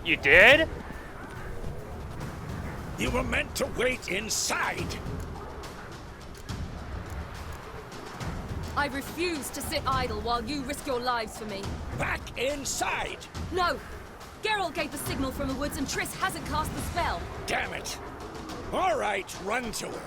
S2: You did?
S8: You were meant to wait inside.
S13: I refuse to sit idle while you risk your lives for me.
S8: Back inside!
S13: No! Geralt gave the signal from the woods and Triss hasn't cast the spell.
S8: Damn it! All right, run to her.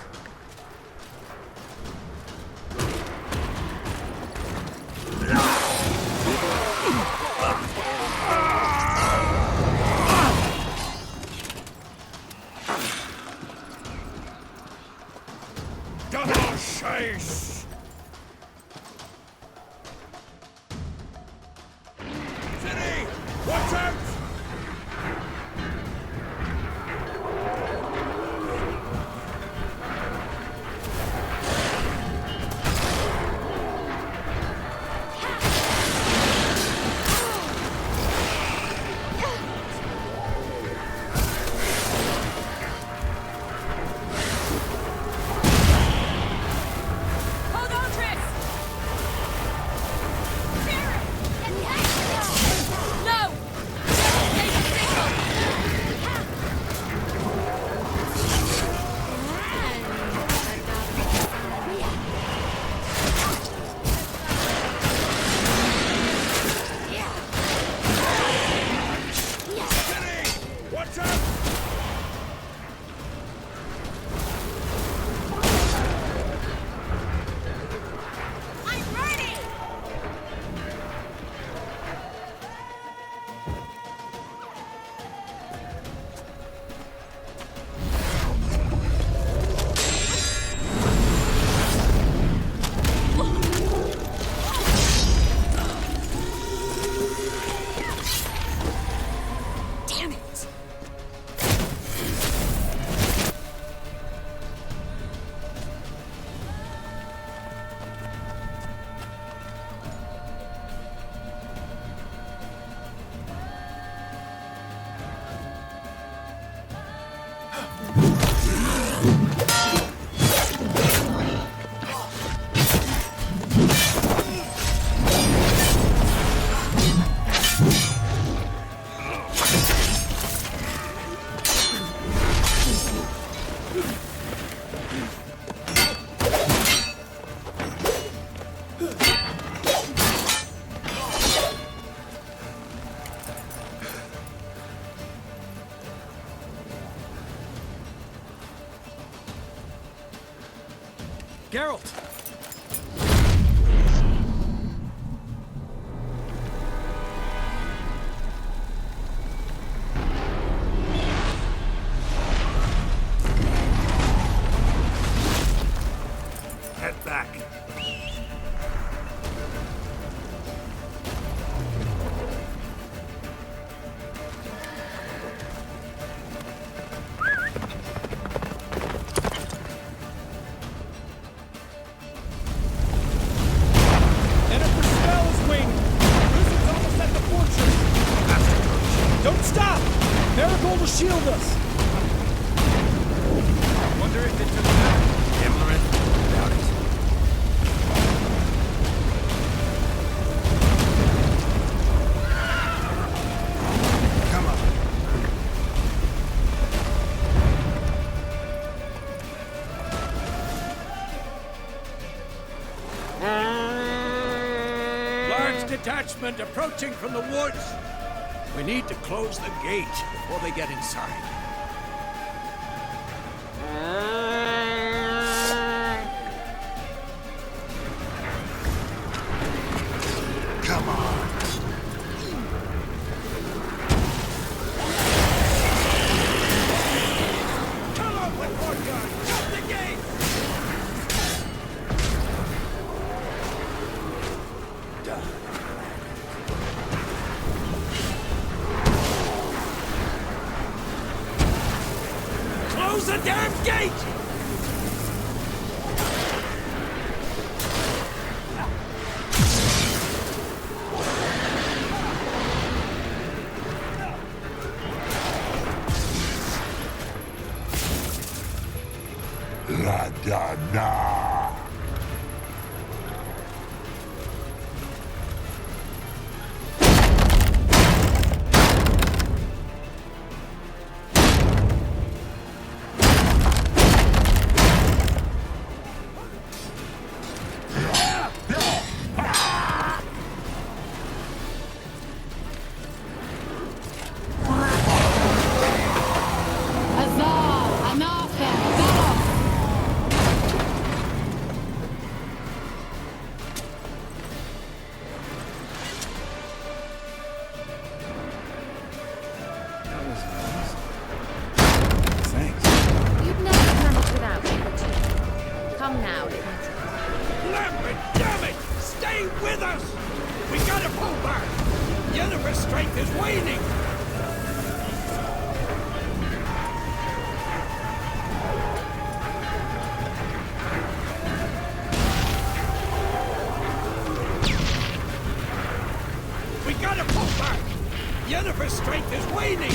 S15: Geralt!
S3: Head back.
S15: Jennifer's spell is winged! Wizard's almost at the fortress! Don't stop! Marigold will shield us! Wonder if it took that.
S3: Imlerith? Doubt it. Come on.
S23: Large detachment approaching from the woods. We need to close the gate before they get inside.
S3: Come on.
S23: Come on with more guns! Shut the gate! Close the damn gate!
S1: La da da.
S12: You'd never manage without me, would you? Come now, Adventurer.
S23: Lambert, damn it! Stay with us! We gotta pull back! Yennefer's strength is waning! We gotta pull back! Yennefer's strength is waning!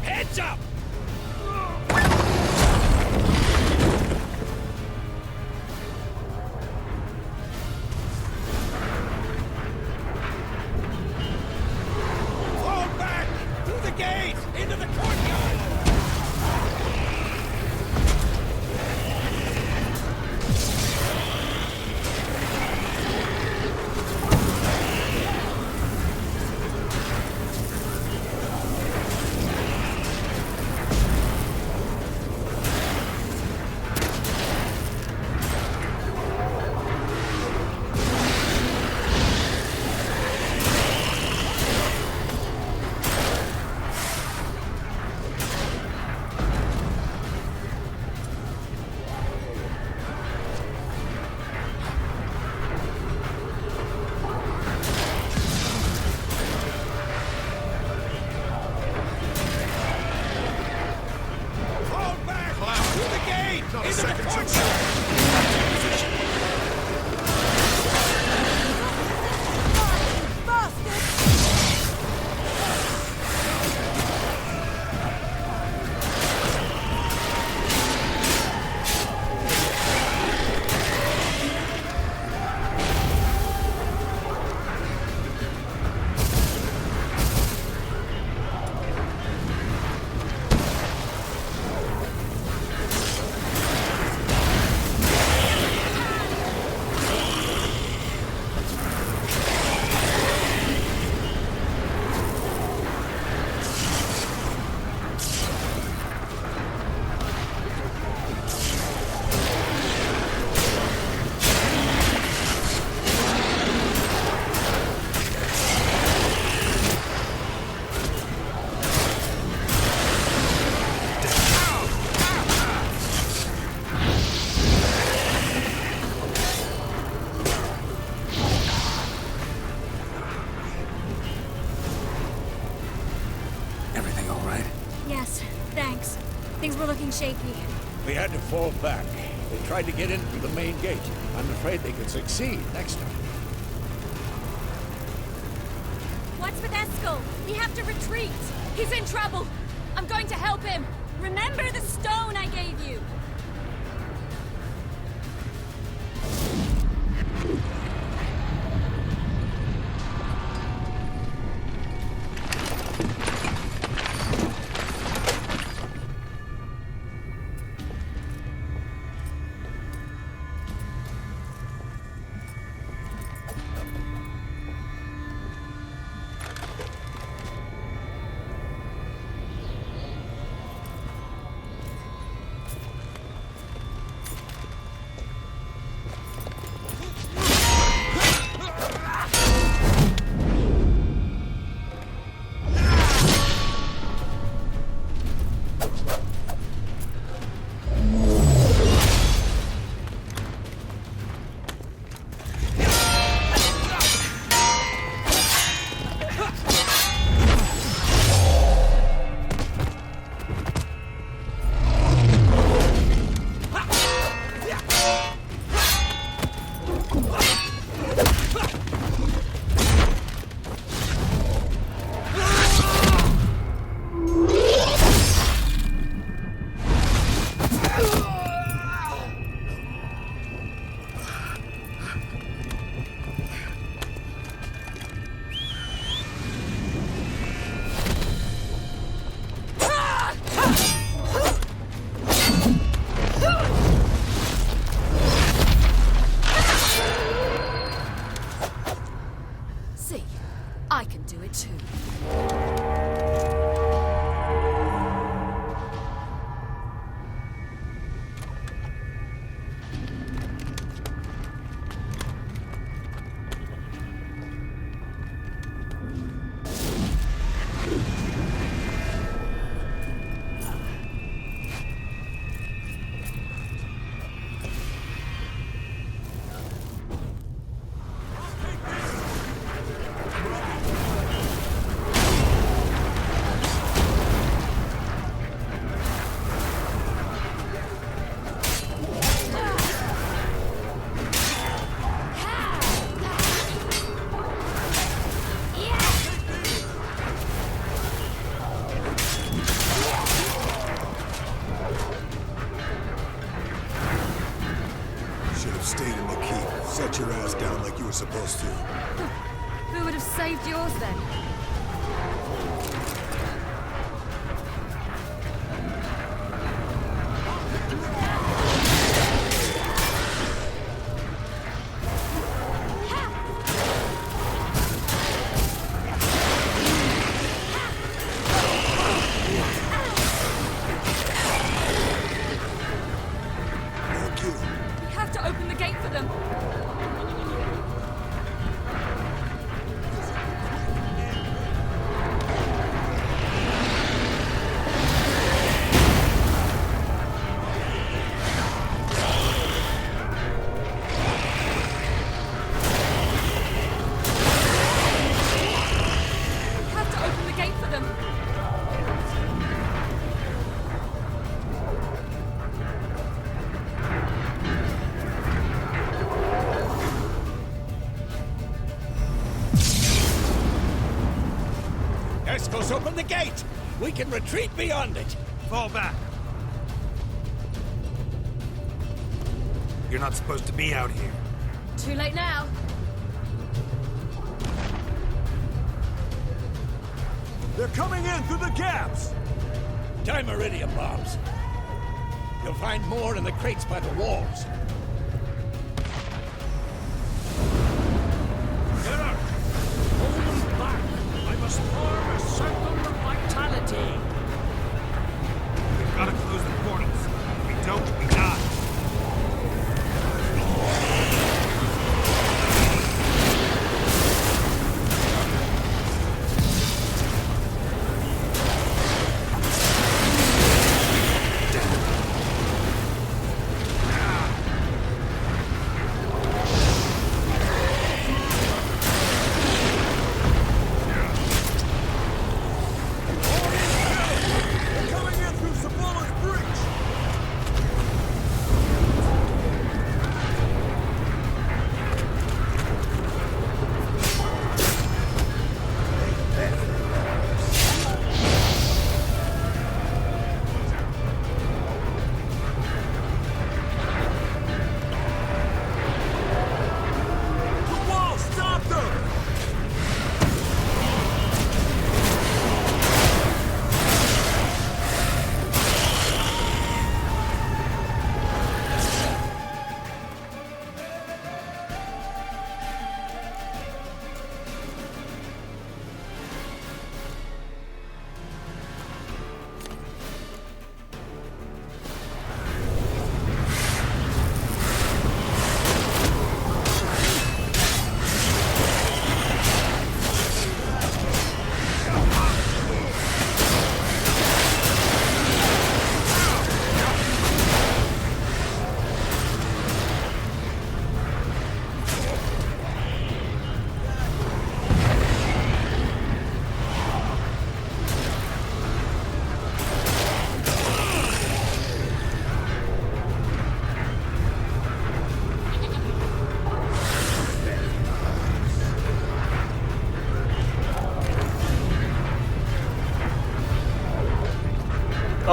S23: Heads up! Fall back! Through the gate! Into the courtyard!
S13: Things were looking shaky.
S23: We had to fall back. They tried to get in through the main gate. I'm afraid they could succeed next time.
S13: What's with Eskel? We have to retreat. He's in trouble. I'm going to help him. Remember the stone I gave you.
S14: I can do it too.
S11: Stayed in the keep. Set your ass down like you were supposed to.
S14: Who would have saved yours then? Open the gate for them. We have to open the gate for them.
S23: Escos, open the gate! We can retreat beyond it!
S6: Fall back. You're not supposed to be out here.
S14: Too late now.
S23: They're coming in through the gaps! Dimeridium bombs. You'll find more in the crates by the walls.
S10: Get up! Hold them back! I must form a circle of vitality!
S6: We've got to close the portals. If we don't, we die.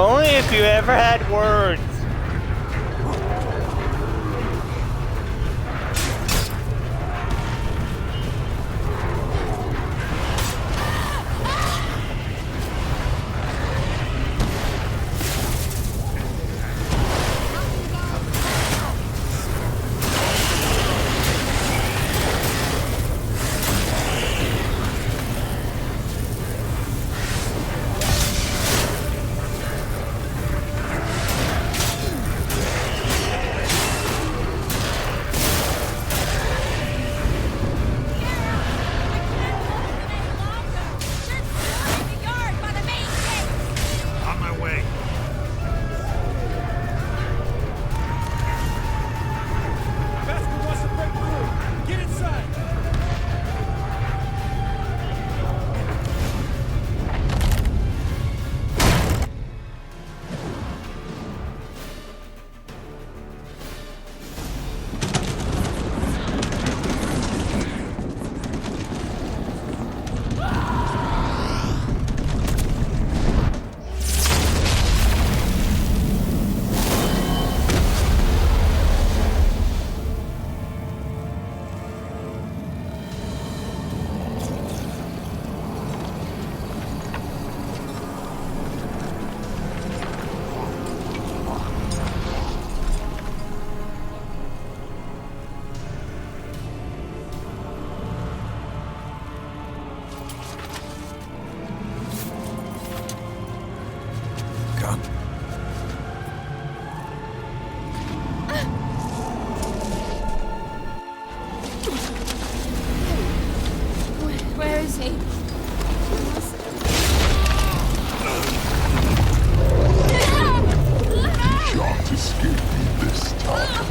S2: Only if you ever had words.
S12: Where is he?
S1: Shan't escape me this time.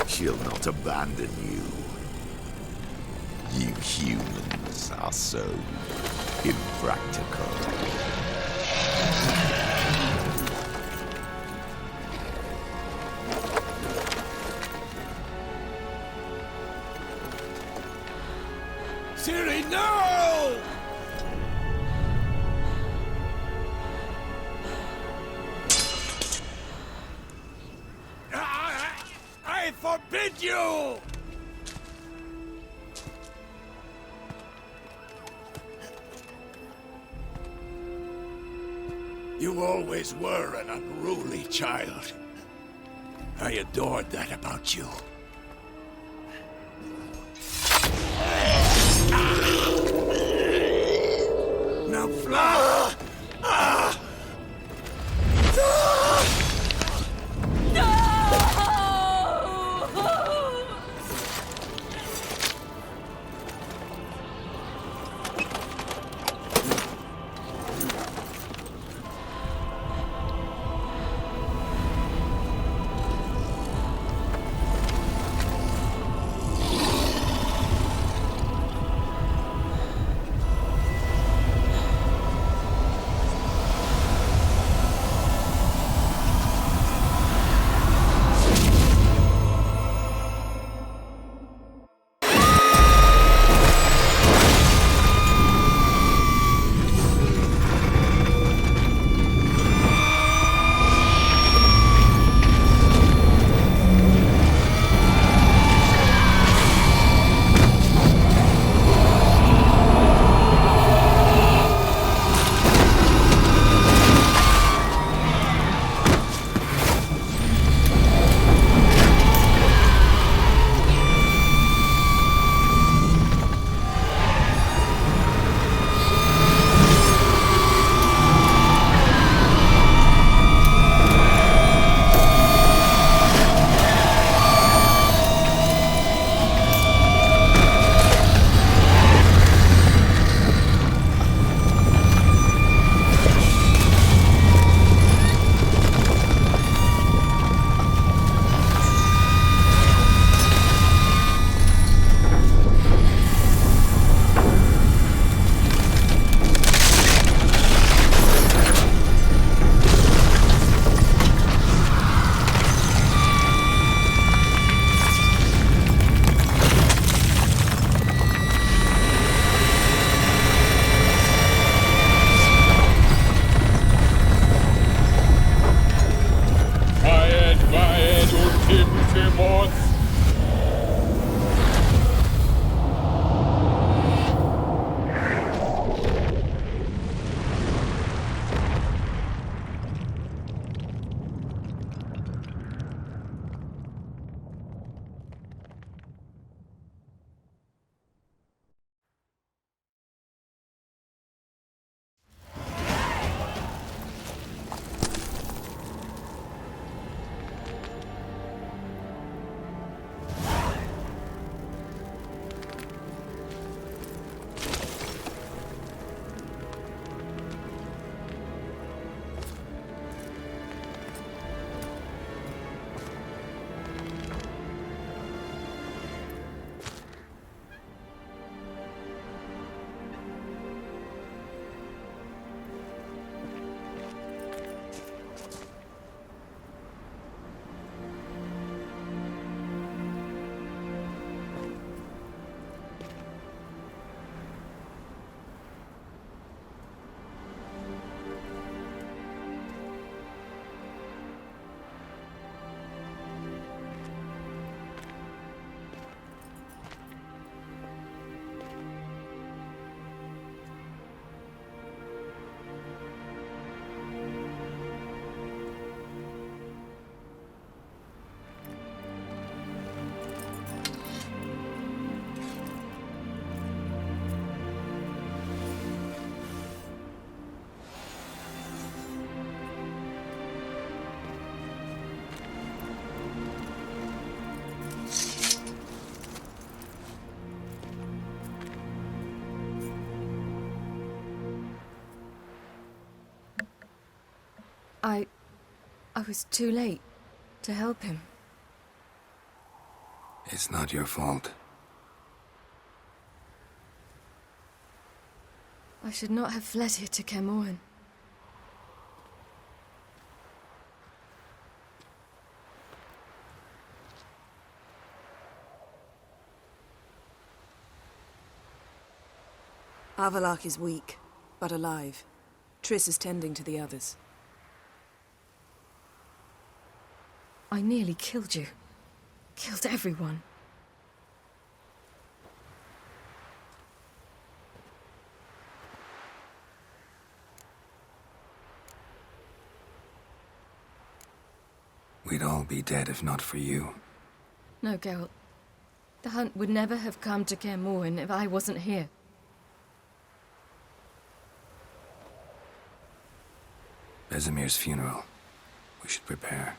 S1: She'll not abandon you. You humans are so impractical.
S10: Siri, no! I forbid you! You always were an unruly child. I adored that about you. Now fly!
S2: boss.
S18: I was too late to help him.
S3: It's not your fault.
S18: I should not have fled here to Camoran.
S24: Avalak is weak, but alive. Triss is tending to the others.
S18: I nearly killed you. Killed everyone.
S3: We'd all be dead if not for you.
S18: No, Geralt. The hunt would never have come to Kaer Morhen if I wasn't here.
S3: Vesemir's funeral. We should prepare.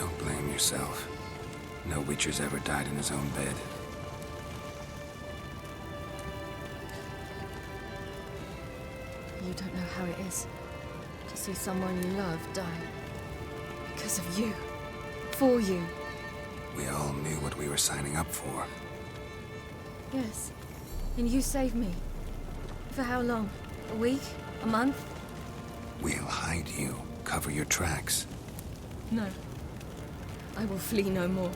S3: Don't blame yourself. No Witcher's ever died in his own bed.
S14: You don't know how it is to see someone you love die. Because of you. For you.
S3: We all knew what we were signing up for.
S14: Yes. And you saved me. For how long? A week? A month?
S3: We'll hide you. Cover your tracks.
S14: No. I will flee no more.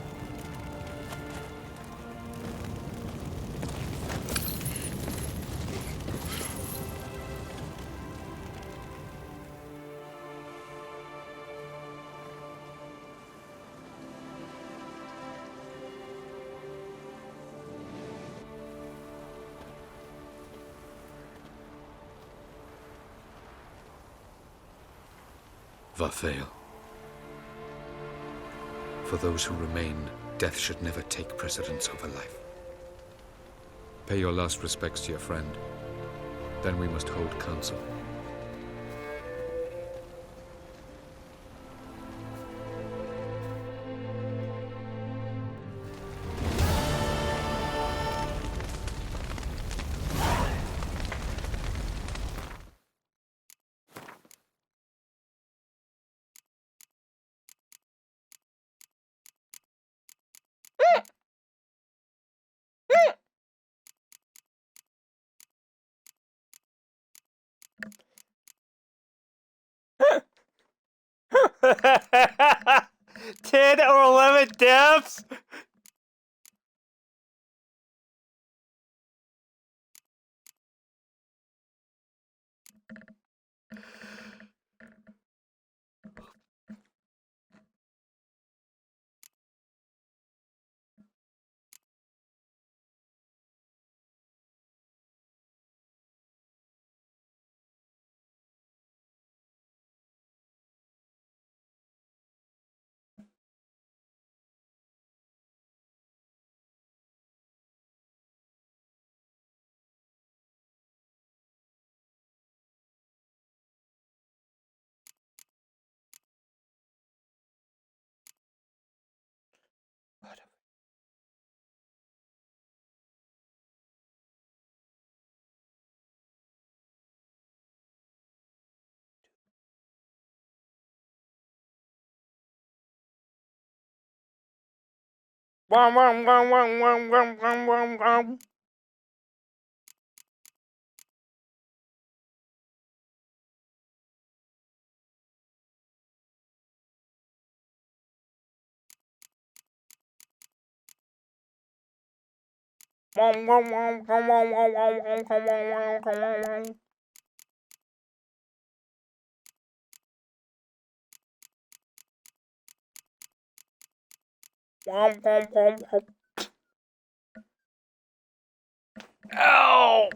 S5: Varthael. For those who remain, death should never take precedence over life. Pay your last respects to your friend. Then we must hold council.
S2: Ten or 11 deaths? Wom, wom, wom, wom, wom, wom, wom, wom, wom. Wom, wom, wom, wom, wom, wom, wom, wom, wom, wom, wom, wom, wom. Wom, wom, wom, wom. Ow!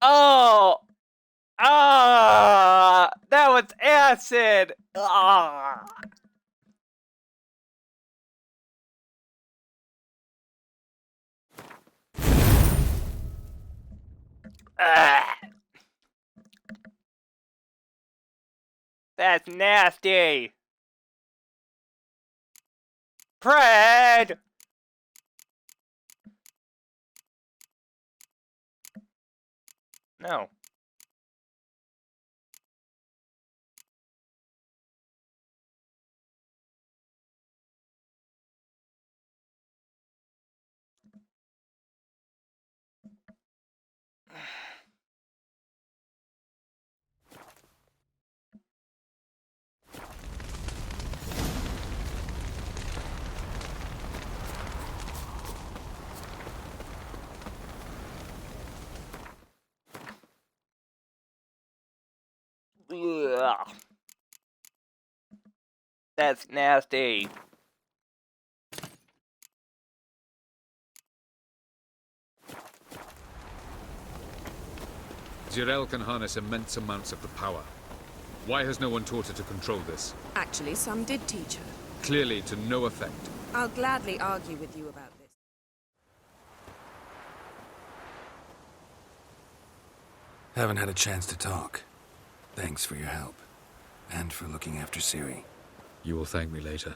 S2: Oh! Ah! That was acid! Ah! Ah! That's nasty! Fred! No. Ugh. That's nasty.
S5: Zirel can harness immense amounts of the power. Why has no one taught her to control this?
S18: Actually, some did teach her.
S5: Clearly to no effect.
S18: I'll gladly argue with you about this.
S3: Haven't had a chance to talk. Thanks for your help. And for looking after Ciri.
S5: You will thank me later.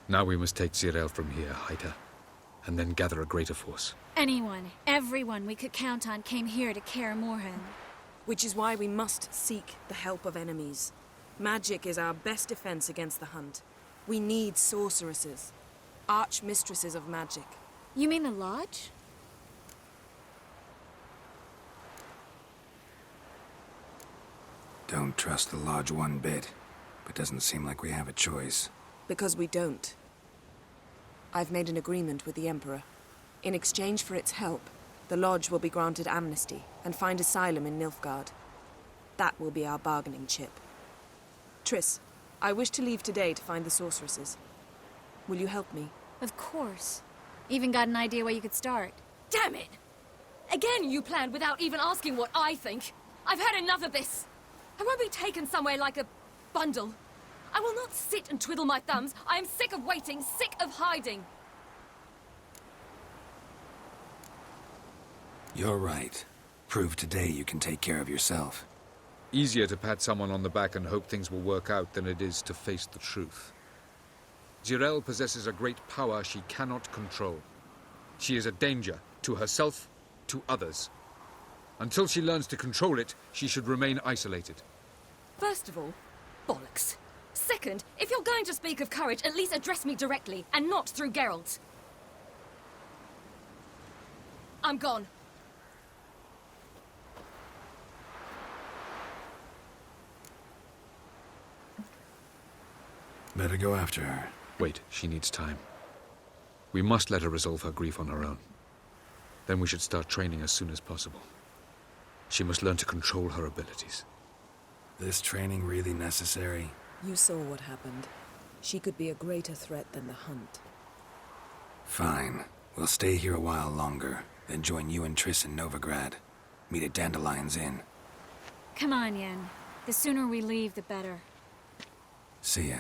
S5: Now we must take Zirael from here, hide her, and then gather a greater force.
S20: Anyone, everyone we could count on came here to Kaer Morhen.
S18: Which is why we must seek the help of enemies. Magic is our best defense against the Hunt. We need sorceresses. Archmistresses of magic.
S20: You mean the Lodge?
S3: Don't trust the Lodge one bit, but doesn't seem like we have a choice.
S18: Because we don't. I've made an agreement with the Emperor. In exchange for its help, the Lodge will be granted amnesty and find asylum in Nilfgaard. That will be our bargaining chip. Triss, I wish to leave today to find the sorceresses. Will you help me?
S20: Of course. Even got an idea where you could start.
S13: Damn it! Again you planned without even asking what I think. I've had enough of this. I won't be taken somewhere like a bundle. I will not sit and twiddle my thumbs. I am sick of waiting, sick of hiding.
S3: You're right. Prove today you can take care of yourself.
S5: Easier to pat someone on the back and hope things will work out than it is to face the truth. Zirael possesses a great power she cannot control. She is a danger to herself, to others. Until she learns to control it, she should remain isolated.
S13: First of all, bollocks. Second, if you're going to speak of courage, at least address me directly, and not through Geralt. I'm gone.
S3: Better go after her.
S5: Wait, she needs time. We must let her resolve her grief on her own. Then we should start training as soon as possible. She must learn to control her abilities.
S3: This training really necessary?
S18: You saw what happened. She could be a greater threat than the Hunt.
S3: Fine. We'll stay here a while longer, then join you and Triss in Novigrad. Meet at Dandelion's Inn.
S20: Come on, Yen. The sooner we leave, the better.
S3: See ya.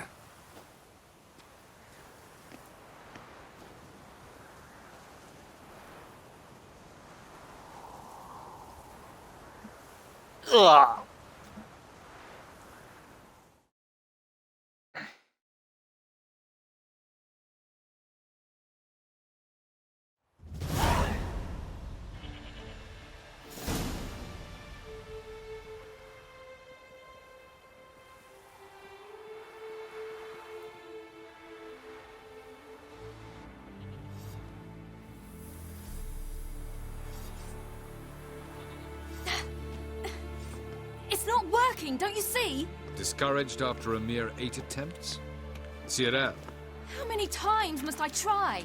S2: Ugh.
S13: It's not working, don't you see?
S5: Discouraged after a mere 8 attempts? Zirael,
S13: How many times must I try?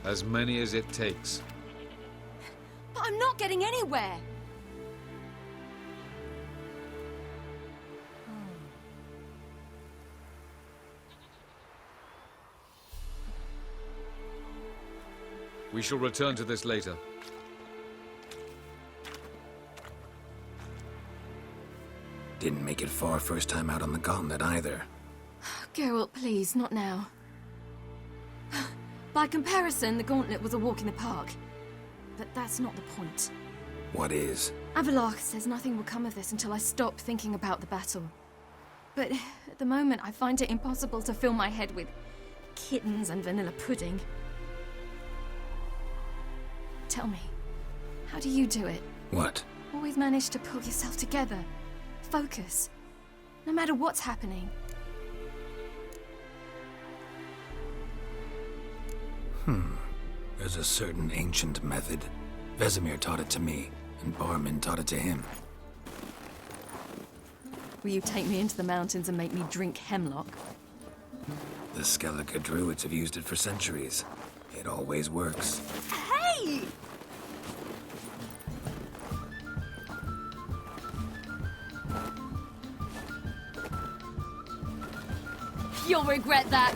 S5: as many as it takes.
S13: But I'm not getting anywhere.
S5: We shall return to this later.
S3: Didn't make it far first time out on the gauntlet either.
S12: Geralt, please, not now. By comparison, the gauntlet was a walk in the park. But that's not the point.
S3: What is?
S12: Avallac'h says nothing will come of this until I stop thinking about the battle. But at the moment, I find it impossible to fill my head with kittens and vanilla pudding. Tell me, how do you do it?
S3: What?
S12: Always manage to pull yourself together. Focus. No matter what's happening.
S3: There's a certain ancient method. Vesemir taught it to me, and Barman taught it to him.
S12: Will you take me into the mountains and make me drink hemlock?
S3: The Skellige druids have used it for centuries. It always works.
S13: Hey! You'll regret that.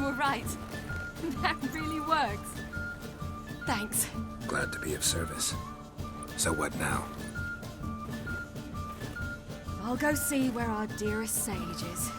S12: were right. That really works. Thanks.
S3: Glad to be of service. So what now?
S12: I'll go see where our dearest sage is.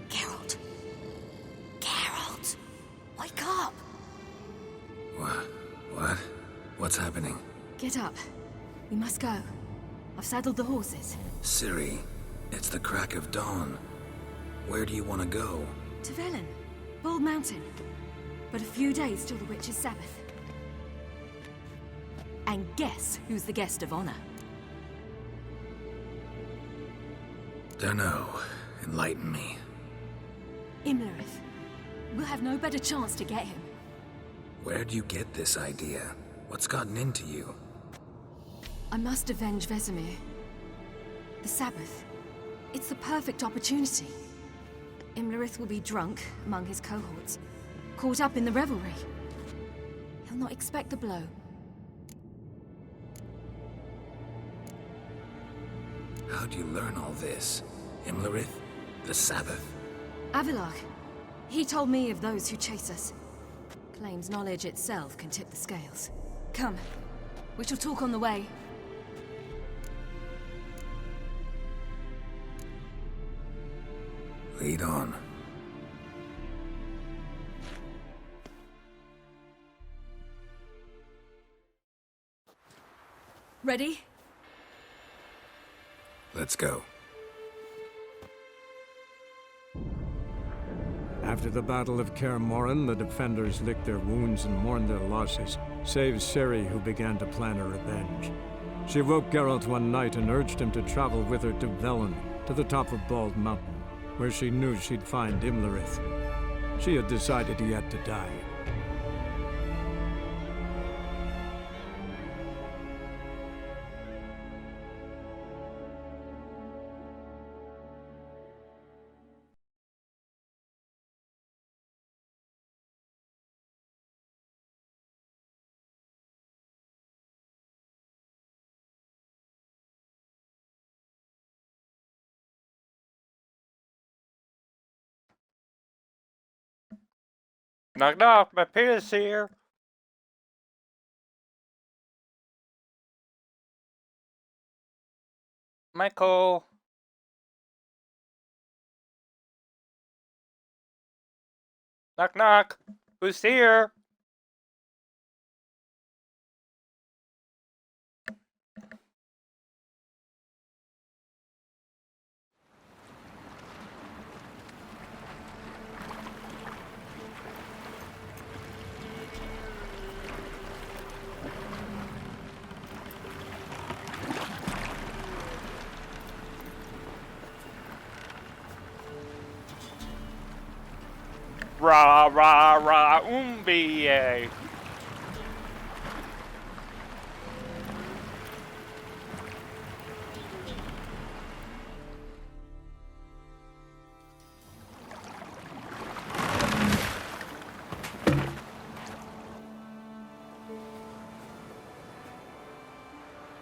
S13: Geralt. Geralt! Wake up!
S3: What? What's happening?
S12: Get up. We must go. I've saddled the horses.
S3: Ciri, it's the crack of dawn. Where do you want to go?
S12: To Velen. Bald Mountain. But a few days till the Witch's Sabbath. And guess who's the guest of honor?
S3: Dunno. Enlighten me.
S12: Imlerith. We'll have no better chance to get him.
S3: Where'd you get this idea? What's gotten into you?
S12: I must avenge Vesemir. The Sabbath. It's the perfect opportunity. Imlerith will be drunk among his cohorts, caught up in the revelry. He'll not expect the blow.
S3: How'd you learn all this? Imlerith? The Sabbath?
S12: Avilark. He told me of those who chase us. Claims knowledge itself can tip the scales. Come. We shall talk on the way.
S3: Lead on.
S12: Ready?
S3: Let's go.
S9: After the Battle of Kaer Morhen, the defenders licked their wounds and mourned their losses, save Ciri, who began to plan her revenge. She woke Geralt one night and urged him to travel with her to Velen, to the top of Bald Mountain, where she knew she'd find Imlerith. She had decided he had to die.
S2: Knock knock, my penis here. Michael. Knock knock. Who's here? Rah, rah, rah, umbiye.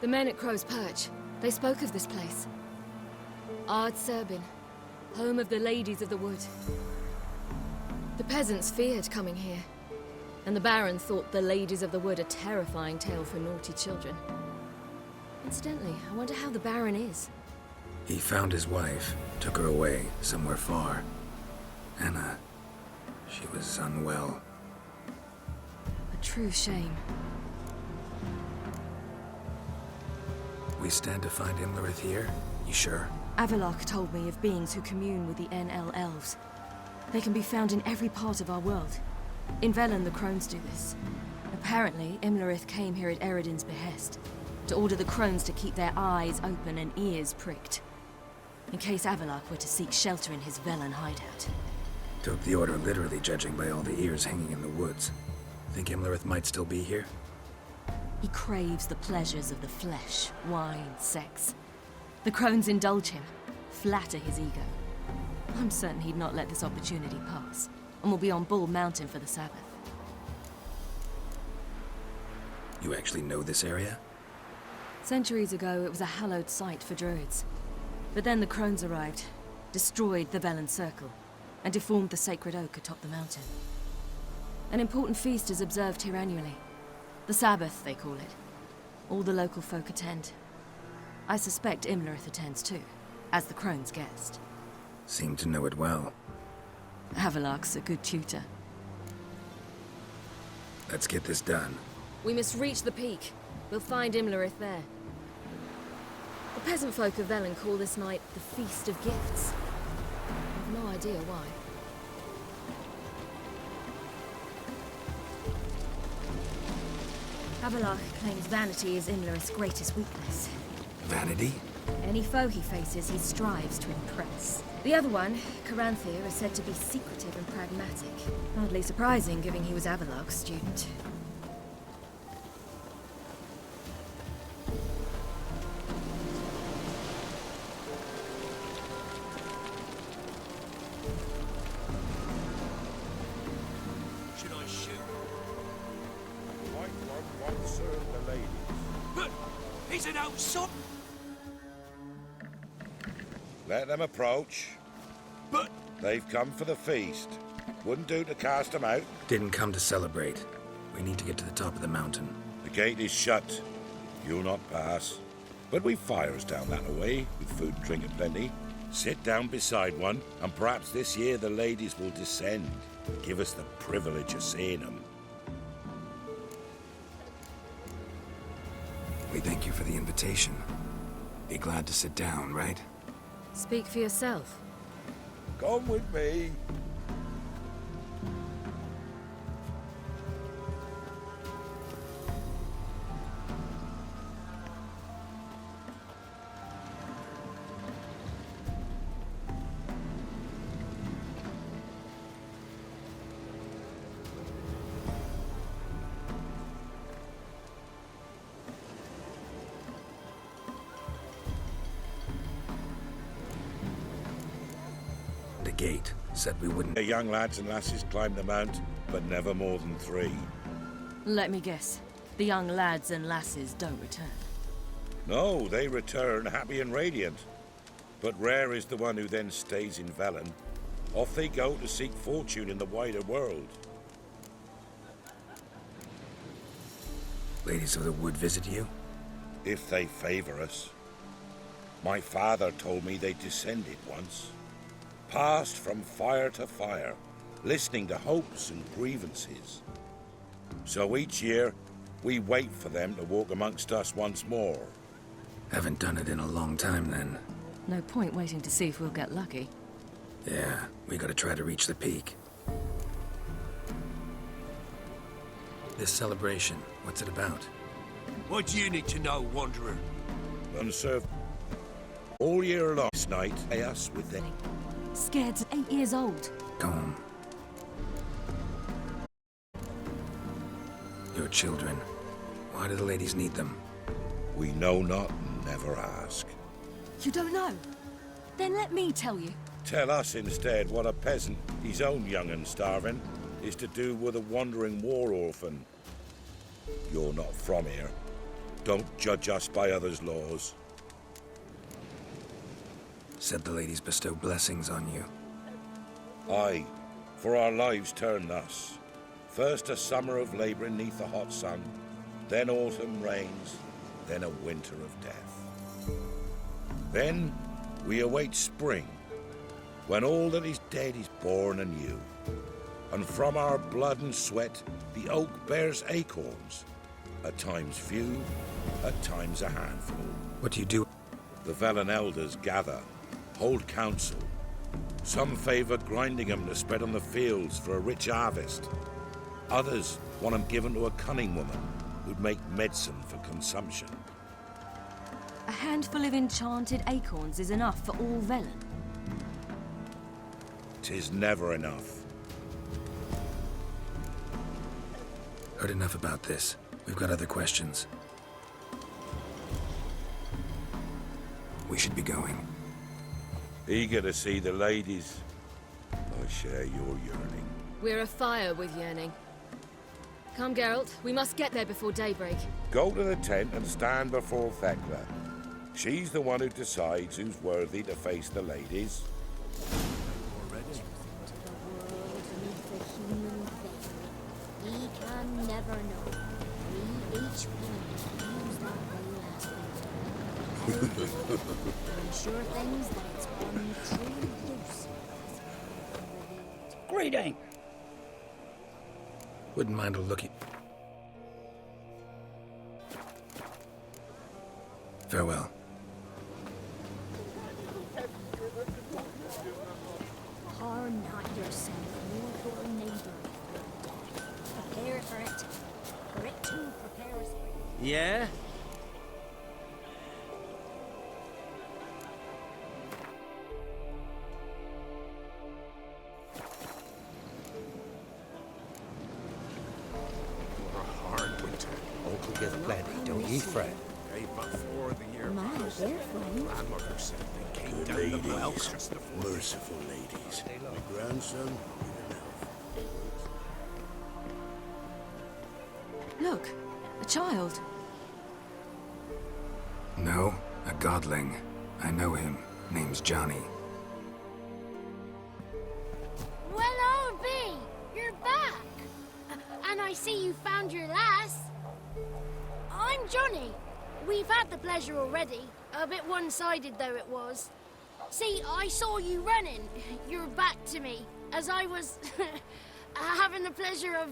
S12: The men at Crow's Perch, they spoke of this place. Ard Serbin, home of the Ladies of the Wood. The peasants feared coming here, and the Baron thought the Ladies of the Wood a terrifying tale for naughty children. Incidentally, I wonder how the Baron is.
S3: He found his wife, took her away, somewhere far. Anna, she was unwell.
S12: A true shame.
S3: We stand to find Imlerith here? You sure?
S12: Avilark told me of beings who commune with the NL elves. They can be found in every part of our world. In Velen, the crones do this. Apparently, Imlerith came here at Eredin's behest, to order the crones to keep their eyes open and ears pricked, in case Avilark were to seek shelter in his Velen hideout.
S3: Took the order literally, judging by all the ears hanging in the woods. Think Imlerith might still be here?
S12: He craves the pleasures of the flesh, wine, sex.
S13: The crones indulge him, flatter his ego. I'm certain he'd not let this opportunity pass, and will be on Bull Mountain for the Sabbath.
S3: You actually know this area?
S13: Centuries ago, it was a hallowed site for druids. But then the crones arrived, destroyed the Velen Circle, and deformed the sacred oak atop the mountain. An important feast is observed here annually. The Sabbath, they call it. All the local folk attend. I suspect Imlerith attends too, as the crone's guest.
S3: Seem to know it well.
S13: Havelok's a good tutor.
S3: Let's get this done.
S12: We must reach the peak. We'll find Imlerith there. The peasant folk of Velen call this night the Feast of Gifts. I've no idea why. Havelok claims vanity is Imlerith's greatest weakness.
S3: Vanity?
S12: Any foe he faces, he strives to impress. The other one, Caranthir, is said to be secretive and pragmatic. Hardly surprising, given he was Avalok's student.
S10: Should I shoot?
S6: The White One won't serve the ladies.
S10: But he's an outside.
S6: Let them approach.
S10: But
S6: they've come for the feast. Wouldn't do to cast them out.
S3: Didn't come to celebrate. We need to get to the top of the mountain.
S6: The gate is shut. You'll not pass. But we've fires down that way, with food and drink aplenty. Sit down beside one, and perhaps this year the ladies will descend. Give us the privilege of seeing them.
S3: We thank you for the invitation. Be glad to sit down, right?
S12: Speak for yourself.
S6: Come with me.
S3: The gate said we wouldn't.
S6: The young lads and lasses climb the mount, but never more than 3.
S13: Let me guess. The young lads and lasses don't return.
S6: No, they return happy and radiant. But rare is the one who then stays in Velen. Off they go to seek fortune in the wider world.
S3: Ladies of the Wood visit you?
S6: If they favor us. My father told me they descended once. Passed from fire to fire, listening to hopes and grievances. So each year, we wait for them to walk amongst us once more.
S3: Haven't done it in a long time, then.
S13: No point waiting to see if we'll get lucky.
S3: Yeah, we gotta try to reach the peak. This celebration, what's it about?
S10: What do you need to know, Wanderer?
S6: Unserved. All year long, this night, pay us with them.
S13: Scared to 8 years old.
S3: Go home. Your children. Why do the ladies need them?
S6: We know not and never ask.
S13: You don't know? Then let me tell you.
S6: Tell us instead what a peasant, his own young and starving, is to do with a wandering war orphan. You're not from here. Don't judge us by others' laws.
S3: Said the ladies bestow blessings on you.
S6: Aye, for our lives turn thus. First a summer of labouring neath the hot sun, then autumn rains, then a winter of death. Then we await spring, when all that is dead is born anew. And from our blood and sweat the oak bears acorns, at times few, at times a handful.
S3: What do you do?
S6: The Velen elders gather, hold council. Some favour grinding them to spread on the fields for a rich harvest. Others want them given to a cunning woman who'd make medicine for consumption.
S13: A handful of enchanted acorns is enough for all Velen.
S6: 'Tis never enough.
S3: Heard enough about this. We've got other questions. We should be going.
S16: Eager to see the ladies. I share your yearning.
S12: We're afire with yearning. Come, Geralt. We must get there before daybreak.
S16: Go to the tent and stand before Thekla. She's the one who decides who's worthy to face the ladies.
S20: We can never know. We each one use that way last winter. To ensure things that it's one true use.
S4: Greeting!
S3: Wouldn't mind a looky. Farewell.
S20: Harm not yourself nor your neighbor. Prepare for it. For it too prepares for you.
S4: Yeah?
S23: For a hard winter.
S4: Uncle gets plenty, don't ye fret.
S23: Hey, before the year
S20: My
S23: passed,
S20: dear friend.
S23: grandmother said they came
S11: Good
S23: down
S11: ladies.
S23: the well just before.
S11: Merciful ladies. My grandson, even elf.
S14: Look, a child.
S3: No, a godling. I know him. Name's Johnny.
S19: Well, old B, you're back. And I see you found your lass. I'm Johnny. We've had the pleasure already. A bit one-sided though it was. See, I saw you running. Your back to me. As I was having the pleasure of...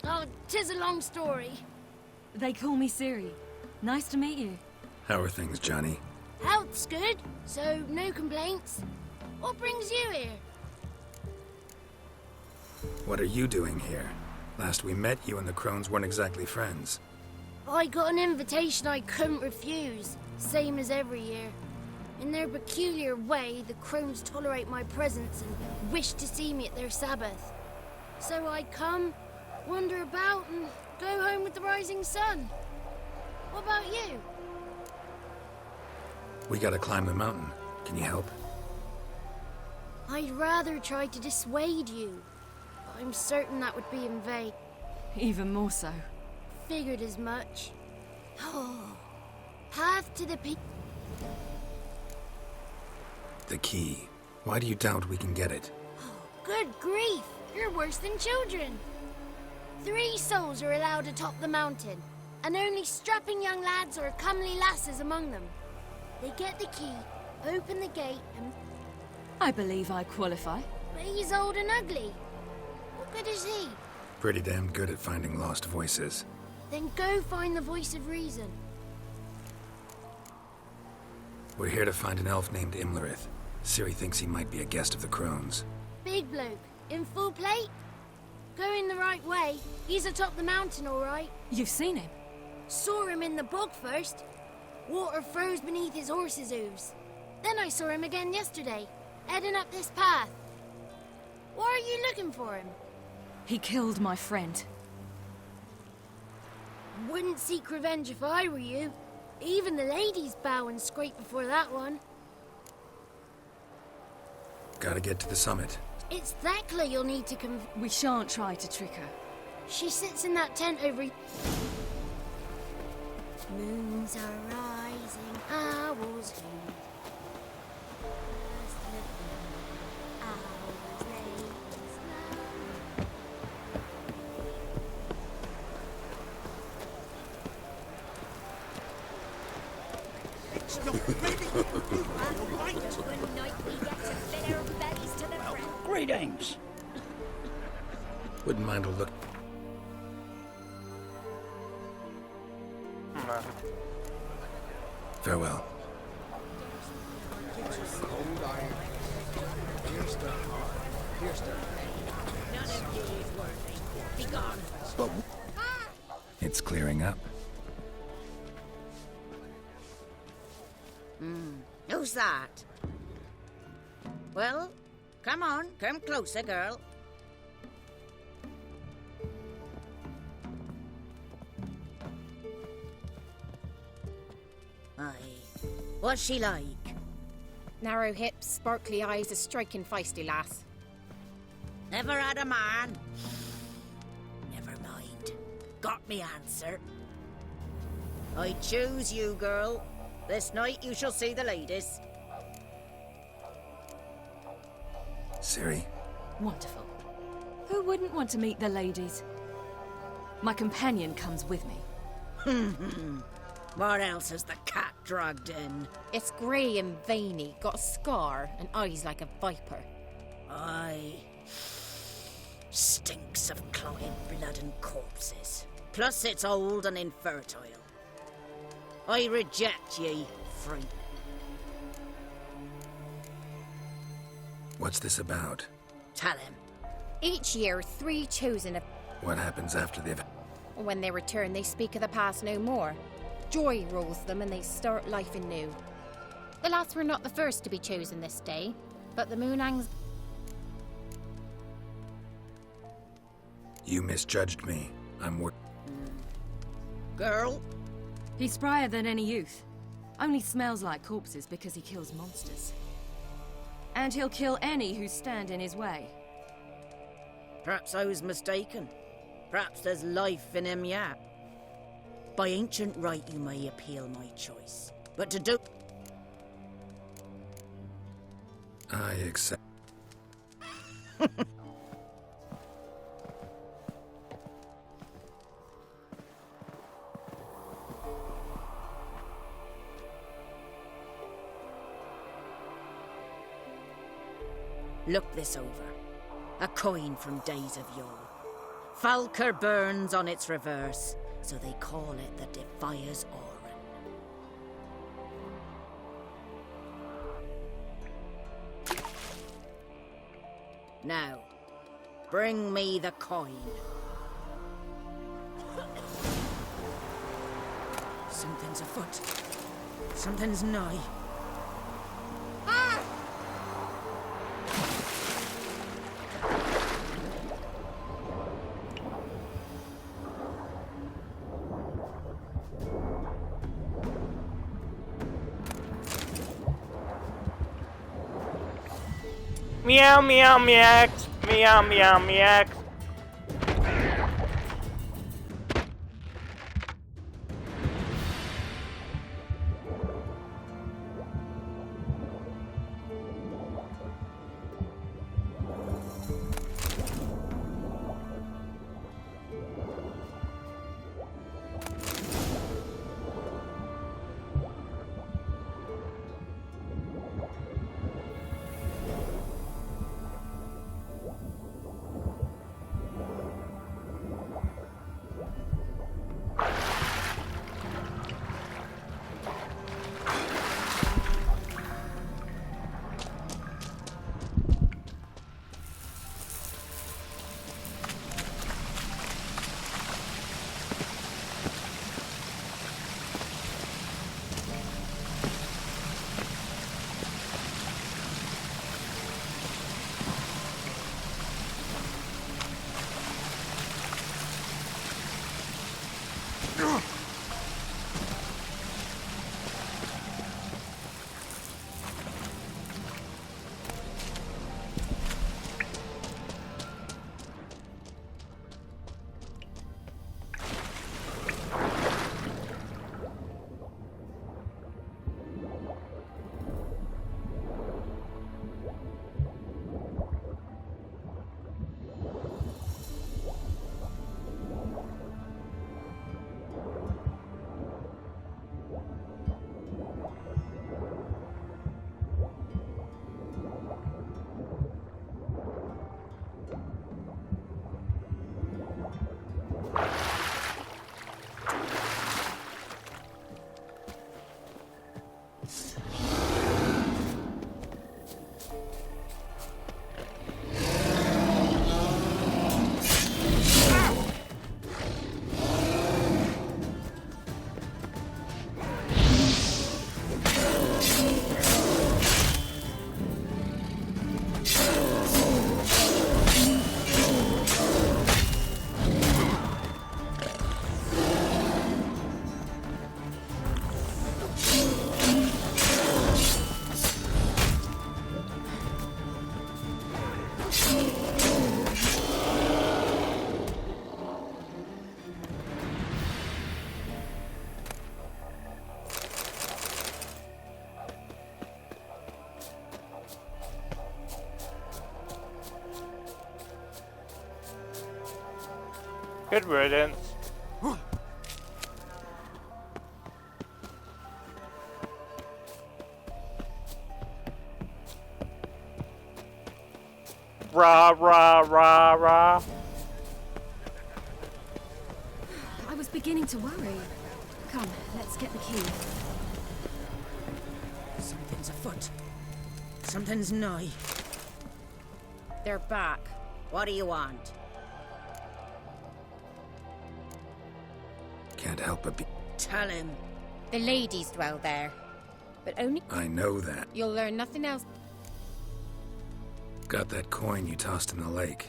S19: Oh, 'tis a long story.
S13: They call me Ciri. Nice to meet you.
S3: How are things, Johnny?
S19: Health's good, so no complaints. What brings you here?
S3: What are you doing here? Last we met, you and the Crones weren't exactly friends.
S19: I got an invitation I couldn't refuse, same as every year. In their peculiar way, the Crones tolerate my presence and wish to see me at their Sabbath. So I come, wander about, and go home with the rising sun. What about you?
S3: We gotta climb the mountain. Can you help?
S19: I'd rather try to dissuade you. But I'm certain that would be in vain.
S13: Even more so.
S19: Figured as much. Oh, path to the peak.
S3: The key. Why do you doubt we can get it?
S19: Good grief! You're worse than children. 3 souls are allowed atop the mountain, and only strapping young lads or comely lasses among them. They get the key, open the gate, and...
S13: I believe I qualify.
S19: But he's old and ugly. What good is he?
S3: Pretty damn good at finding lost voices.
S19: Then go find the voice of reason.
S3: We're here to find an elf named Imlerith. Ciri thinks he might be a guest of the Crones.
S19: Big bloke, in full plate? Going the right way. He's atop the mountain, all right.
S13: You've seen him?
S19: Saw him in the bog first. Water froze beneath his horse's hooves. Then I saw him again yesterday, heading up this path. Why are you looking for him?
S13: He killed my friend.
S19: Wouldn't seek revenge if I were you. Even the ladies bow and scrape before that one.
S3: Gotta get to the summit.
S19: It's Thekla you'll need to
S13: We shan't try to trick her.
S19: She sits in that tent over... Moons are rising, owls hoot. Owls lay slow.
S4: Greetings!
S3: Wouldn't mind a look. Farewell.
S19: But
S3: It's clearing up.
S21: Who's that? Well, come on, come closer, girl. Aye. What's she like?
S7: Narrow hips, sparkly eyes, a striking feisty lass.
S21: Never had a man. Never mind. Got me answer. I choose you, girl. This night you shall see the ladies.
S3: Ciri?
S12: Wonderful. Who wouldn't want to meet the ladies? My companion comes with me.
S21: What else has the cat dragged in?
S7: It's grey and veiny, got a scar, and eyes like a viper.
S21: Aye. Stinks of clotted blood and corpses. Plus it's old and infertile. I reject ye, freak.
S3: What's this about?
S21: Tell him.
S7: Each year, 3 chosen of...
S3: What happens after they've...
S7: When they return, they speak of the past no more. Joy rules them and they start life anew. The lads were not the first to be chosen this day, but the moon hangs...
S3: You misjudged me. I'm worth...
S21: Girl?
S12: He's sprier than any youth. Only smells like corpses because he kills monsters. And he'll kill any who stand in his way.
S21: Perhaps I was mistaken. Perhaps there's life in him yet. By ancient right you may appeal my choice. But to do...
S3: I accept...
S21: Look this over. A coin from days of yore. Falker burns on its reverse, so they call it the Defier's Oran. Now, bring me the coin. Something's afoot. Something's nigh.
S2: Meow meow meow meow meow meow. Good riddance. Rah, rah, rah, rah.
S12: I was beginning to worry. Come, let's get the key.
S21: Something's afoot. Something's nigh. They're back. What do you want?
S3: Can't help but be...
S21: Tell him.
S7: The ladies dwell there. But only...
S3: I know that.
S7: You'll learn nothing else.
S3: Got that coin you tossed in the lake.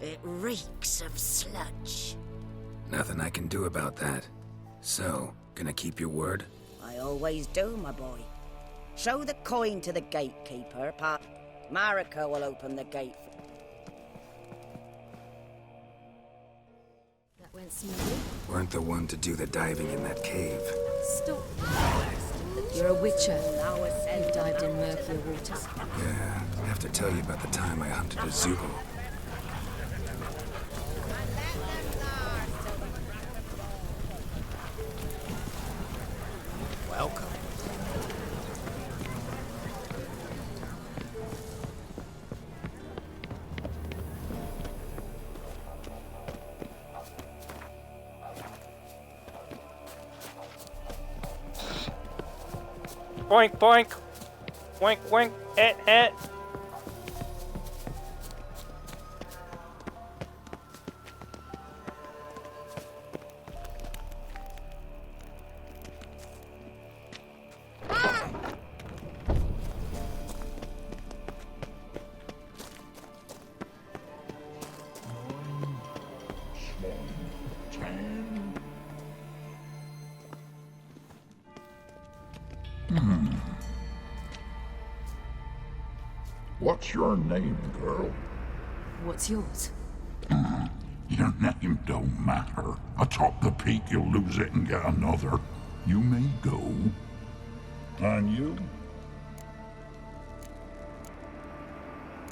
S21: It reeks of sludge.
S3: Nothing I can do about that. So, gonna keep your word?
S21: I always do, my boy. Show the coin to the gatekeeper, Pat. Marika will open the gate.
S12: That went smoothly.
S3: Weren't the one to do the diving in that cave.
S12: Stop. You're a witcher. You've dived in murkier waters.
S3: Yeah, I have to tell you about the time I hunted a Zugo.
S10: Welcome.
S2: Boink, boink. Wink, wink. Eh.
S8: What's your name, girl?
S12: What's yours?
S8: Your name don't matter. Atop the peak, you'll lose it and get another. You may go. And you?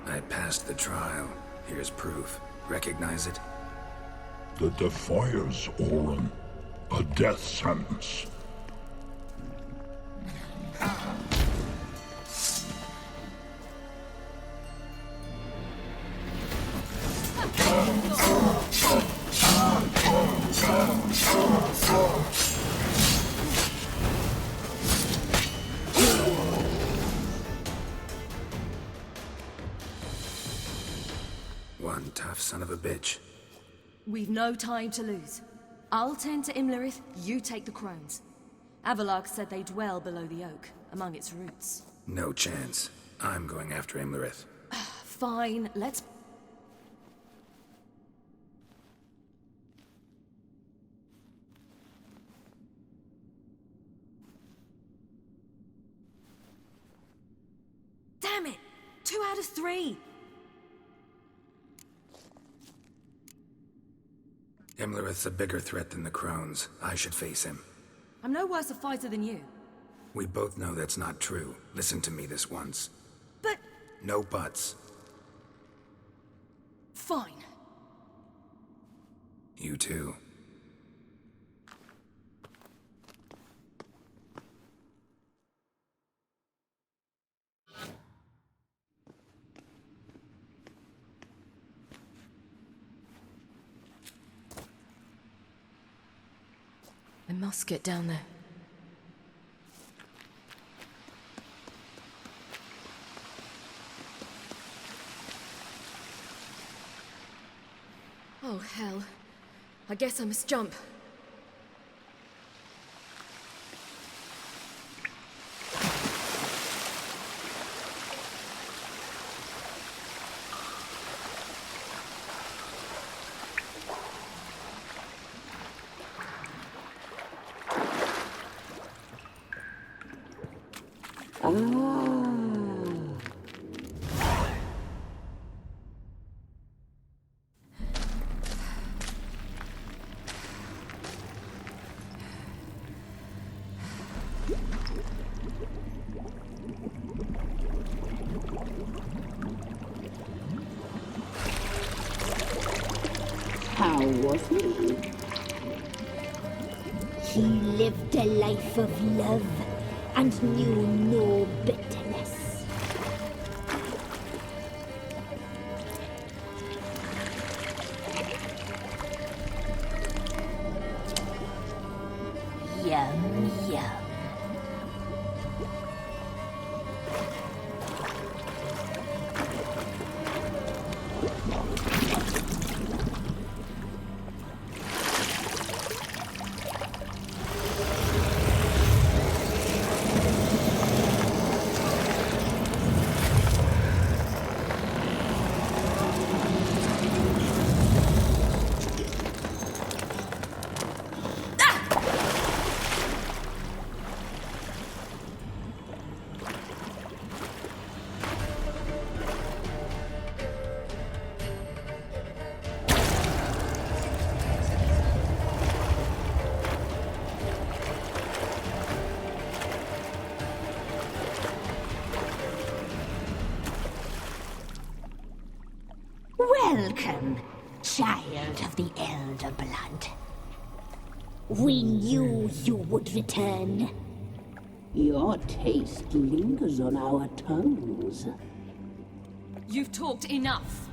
S3: I passed the trial. Here's proof. Recognize it?
S8: The Defier's Orin. A death sentence.
S3: One tough son of a bitch.
S12: We've no time to lose. I'll tend to Imlerith, you take the crones. Avalok said they dwell below the oak, among its roots.
S3: No chance. I'm going after Imlerith.
S12: Fine, let's... Damn it! 2 out of 3!
S3: Imlerith's a bigger threat than the crones. I should face him.
S12: I'm no worse a fighter than you.
S3: We both know that's not true. Listen to me this once.
S12: But...
S3: No buts.
S12: Fine.
S3: You too.
S12: I must get down there. Oh, hell. I guess I must jump.
S20: He lived a life of love and knew no bitterness. Yum, yum. Welcome, child of the Elder Blood. We knew you would return.
S1: Your taste lingers on our tongues.
S13: You've talked enough.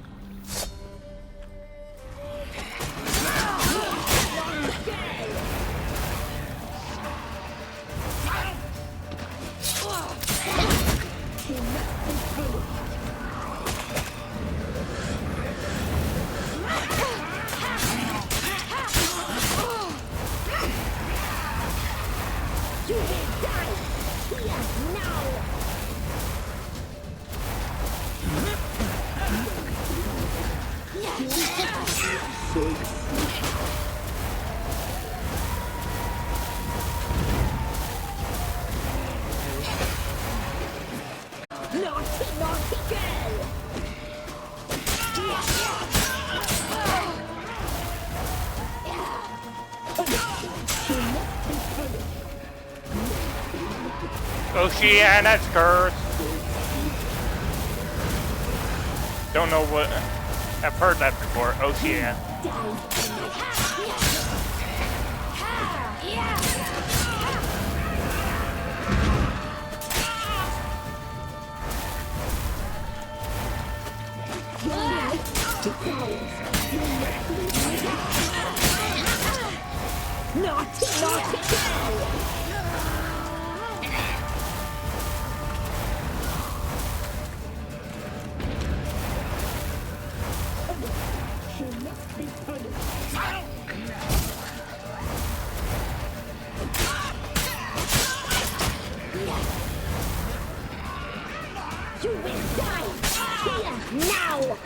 S2: Oceana's curse. Don't know what. I've heard that before. Ocean.
S20: You will die here now!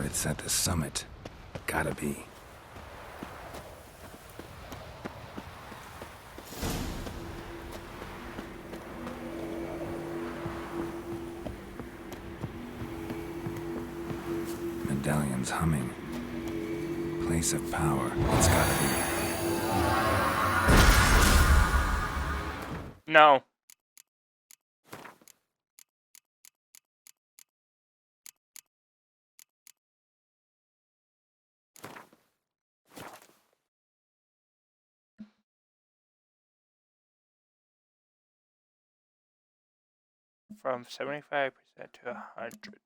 S3: it's at the summit. Gotta be. Medallion's humming. Place of power. It's gotta be.
S2: No. From 75% to 100.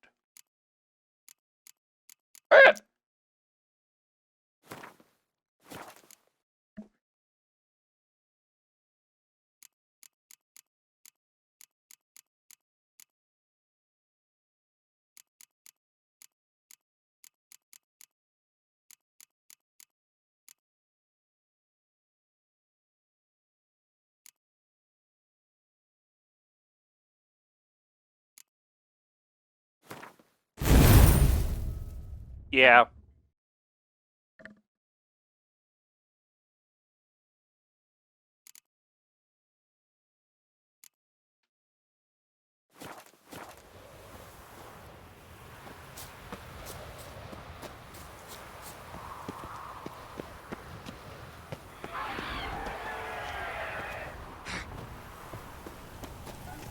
S2: Yeah.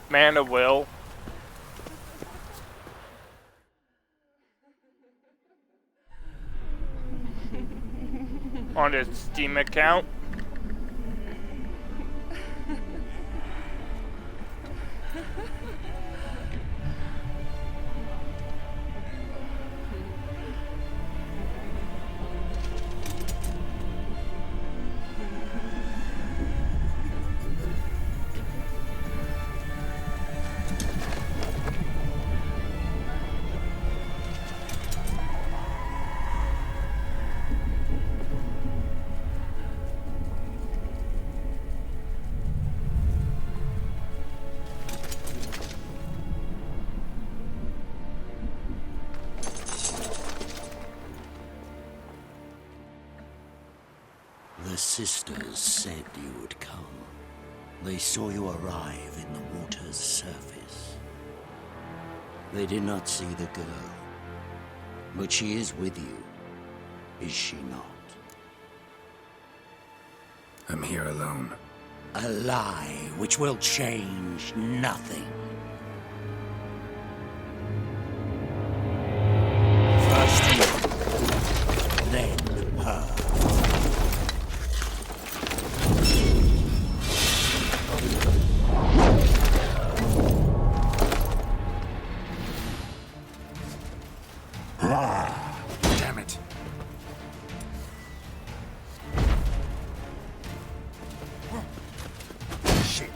S2: Man of will. On his Steam account.
S10: The sisters said you would come. They saw you arrive in the water's surface. They did not see the girl. But she is with you, is she not?
S3: I'm here alone.
S10: A lie which will change nothing. First you, then her.
S3: Damn it. Shit.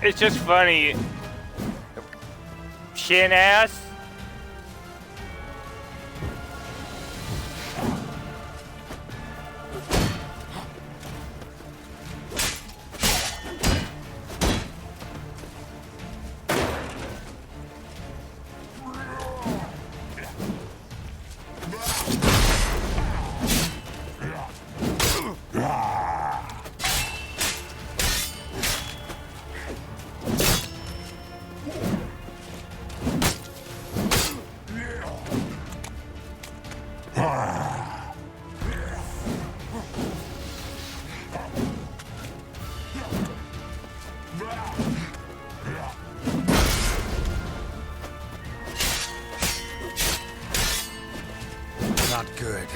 S2: It's just funny. Shin ass.
S3: Not good.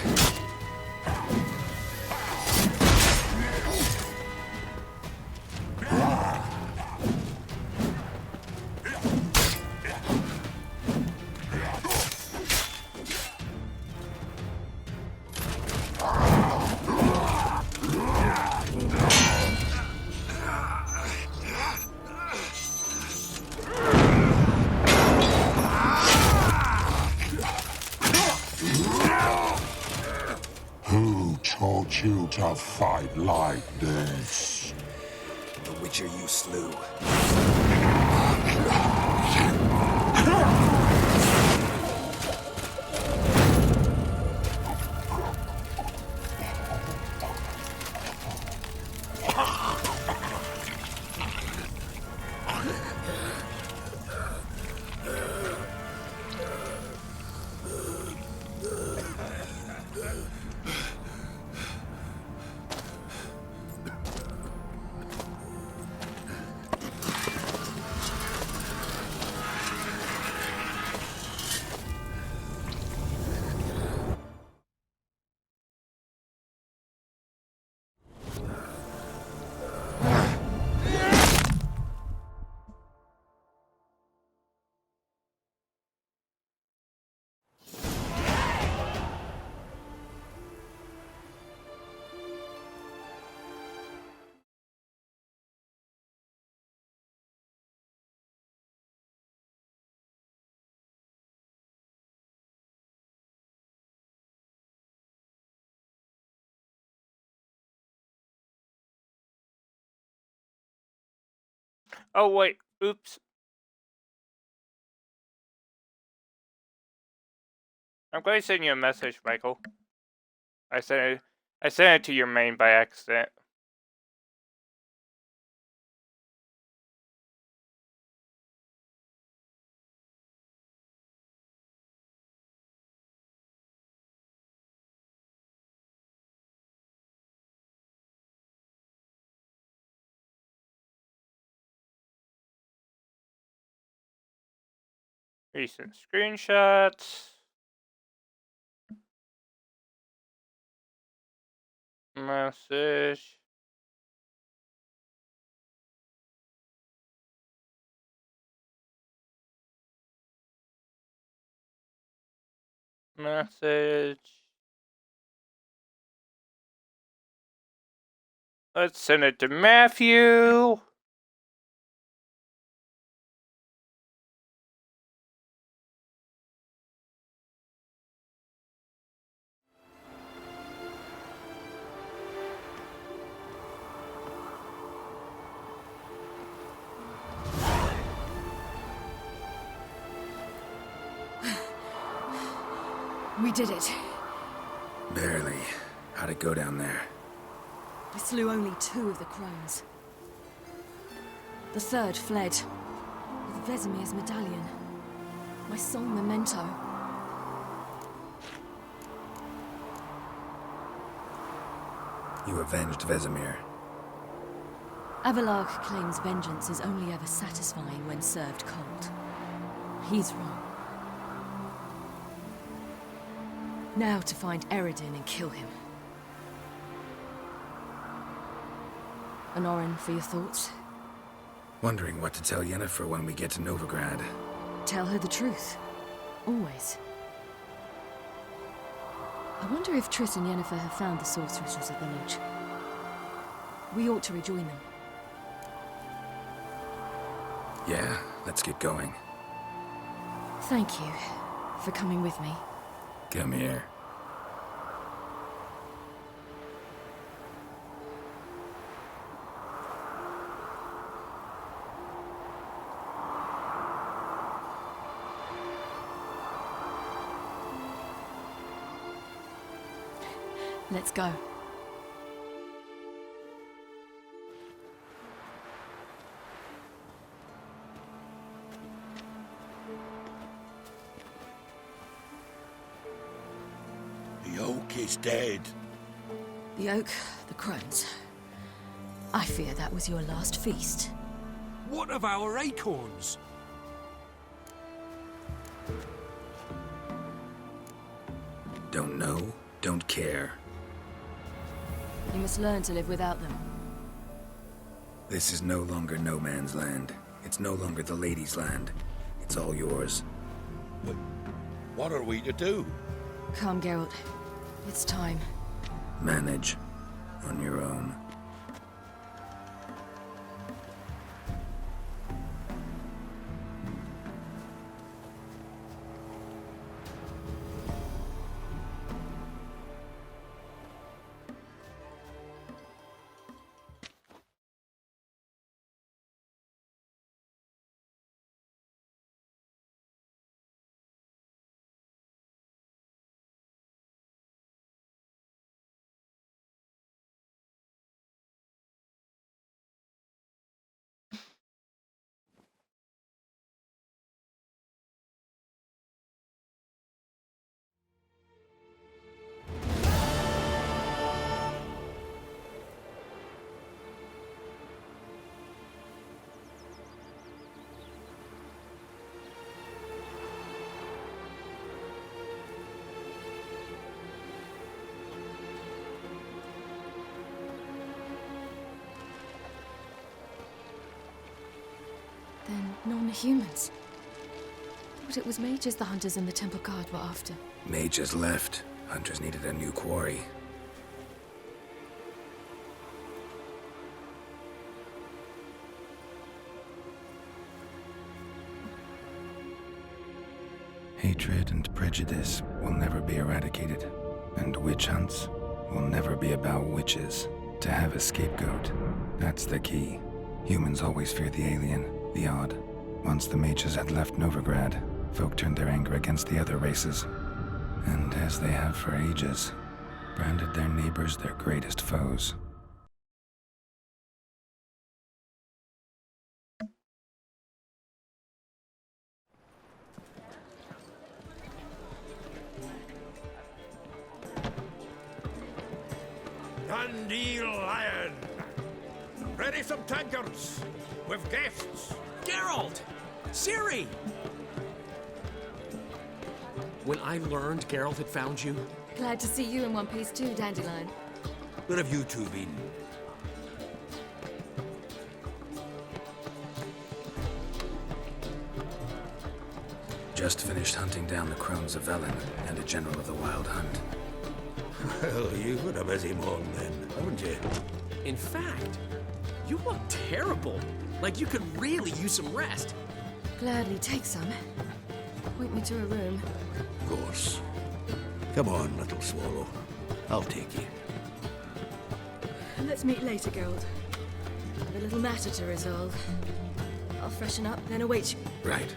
S8: Who taught you to fight like this?
S3: The Witcher you slew.
S2: Oh wait, oops. I'm going to send you a message, Michael. I sent it to your main by accident. Recent screenshots. Message. Message. Let's send it to Matthew.
S12: We did it.
S3: Barely. How'd it go down there?
S12: We slew only 2 of the crones. The 3rd fled with Vesemir's medallion. My sole memento.
S3: You avenged Vesemir.
S12: Avalark claims vengeance is only ever satisfying when served cold. He's wrong. Now to find Eredin and kill him. Honorin, for your thoughts?
S3: Wondering what to tell Yennefer when we get to Novigrad.
S12: Tell her the truth. Always. I wonder if Triss and Yennefer have found the sorceresses at the lodge. We ought to rejoin them.
S3: Yeah, let's get going.
S14: Thank you for coming with me.
S3: Come here.
S14: Let's go.
S16: The oak is dead.
S14: The oak, the crones. I fear that was your last feast.
S15: What of our acorns?
S3: Don't know, don't care.
S14: You must learn to live without them.
S3: This is no longer no man's land. It's no longer the lady's land. It's all yours.
S16: What are we to do?
S14: Come, Geralt. It's time.
S3: Manage. On your own.
S14: Then non-humans. Thought it was mages the hunters and the temple guard were after.
S3: Mages left. Hunters needed a new quarry. Hatred and prejudice will never be eradicated, and witch hunts will never be about witches. To have a scapegoat, that's the key. Humans always fear the alien, the odd. Once the mages had left Novigrad, folk turned their anger against the other races, and as they have for ages, branded their neighbors their greatest foes.
S6: Dandelion! Ready some tankards! With guests!
S15: Geralt! Ciri! When I learned Geralt had found you...
S12: Glad to see you in one piece too, Dandelion.
S15: Where have you two been?
S3: Just finished hunting down the crones of Velen and a general of the Wild Hunt.
S23: Well, you've had a busy morning then, haven't you?
S15: In fact, you look terrible. Like you could really use some rest.
S14: Gladly take some. Point me to a room.
S23: Of course. Come on, little swallow. I'll take you.
S12: Let's meet later, Geralt. I've a little matter to resolve. I'll freshen up, then await you.
S3: Right.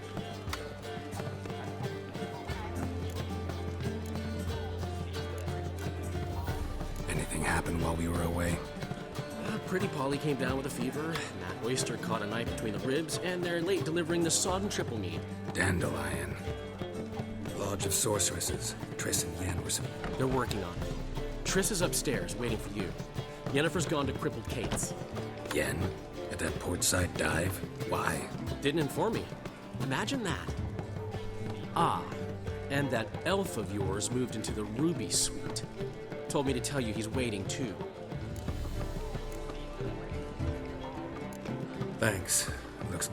S3: Anything happened while we were away?
S15: Pretty Polly came down with a fever. Matt Oyster caught a knife between the ribs, and they're late delivering the sodden triple meat.
S3: Dandelion. Lodge of Sorceresses. Triss and Yen were some...
S15: They're working on it. Triss is upstairs, waiting for you. Yennefer's gone to crippled Kate's.
S3: Yen? At that portside dive? Why?
S15: Didn't inform me. Imagine that. Ah, and that elf of yours moved into the Ruby Suite. Told me to tell you he's waiting, too.
S3: Thanks. Looks...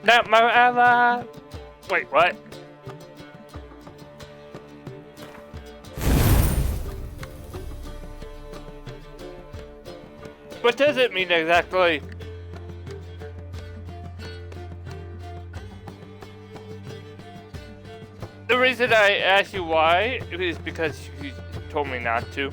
S2: Not my ally. Wait, what? What does it mean exactly? The reason I asked you why is because you told me not to.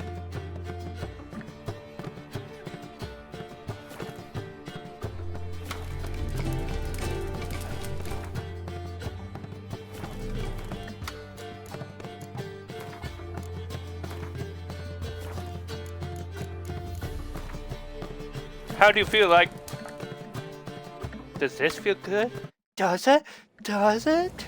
S2: How do you feel like? Does this feel good? Does it? Does it?